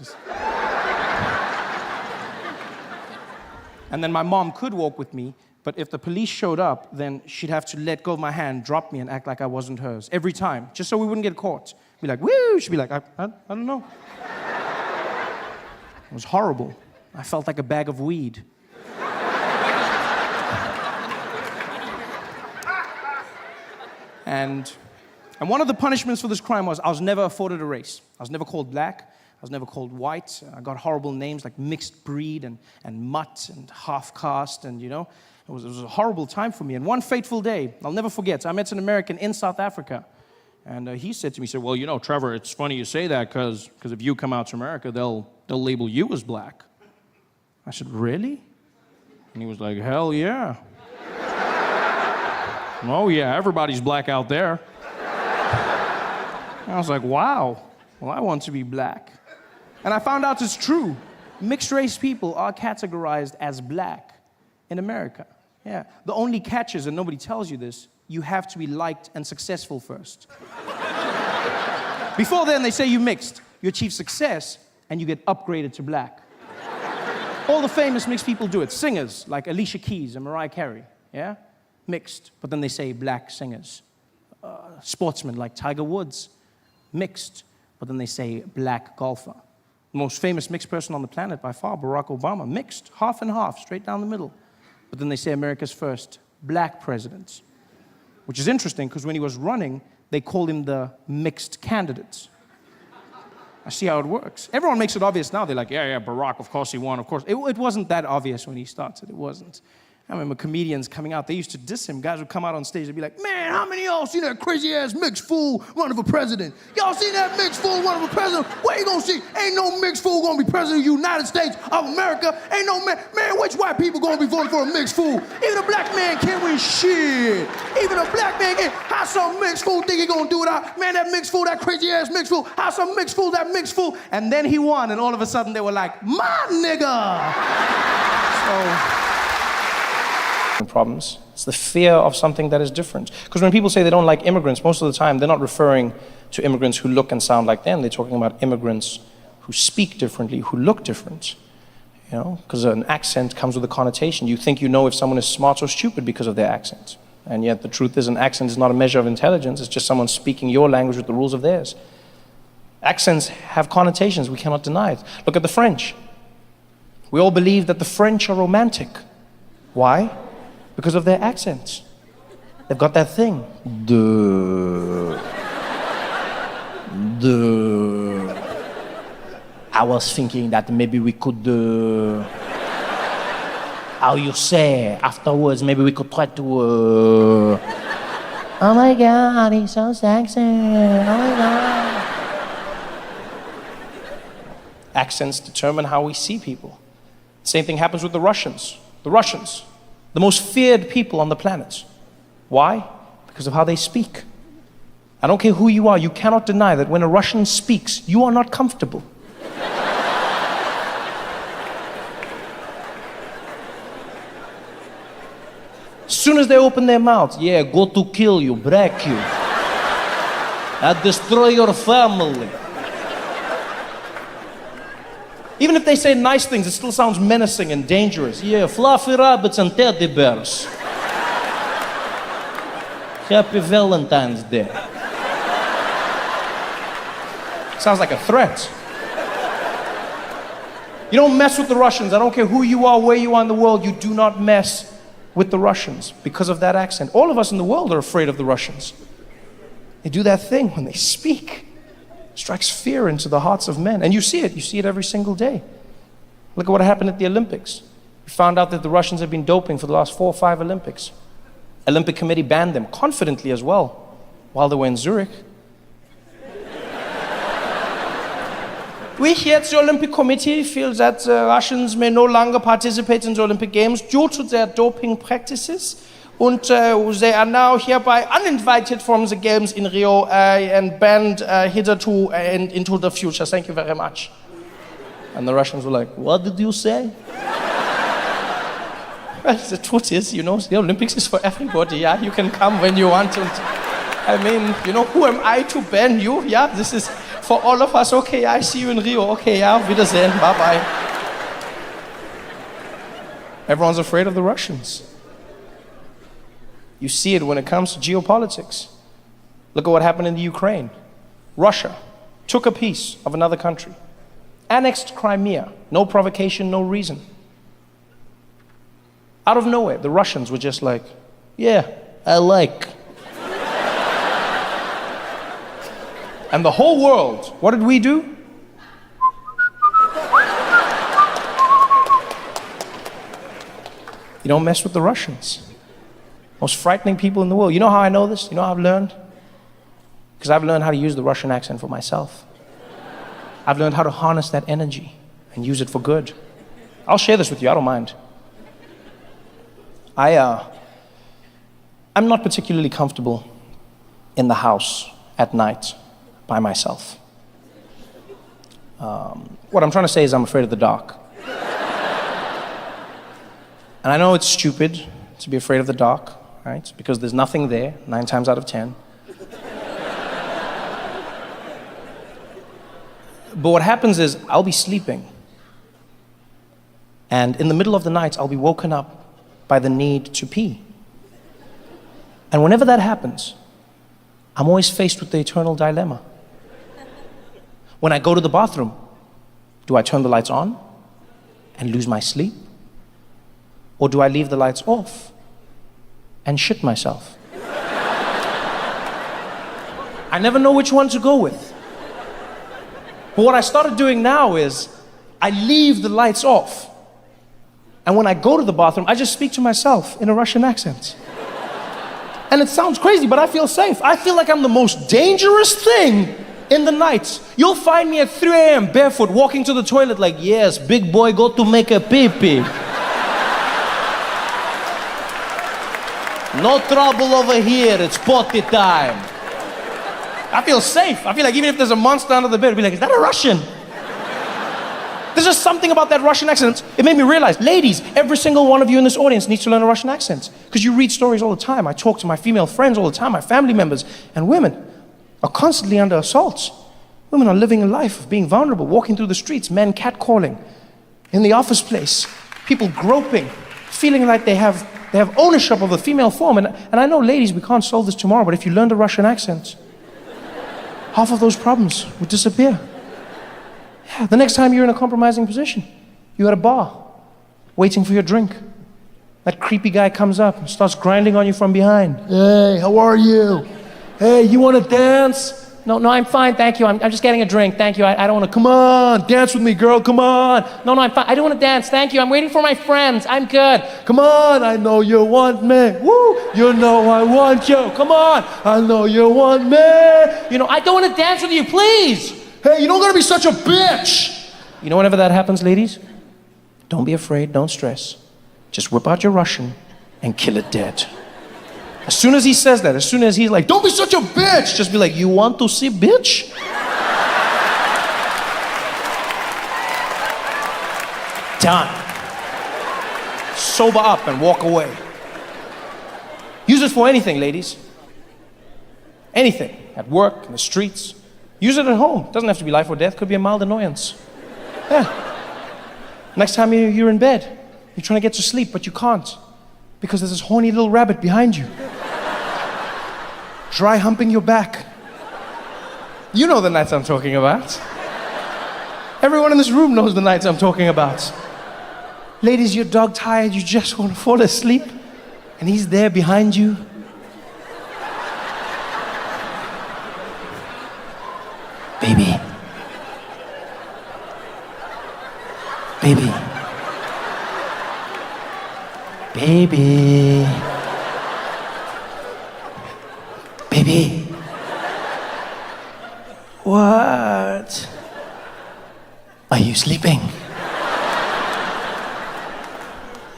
And then my mom could walk with me, but if the police showed up, then she'd have to let go of my hand, drop me, and act like I wasn't hers. Every time, just so we wouldn't get caught. Be like, woo! She'd be like, I don't know. It was horrible. I felt like a bag of weed. And one of the punishments for this crime was I was never afforded a race. I was never called black. I was never called white. I got horrible names like mixed breed and mutt and half caste, and it was a horrible time for me. And one fateful day, I'll never forget, I met an American in South Africa, and he said to me, well, Trevor, it's funny you say that, because if you come out to America, they'll label you as black. I said, really? And he was like, hell yeah. Oh yeah, everybody's black out there. And I was like, wow, well, I want to be black. And I found out it's true. Mixed race people are categorized as black in America. Yeah. The only catch is, and nobody tells you this, you have to be liked and successful first. Before then, they say you mixed. You achieve success, and you get upgraded to black. All the famous mixed people do it. Singers, like Alicia Keys and Mariah Carey, yeah? Mixed, but then they say black singers. Sportsmen, like Tiger Woods, mixed, but then they say black golfer. The most famous mixed person on the planet by far, Barack Obama, mixed, half and half, straight down the middle. But then they say America's first black president, which is interesting because when he was running, they called him the mixed candidate. I see how it works. Everyone makes it obvious now. They're like, yeah, Barack, of course he won, of course. It wasn't that obvious when he started. It wasn't. I remember comedians coming out. They used to diss him. Guys would come out on stage and be like, man, how many of y'all seen that crazy-ass mixed fool running for president? Y'all seen that mixed fool running for president? What you gonna see? Ain't no mixed fool gonna be president of the United States of America. Ain't no man, which white people gonna be voting for a mixed fool? Even a black man can't win shit. Even a black man can't. How some mixed fool think he gonna do it out? Man, that mixed fool, that crazy-ass mixed fool. How some mixed fool, that mixed fool? And then he won, and all of a sudden they were like, my nigga. So... problems. It's the fear of something that is different. Because when people say they don't like immigrants, most of the time they're not referring to immigrants who look and sound like them. They're talking about immigrants who speak differently, who look different. Because an accent comes with a connotation. You think you know if someone is smart or stupid because of their accent. And yet the truth is an accent is not a measure of intelligence. It's just someone speaking your language with the rules of theirs. Accents have connotations. We cannot deny it. Look at the French. We all believe that the French are romantic. Why? Because of their accents. They've got that thing. I was thinking that maybe we could, how you say, afterwards, maybe we could try to, oh my God, he's so sexy, oh my God. Accents determine how we see people. Same thing happens with the Russians. The Russians, the most feared people on the planet. Why? Because of how they speak. I don't care who you are, you cannot deny that when a Russian speaks, you are not comfortable. As soon as they open their mouths, yeah, go to kill you, break you. I destroy your family. Even if they say nice things, it still sounds menacing and dangerous. Yeah, fluffy rabbits and teddy bears. Happy Valentine's Day. Sounds like a threat. You don't mess with the Russians. I don't care who you are, where you are in the world, you do not mess with the Russians because of that accent. All of us in the world are afraid of the Russians. They do that thing when they speak. It strikes fear into the hearts of men. And you see it every single day. Look at what happened at the Olympics. We found out that the Russians have been doping for the last 4 or 5 Olympics. Olympic Committee banned them, confidently as well, while they were in Zurich. We here at the Olympic Committee feel that Russians may no longer participate in the Olympic Games due to their doping practices. And they are now hereby uninvited from the Games in Rio and banned hitherto and into the future. Thank you very much. And the Russians were like, what did you say? Well, the truth is, you know, the Olympics is for everybody, yeah? You can come when you want. And I mean, you know, who am I to ban you? Yeah, this is for all of us. Okay, I see you in Rio. Okay, yeah, Wiedersehen, bye-bye. Everyone's afraid of the Russians. You see it when it comes to geopolitics. Look at what happened in the Ukraine. Russia took a piece of another country, annexed Crimea, no provocation, no reason. Out of nowhere, the Russians were just like, yeah, I like. And the whole world, what did we do? You don't mess with the Russians. Most frightening people in the world. You know how I know this? You know how I've learned? Because I've learned how to use the Russian accent for myself. I've learned how to harness that energy and use it for good. I'll share this with you, I don't mind. I'm not particularly comfortable in the house at night by myself. What I'm trying to say is I'm afraid of the dark. And I know it's stupid to be afraid of the dark, right? Because there's nothing there, 9 times out of 10. But what happens is I'll be sleeping, and in the middle of the night I'll be woken up by the need to pee. And whenever that happens, I'm always faced with the eternal dilemma. When I go to the bathroom, do I turn the lights on and lose my sleep? Or do I leave the lights off and shit myself? I never know which one to go with. But what I started doing now is I leave the lights off. And when I go to the bathroom, I just speak to myself in a Russian accent. And it sounds crazy, but I feel safe. I feel like I'm the most dangerous thing in the night. You'll find me at 3 a.m. barefoot walking to the toilet like, yes, big boy, go to make a pee-pee. No trouble over here, it's potty time. I feel safe. I feel like even if there's a monster under the bed, I'll be like, is that a Russian? There's just something about that Russian accent. It made me realize, ladies, every single one of you in this audience needs to learn a Russian accent. Because you read stories all the time. I talk to my female friends all the time, my family members, and women are constantly under assault. Women are living a life of being vulnerable, walking through the streets, men catcalling, in the office place, people groping, feeling like they have ownership of the female form. And I know, ladies, we can't solve this tomorrow, but if you learned a Russian accent, half of those problems would disappear. Yeah, the next time you're in a compromising position, you're at a bar, waiting for your drink. That creepy guy comes up and starts grinding on you from behind. Hey, how are you? Hey, you want to dance? No, I'm fine, thank you. I'm just getting a drink, thank you. I don't want to. Come on, dance with me, girl, come on. No, I'm fine. I don't want to dance, thank you. I'm waiting for my friends. I'm good. Come on, I know you want me. Woo, you know I want you. Come on, I know you want me. You know, I don't want to dance with you, please. Hey, you don't gotta be such a bitch. You know, whenever that happens, ladies, Don't be afraid, don't stress. Just whip out your Russian and kill it dead. As soon as he says that, as soon as he's like, don't be such a bitch, just be like, you want to see bitch? Done. Sober up and walk away. Use it for anything, ladies. Anything. At work, in the streets. Use it at home. Doesn't have to be life or death. Could be a mild annoyance. Yeah. Next time you're in bed, you're trying to get to sleep, but you can't. Because there's this horny little rabbit behind you. Dry humping your back. You know the nights I'm talking about. Everyone in this room knows the nights I'm talking about. Ladies, you're dog tired, you just want to fall asleep, and he's there behind you. Baby. Baby. Baby. Baby. What? Are you sleeping?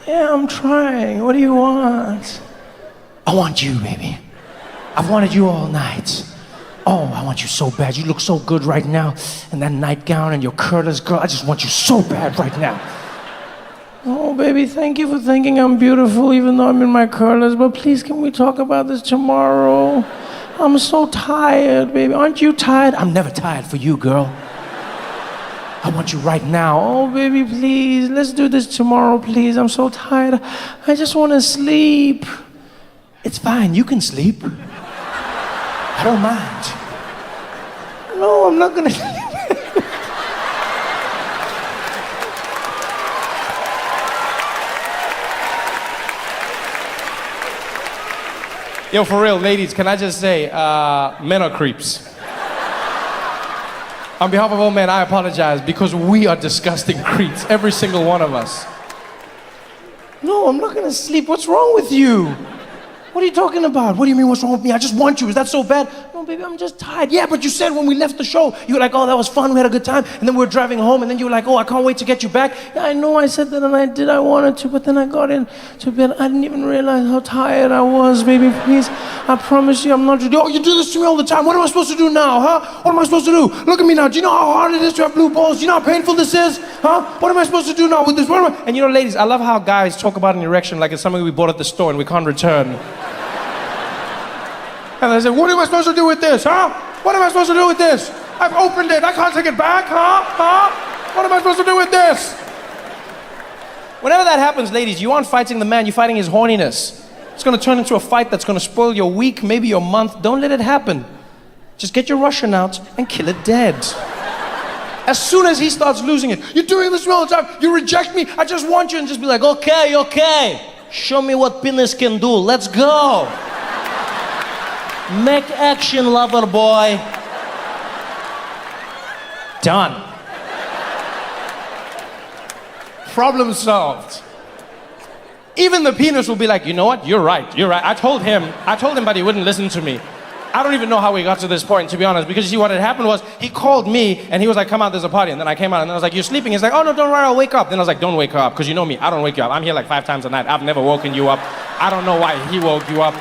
Yeah, I'm trying. What do you want? I want you, baby. I've wanted you all night. Oh, I want you so bad. You look so good right now. In that nightgown and your curlers, girl. I just want you so bad right now. Oh, baby, thank you for thinking I'm beautiful, even though I'm in my curlers. But please, can we talk about this tomorrow? I'm so tired, baby. Aren't you tired? I'm never tired for you, girl. I want you right now. Oh, baby, please, let's do this tomorrow, please. I'm so tired. I just want to sleep. It's fine, you can sleep. I don't mind. No, I'm not gonna sleep. Yo, for real, ladies, can I just say, men are creeps. On behalf of all men, I apologize because we are disgusting creeps, every single one of us. No, I'm not gonna sleep. What's wrong with you? What are you talking about? What do you mean, what's wrong with me? I just want you. Is that so bad? No, baby, I'm just tired. Yeah, but you said when we left the show, you were like, oh, that was fun, we had a good time. And then we were driving home, and then you were like, oh, I can't wait to get you back. Yeah, I know I said that, and I did. I wanted to, but then I got into bed. I didn't even realize how tired I was, baby. Please, I promise you, I'm not. Oh, you do this to me all the time. What am I supposed to do now, huh? What am I supposed to do? Look at me now. Do you know how hard it is to have blue balls? Do you know how painful this is? Huh? What am I supposed to do now with this? What am I? And you know, ladies, I love how guys talk about an erection like it's something we bought at the store and we can't return. And they say, what am I supposed to do with this, huh? What am I supposed to do with this? I've opened it, I can't take it back, huh? Huh? What am I supposed to do with this? Whenever that happens, ladies, you aren't fighting the man, you're fighting his horniness. It's gonna turn into a fight that's gonna spoil your week, maybe your month. Don't let it happen. Just get your Russian out and kill it dead. As soon as he starts losing it, you're doing this all the time, you reject me, I just want you, and just be like, okay, okay. Show me what penis can do, let's go. Make action, lover boy. Done. Problem solved. Even the penis will be like, you know what, you're right. I told him, but he wouldn't listen to me. I don't even know how we got to this point, to be honest, because you see what had happened was, he called me, and he was like, come out, there's a party, and then I came out, and then I was like, you're sleeping? He's like, oh no, don't worry, I'll wake up. Then I was like, don't wake her up, because you know me, I don't wake you up. I'm here like 5 times a night, I've never woken you up. I don't know why he woke you up.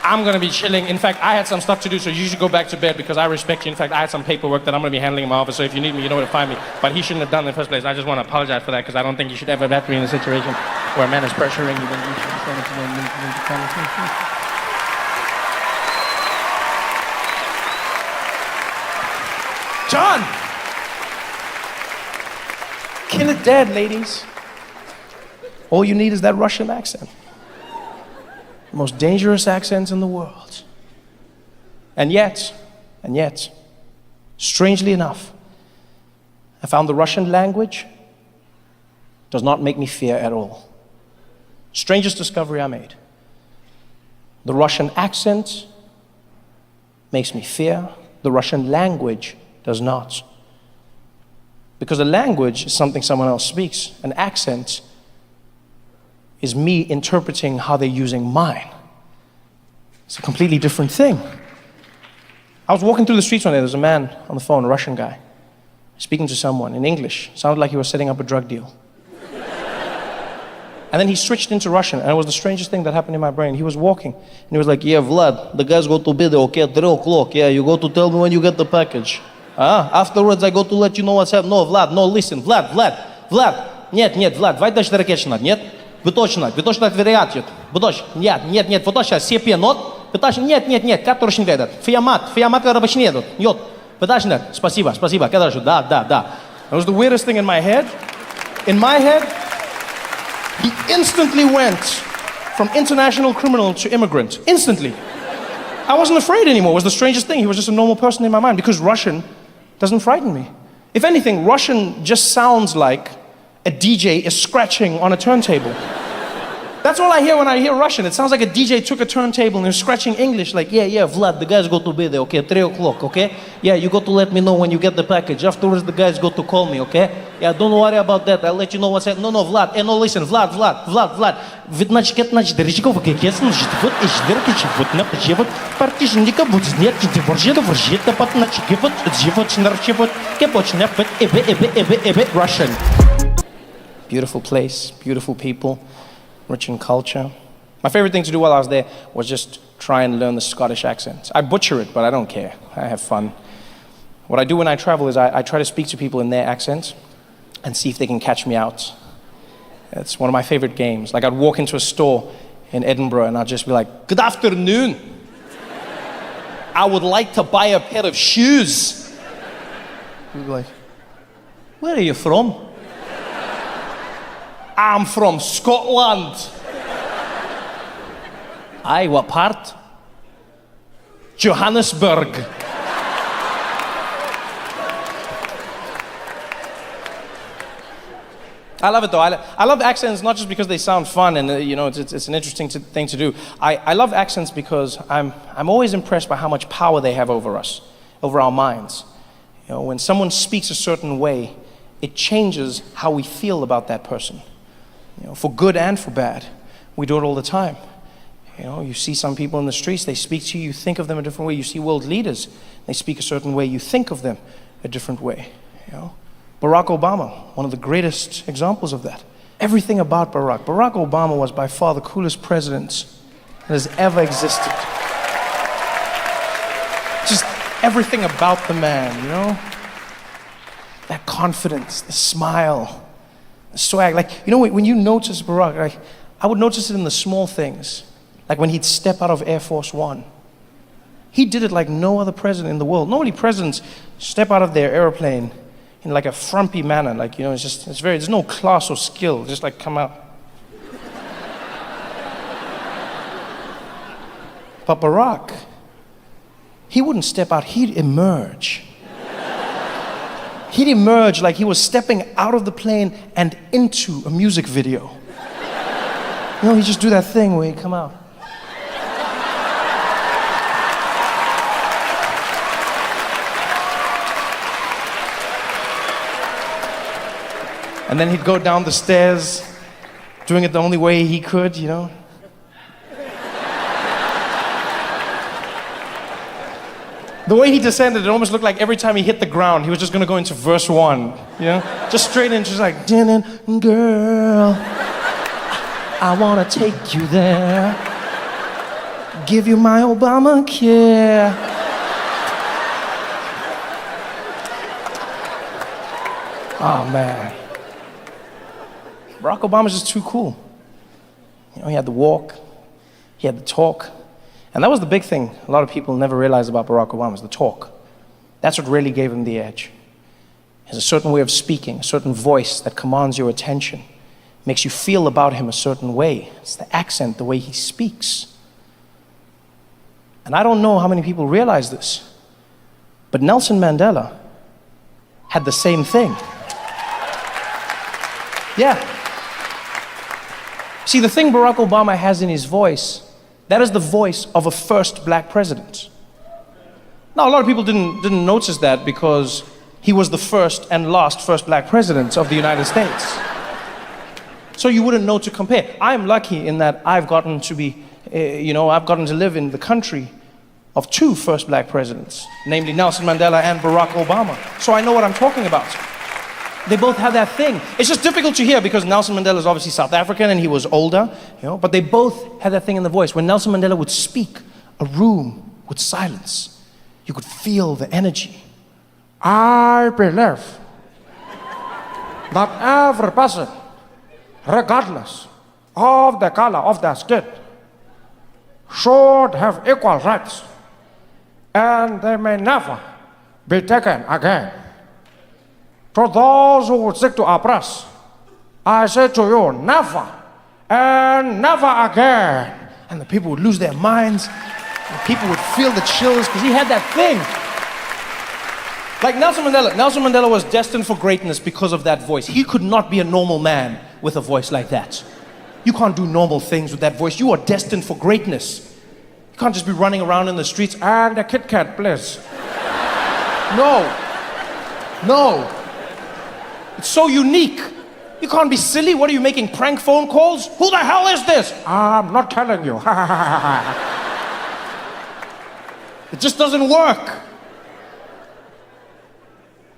I'm gonna be chilling. In fact, I had some stuff to do, so you should go back to bed because I respect you. In fact, I had some paperwork that I'm gonna be handling in my office, so if you need me, you know where to find me. But he shouldn't have done it in the first place. I just wanna apologize for that because I don't think you should ever have to be in a situation where a man is pressuring you when you should stand up to them and John! Kill it dead, ladies. All you need is that Russian accent. The most dangerous accent in the world. And yet, strangely enough, I found the Russian language does not make me fear at all. Strangest discovery I made. The Russian accent makes me fear. The Russian language does not. Because a language is something someone else speaks. An accent is me interpreting how they're using mine. It's a completely different thing. I was walking through the streets one day, there was a man on the phone, a Russian guy, speaking to someone in English. Sounded like he was setting up a drug deal. And then he switched into Russian, and it was the strangest thing that happened in my brain. He was walking, and he was like, yeah, Vlad, the guys go to bed, okay, at 3 o'clock. Yeah, you go to tell me when you get the package. Afterwards, I go to let you know what's happening. No, Vlad, no, listen, Vlad. Нет, Vlad, vai dash ракетчина, нет? Вы точно отверяете. Нет, вот сейчас все пьянот. Нет, который не ведет. Фиамат, короче, нет. Нет, вы точно, спасибо, короче, да. That was the weirdest thing in my head. In my head, he instantly went from international criminal to immigrant. Instantly. I wasn't afraid anymore. It was the strangest thing. He was just a normal person in my mind because Russian doesn't frighten me. If anything, Russian just sounds like a DJ is scratching on a turntable. That's all I hear when I hear Russian. It sounds like a DJ took a turntable and is scratching English like, yeah, Vlad, the guys go to bed, okay, 3 o'clock, okay? Yeah, you got to let me know when you get the package. Afterwards, the guys go to call me, okay? Yeah, don't worry about that. I'll let you know what's happening. No, Vlad. No, listen, Vlad. Ведь значит, дырочка в кекес, значит, вот и ждырки, вот на плече, вот партижника, вот нет, ты воржета, под начки, вот, живот, нарчи, вот, кепочня, вот, эбе, Russian. Beautiful place, beautiful people, rich in culture. My favorite thing to do while I was there was just try and learn the Scottish accent. I butcher it, but I don't care. I have fun. What I do when I travel is I try to speak to people in their accent and see if they can catch me out. It's one of my favorite games. Like I'd walk into a store in Edinburgh and I'd just be like, good afternoon. I would like to buy a pair of shoes. He'd be like, where are you from? I'm from Scotland. Aye, what part? Johannesburg. I love it though. I love accents not just because they sound fun and it's an interesting thing to do. I love accents because I'm always impressed by how much power they have over us, over our minds. You know, when someone speaks a certain way, it changes how we feel about that person. You know, for good and for bad. We do it all the time. You know, you see some people in the streets, they speak to you, you think of them a different way. You see world leaders, they speak a certain way, you think of them a different way. You know, Barack Obama, one of the greatest examples of that. Everything about Barack Obama was by far the coolest president that has ever existed. Just everything about the man, you know? That confidence, the smile, the swag. Like, you know, when you notice Barack, like, I would notice it in the small things. Like when he'd step out of Air Force One. He did it like no other president in the world. Normally presidents step out of their airplane in like a frumpy manner. Like, you know, there's no class or skill. Just like come out. But Barack, he wouldn't step out, he'd emerge. He'd emerge like he was stepping out of the plane and into a music video. You know, he'd just do that thing where he'd come out. And then he'd go down the stairs, doing it the only way he could, you know. The way he descended, it almost looked like every time he hit the ground, he was just gonna go into verse 1, you know? Just straight in, just like, girl, I wanna take you there, give you my Obamacare. Oh, man. Barack Obama's just too cool. You know, he had the walk, he had the talk. And that was the big thing a lot of people never realized about Barack Obama, is the talk. That's what really gave him the edge. He has a certain way of speaking, a certain voice that commands your attention, makes you feel about him a certain way. It's the accent, the way he speaks. And I don't know how many people realize this, but Nelson Mandela had the same thing. Yeah. See, the thing Barack Obama has in his voice, that is the voice of a first black president. Now, a lot of people didn't notice that because he was the first and last first black president of the United States. So you wouldn't know to compare. I'm lucky in that I've gotten to be, I've gotten to live in the country of 2 first black presidents, namely Nelson Mandela and Barack Obama. So I know what I'm talking about. They both have that thing. It's just difficult to hear because Nelson Mandela is obviously South African and he was older, but they both had that thing in the voice. When Nelson Mandela would speak, a room would silence. You could feel the energy. I believe that every person, regardless of the color of their skin, should have equal rights, and they may never be taken again. To those who would seek to oppress, I say to you, never and never again. And the people would lose their minds. And people would feel the chills because he had that thing. Like Nelson Mandela was destined for greatness because of that voice. He could not be a normal man with a voice like that. You can't do normal things with that voice. You are destined for greatness. You can't just be running around in the streets. And a Kit Kat, please. No. It's so unique. You can't be silly. What are you making, prank phone calls? Who the hell is this? I'm not telling you. It just doesn't work.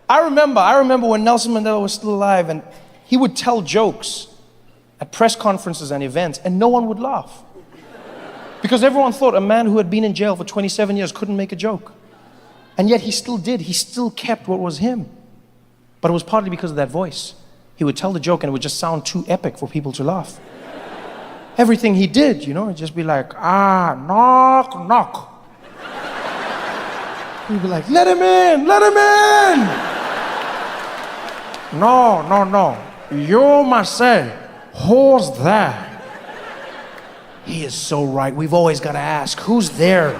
I remember when Nelson Mandela was still alive and he would tell jokes at press conferences and events and no one would laugh. Because everyone thought a man who had been in jail for 27 years couldn't make a joke. And yet he still did. He still kept what was him. But it was partly because of that voice. He would tell the joke and it would just sound too epic for people to laugh. Everything he did, it'd just be like, knock, knock. He'd be like, let him in. No. You must say, who's there? He is so right. We've always got to ask, who's there?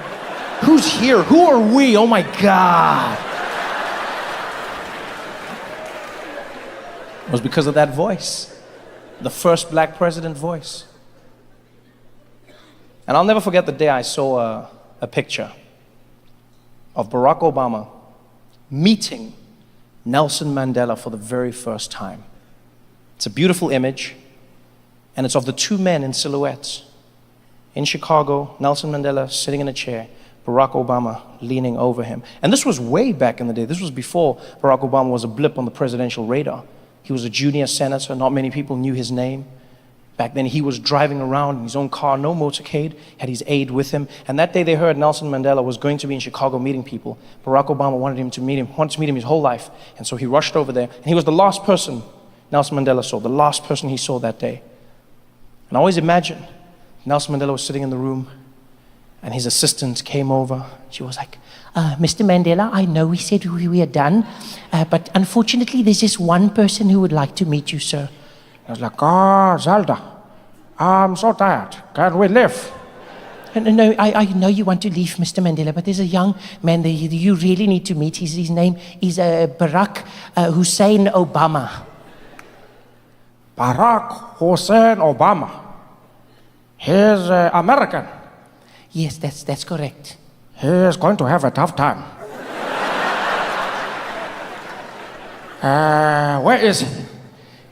Who's here? Who are we? Oh my God. It was because of that voice. The first black president voice. And I'll never forget the day I saw a picture of Barack Obama meeting Nelson Mandela for the very first time. It's a beautiful image, and it's of the two men in silhouettes. In Chicago, Nelson Mandela sitting in a chair, Barack Obama leaning over him. And this was way back in the day. This was before Barack Obama was a blip on the presidential radar. He was a junior senator. Not many people knew his name. Back then, he was driving around in his own car, no motorcade, had his aide with him. And that day, they heard Nelson Mandela was going to be in Chicago meeting people. Barack Obama wanted to meet him his whole life. And so he rushed over there. And he was the last person Nelson Mandela saw, the last person he saw that day. And I always imagine Nelson Mandela was sitting in the room, and his assistant came over. She was like, Mr. Mandela, I know we said we are done, but unfortunately there's just one person who would like to meet you, sir. I was like, Zelda, I'm so tired. Can we leave? No, I know you want to leave, Mr. Mandela, but there's a young man that you really need to meet. His name is Barack Hussein Obama. Barack Hussein Obama. He's American. Yes, that's correct. He is going to have a tough time. Where is he?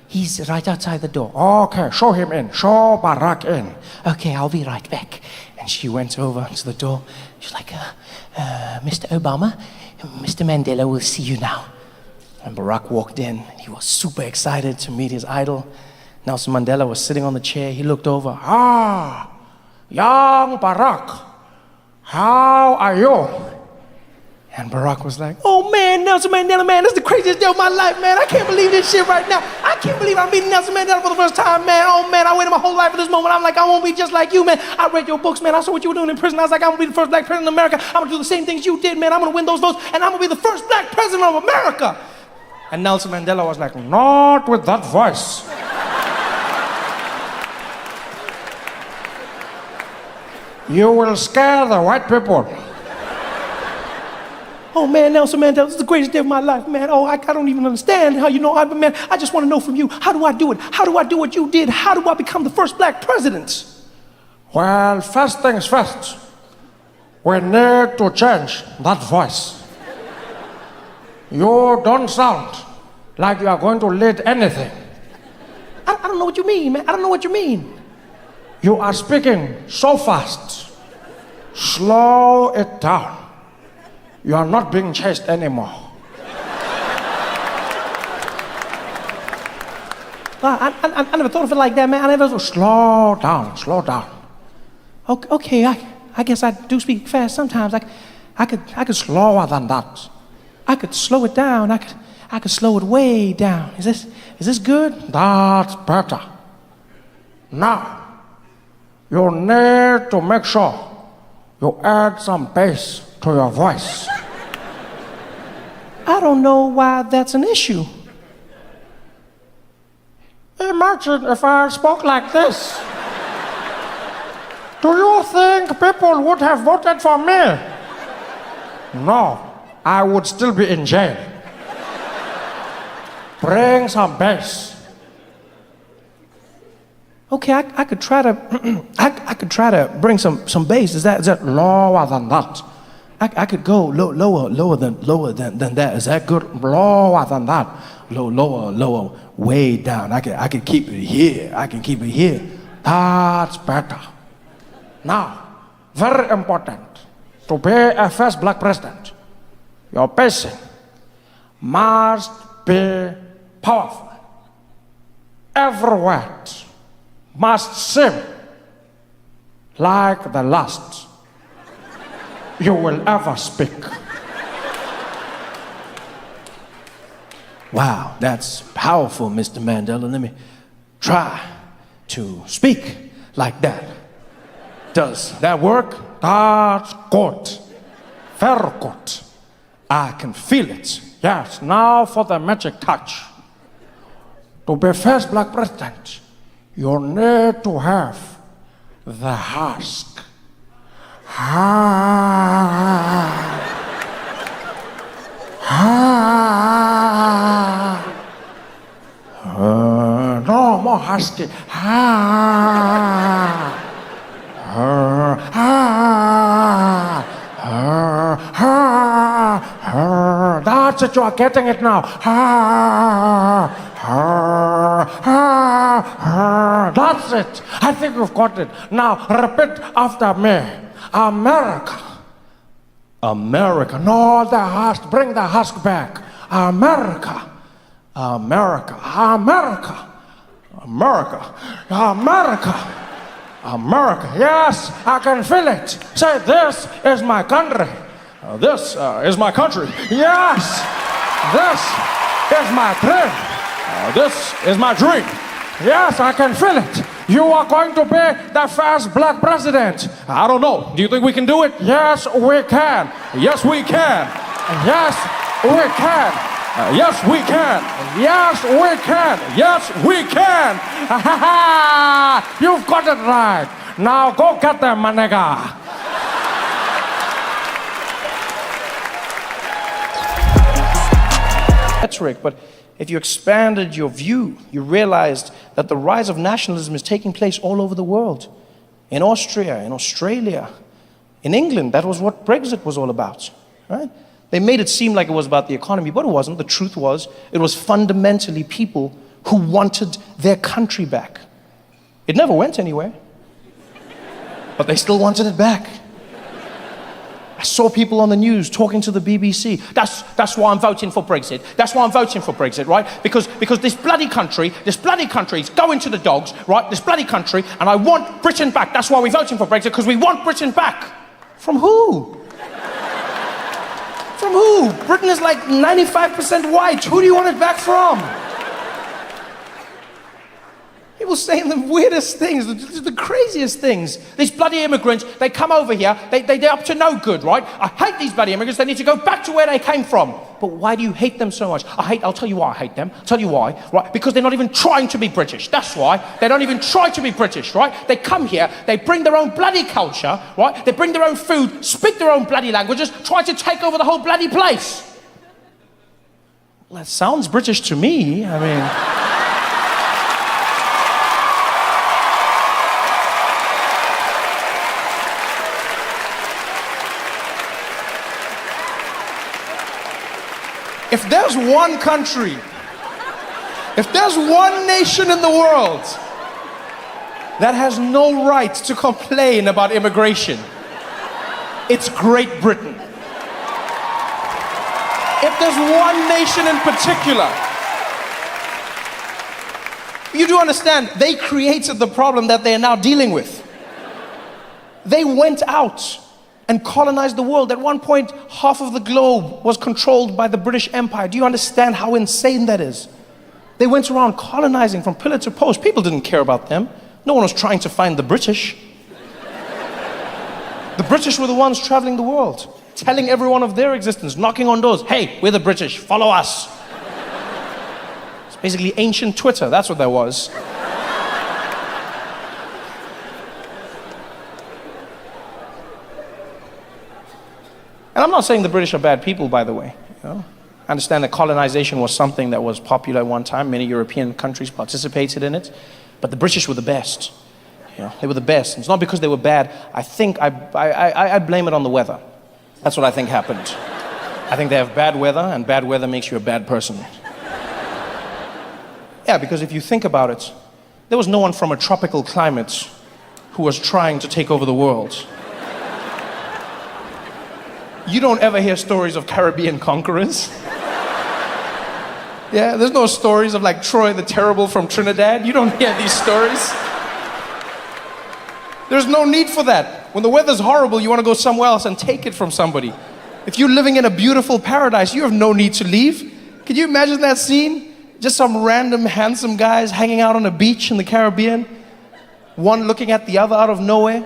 He's right outside the door. Okay, show him in. Show Barack in. Okay, I'll be right back. and she went over to the door. She's like, Mr. Obama, Mr. Mandela will see you now. And Barack walked in. He was super excited to meet his idol. Nelson Mandela was sitting on the chair. He looked over. Young Barack, how are you? And Barack was like, oh man, Nelson Mandela, man, this is the craziest day of my life, man. I can't believe this shit right now. I can't believe I'm meeting Nelson Mandela for the first time, man. Oh man, I waited my whole life for this moment. I'm like, I won't be just like you, man. I read your books, man. I saw what you were doing in prison. I was like, I'm gonna be the first black president of America. I'm gonna do the same things you did, man. I'm gonna win those votes, and I'm gonna be the first black president of America. And Nelson Mandela was like, not with that voice. You will scare the white people. oh man, Nelson Mandela, this is the greatest day of my life, man. Oh, I don't even understand how you know, man, I just want to know from you, how do I do it? How do I do what you did? How do I become the first black president? Well, first things first, we need to change that voice. You don't sound like you are going to lead anything. I don't know what you mean, man. I don't know what you mean. You are speaking so fast. Slow it down. You are not being chased anymore. I never thought of it like that, man. I never thought. Slow down, slow down. Okay, I guess I do speak fast sometimes. I could Slower than that. I could slow it down. I could slow it way down. Is this good? That's better. Now, you need to make sure you add some bass to your voice. I don't know why that's an issue. Imagine if I spoke like this. Do you think people would have voted for me? No, I would still be in jail. Bring some bass. Okay, I could try to I could try to bring some bass. Is that Lower than that. I could go lower than that. Is that good? Lower than that. Lower, way down. I could keep it here. I can keep it here. That's better. Now, very important. To be a first black president, your pacing must be powerful. Every word must seem like the last you will ever speak. Wow, that's powerful, Mr. Mandela. Let me try to speak like that. Does that work? That's good. Very good. I can feel it. Yes, now for the magic touch. To be first black president, you need to have the husk. No more husky. That's it, you are getting it now. That's it. I think you've got it. Now repeat after me. America. America. No, the husk. Bring the husk back. America. America. America. America. America. America. Yes, I can feel it. Say, this is my country. This is my country. Yes, this is my dream. This is my dream. Yes, I can feel it. You are going to be the first black president. I don't know. Do you think we can do it? Yes, we can. Yes, we can. Yes, we can. Yes, we can. Yes, we can. Yes, we can. You've got it right. Now go get them, my nigga. Rhetoric, but if you expanded your view, you realized that the rise of nationalism is taking place all over the world. In Austria, in Australia, in England, that was what Brexit was all about, right? They made it seem like it was about the economy, but it wasn't. The truth was, it was fundamentally people who wanted their country back. It never went anywhere, but they still wanted it back. I saw people on the news talking to the BBC. That's why I'm voting for Brexit. That's why I'm voting for Brexit, right? Because this bloody country is going to the dogs, right? This bloody country, and I want Britain back. That's why we're voting for Brexit, because we want Britain back. From who? From who? Britain is like 95% white. Who do you want it back from? People saying the weirdest things, the craziest things. These bloody immigrants, they come over here, they're up to no good, right? I hate these bloody immigrants, they need to go back to where they came from. But why do you hate them so much? I'll tell you why I hate them. I'll tell you why, right? Because they're not even trying to be British. That's why. They don't even try to be British, right? They come here, they bring their own bloody culture, right? They bring their own food, speak their own bloody languages, try to take over the whole bloody place. Well, that sounds British to me. I mean... If there's one country, if there's one nation in the world that has no right to complain about immigration, it's Great Britain. If there's one nation in particular You do understand, they created the problem that they are now dealing with. They went out and colonized the world. At one point, half of the globe was controlled by the British Empire. Do you understand how insane that is? They went around colonizing from pillar to post. People didn't care about them. No one was trying to find the British. The British were the ones traveling the world, telling everyone of their existence, knocking on doors. Hey, we're the British, follow us. It's basically ancient Twitter, that's what that was. And I'm not saying the British are bad people, by the way. You know? I understand that colonization was something that was popular at one time. Many European countries participated in it. But the British were the best. You know, they were the best. And it's not because they were bad. I think I blame it on the weather. That's what I think happened. I think they have bad weather, and bad weather makes you a bad person. Yeah, because if you think about it, there was no one from a tropical climate who was trying to take over the world. You don't ever hear stories of Caribbean conquerors. Yeah, there's no stories of like Troy the Terrible from Trinidad. You don't hear these stories. There's no need for that. When the weather's horrible, you want to go somewhere else and take it from somebody. If you're living in a beautiful paradise, you have no need to leave. Can you imagine that scene? Just some random handsome guys hanging out on a beach in the Caribbean, one looking at the other out of nowhere.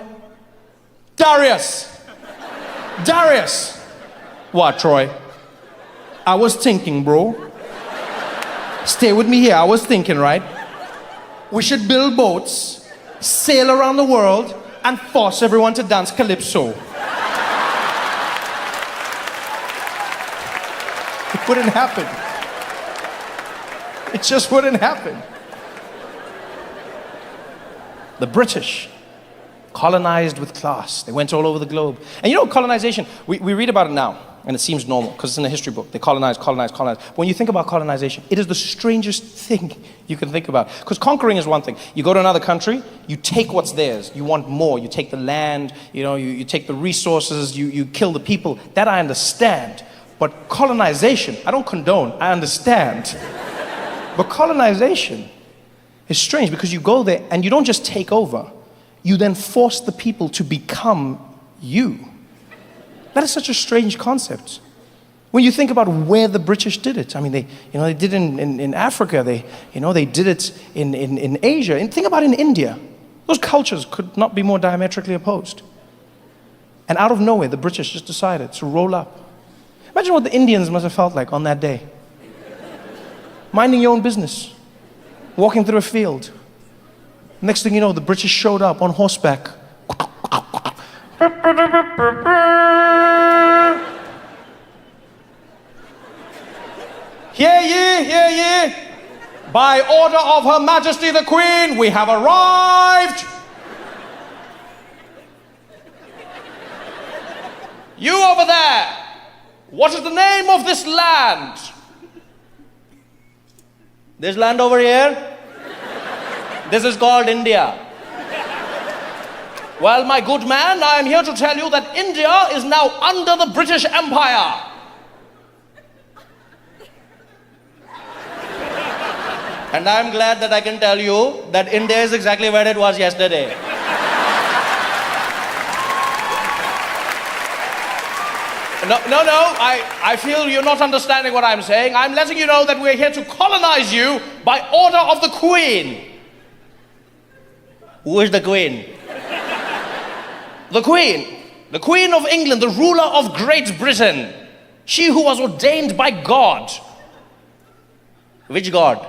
Darius! Darius! What, Troy? I was thinking, bro. Stay with me here, I was thinking, right? We should build boats, sail around the world, and force everyone to dance calypso. It wouldn't happen. It just wouldn't happen. The British colonized with class. They went all over the globe. And you know, colonization, we read about it now, and it seems normal, because it's in a history book. They colonize. But when you think about colonization, it is the strangest thing you can think about. Because conquering is one thing. You go to another country, you take what's theirs. You want more. You take the land, you take the resources, you kill the people. That I understand. But colonization, I don't condone, I understand. But colonization is strange, because you go there and you don't just take over. You then force the people to become you. That is such a strange concept. When you think about where the British did it, I mean, they did it in Africa, they did it in Asia. And think about in India. Those cultures could not be more diametrically opposed. And out of nowhere, the British just decided to roll up. Imagine what the Indians must have felt like on that day. Minding your own business, walking through a field. Next thing you know, the British showed up on horseback. Hear ye, hear ye. By order of Her Majesty the Queen, we have arrived. You over there, what is the name of this land? This land over here? This is called India. Well, my good man, I am here to tell you that India is now under the British Empire. And I'm glad that I can tell you that India is exactly where it was yesterday. No, I feel you're not understanding what I'm saying. I'm letting you know that we're here to colonize you by order of the Queen. Who is the Queen? The Queen of England, the ruler of Great Britain. She who was ordained by God. Which God?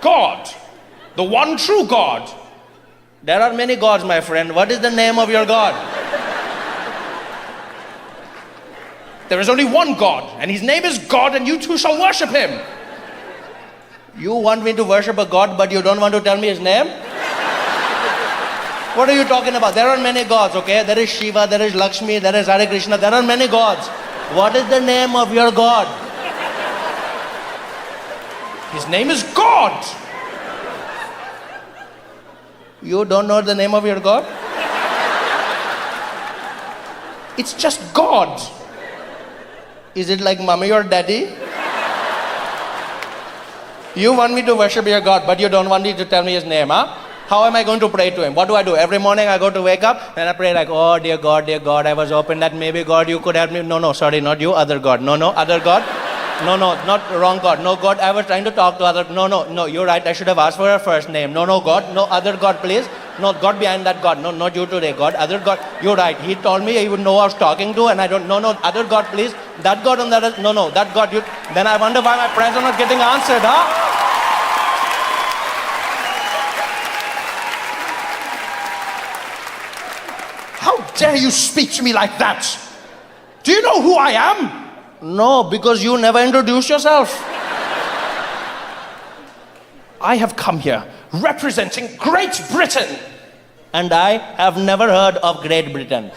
God. The one true God. There are many gods, my friend. What is the name of your God? There is only one God, and his name is God, and you too shall worship him. You want me to worship a God, but you don't want to tell me his name? What are you talking about? There are many gods, okay? There is Shiva, there is Lakshmi, there is Hare Krishna, there are many gods. What is the name of your God? His name is God. You don't know the name of your God? It's just God. Is it like mommy or daddy? You want me to worship your God, but you don't want me to tell me his name, huh? How am I going to pray to him? What do I do? Every morning I go to wake up and I pray like, oh, dear God, I was hoping that maybe God, you could help me. No, sorry, not you, other God. No, other God. No, not wrong God. No, God, I was trying to talk to other. No, you're right. I should have asked for her first name. No, God. No, other God, please. No, God behind that God. No, not you today, God. Other God. You're right. He told me he would know I was talking to, and I don't. No, other God, please. That God on that. No, that God. Then I wonder why my prayers are not getting answered, huh? How dare you speak to me like that? Do you know who I am? No, because you never introduced yourself. I have come here representing Great Britain. And I have never heard of Great Britain.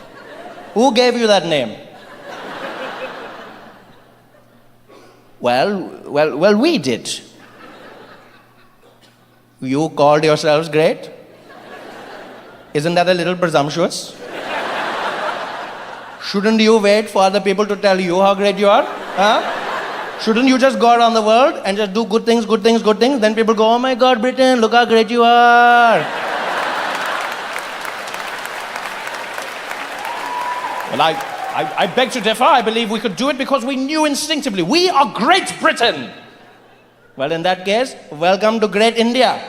Who gave you that name? Well, we did. You called yourselves great? Isn't that a little presumptuous? Shouldn't you wait for other people to tell you how great you are? Huh? Shouldn't you just go around the world and just do good things? Then people go, oh my God, Britain, look how great you are. Well, I beg to differ. I believe we could do it because we knew instinctively. We are Great Britain. Well, in that case, welcome to Great India.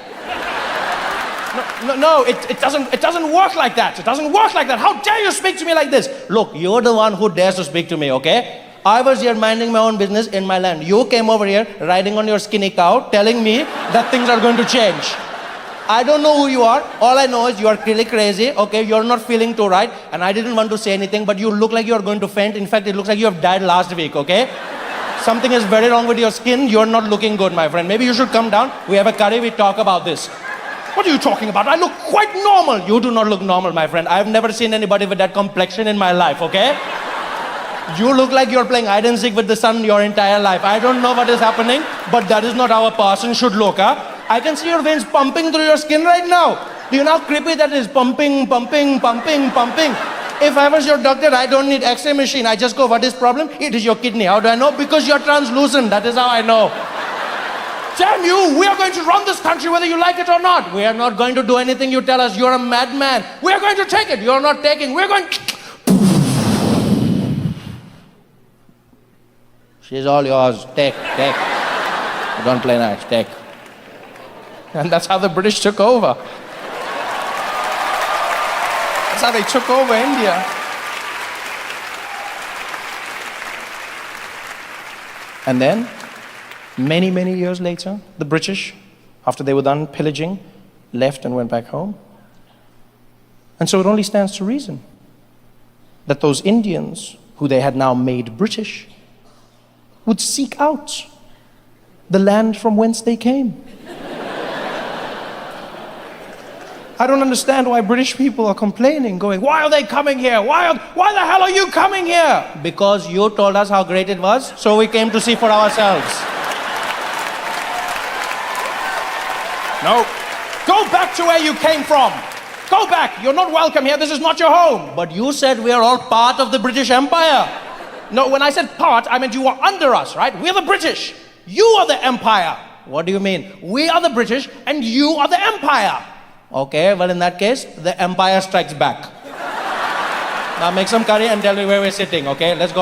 No, it doesn't work like that. It doesn't work like that. How dare you speak to me like this? Look, you're the one who dares to speak to me, okay? I was here minding my own business in my land. You came over here riding on your skinny cow telling me that things are going to change. I don't know who you are. All I know is you are really crazy, okay? You're not feeling too right. And I didn't want to say anything, but you look like you're going to faint. In fact, it looks like you have died last week, okay? Something is very wrong with your skin. You're not looking good, my friend. Maybe you should come down. We have a curry. We talk about this. What are you talking about? I look quite normal. You do not look normal, my friend. I've never seen anybody with that complexion in my life, okay? You look like you're playing hide and seek with the sun your entire life. I don't know what is happening, but that is not how a person should look, huh? I can see your veins pumping through your skin right now. Do you know how creepy that is? Pumping. If I was your doctor, I don't need X-ray machine. I just go, what is problem? It is your kidney. How do I know? Because you're translucent. That is how I know. Damn you, we are going to run this country whether you like it or not. We are not going to do anything you tell us. You're a madman. We are going to take it. You're not taking. We're going... She's all yours. Take. Don't play nice. Take. And that's how the British took over. That's how they took over India. And then, many years later, the British, after they were done pillaging, left and went back home. And so it only stands to reason that those Indians, who they had now made British, would seek out the land from whence they came. I don't understand why British people are complaining, going, why are they coming here? Why the hell are you coming here? Because you told us how great it was, so we came to see for ourselves. No. Go back to where you came from. Go back. You're not welcome here. This is not your home. But you said we are all part of the British Empire. No, when I said part, I meant you are under us, right? We're the British. You are the empire. What do you mean? We are the British and you are the empire. Okay, well in that case, the empire strikes back. Now make some curry and tell me where we're sitting, okay? Let's go.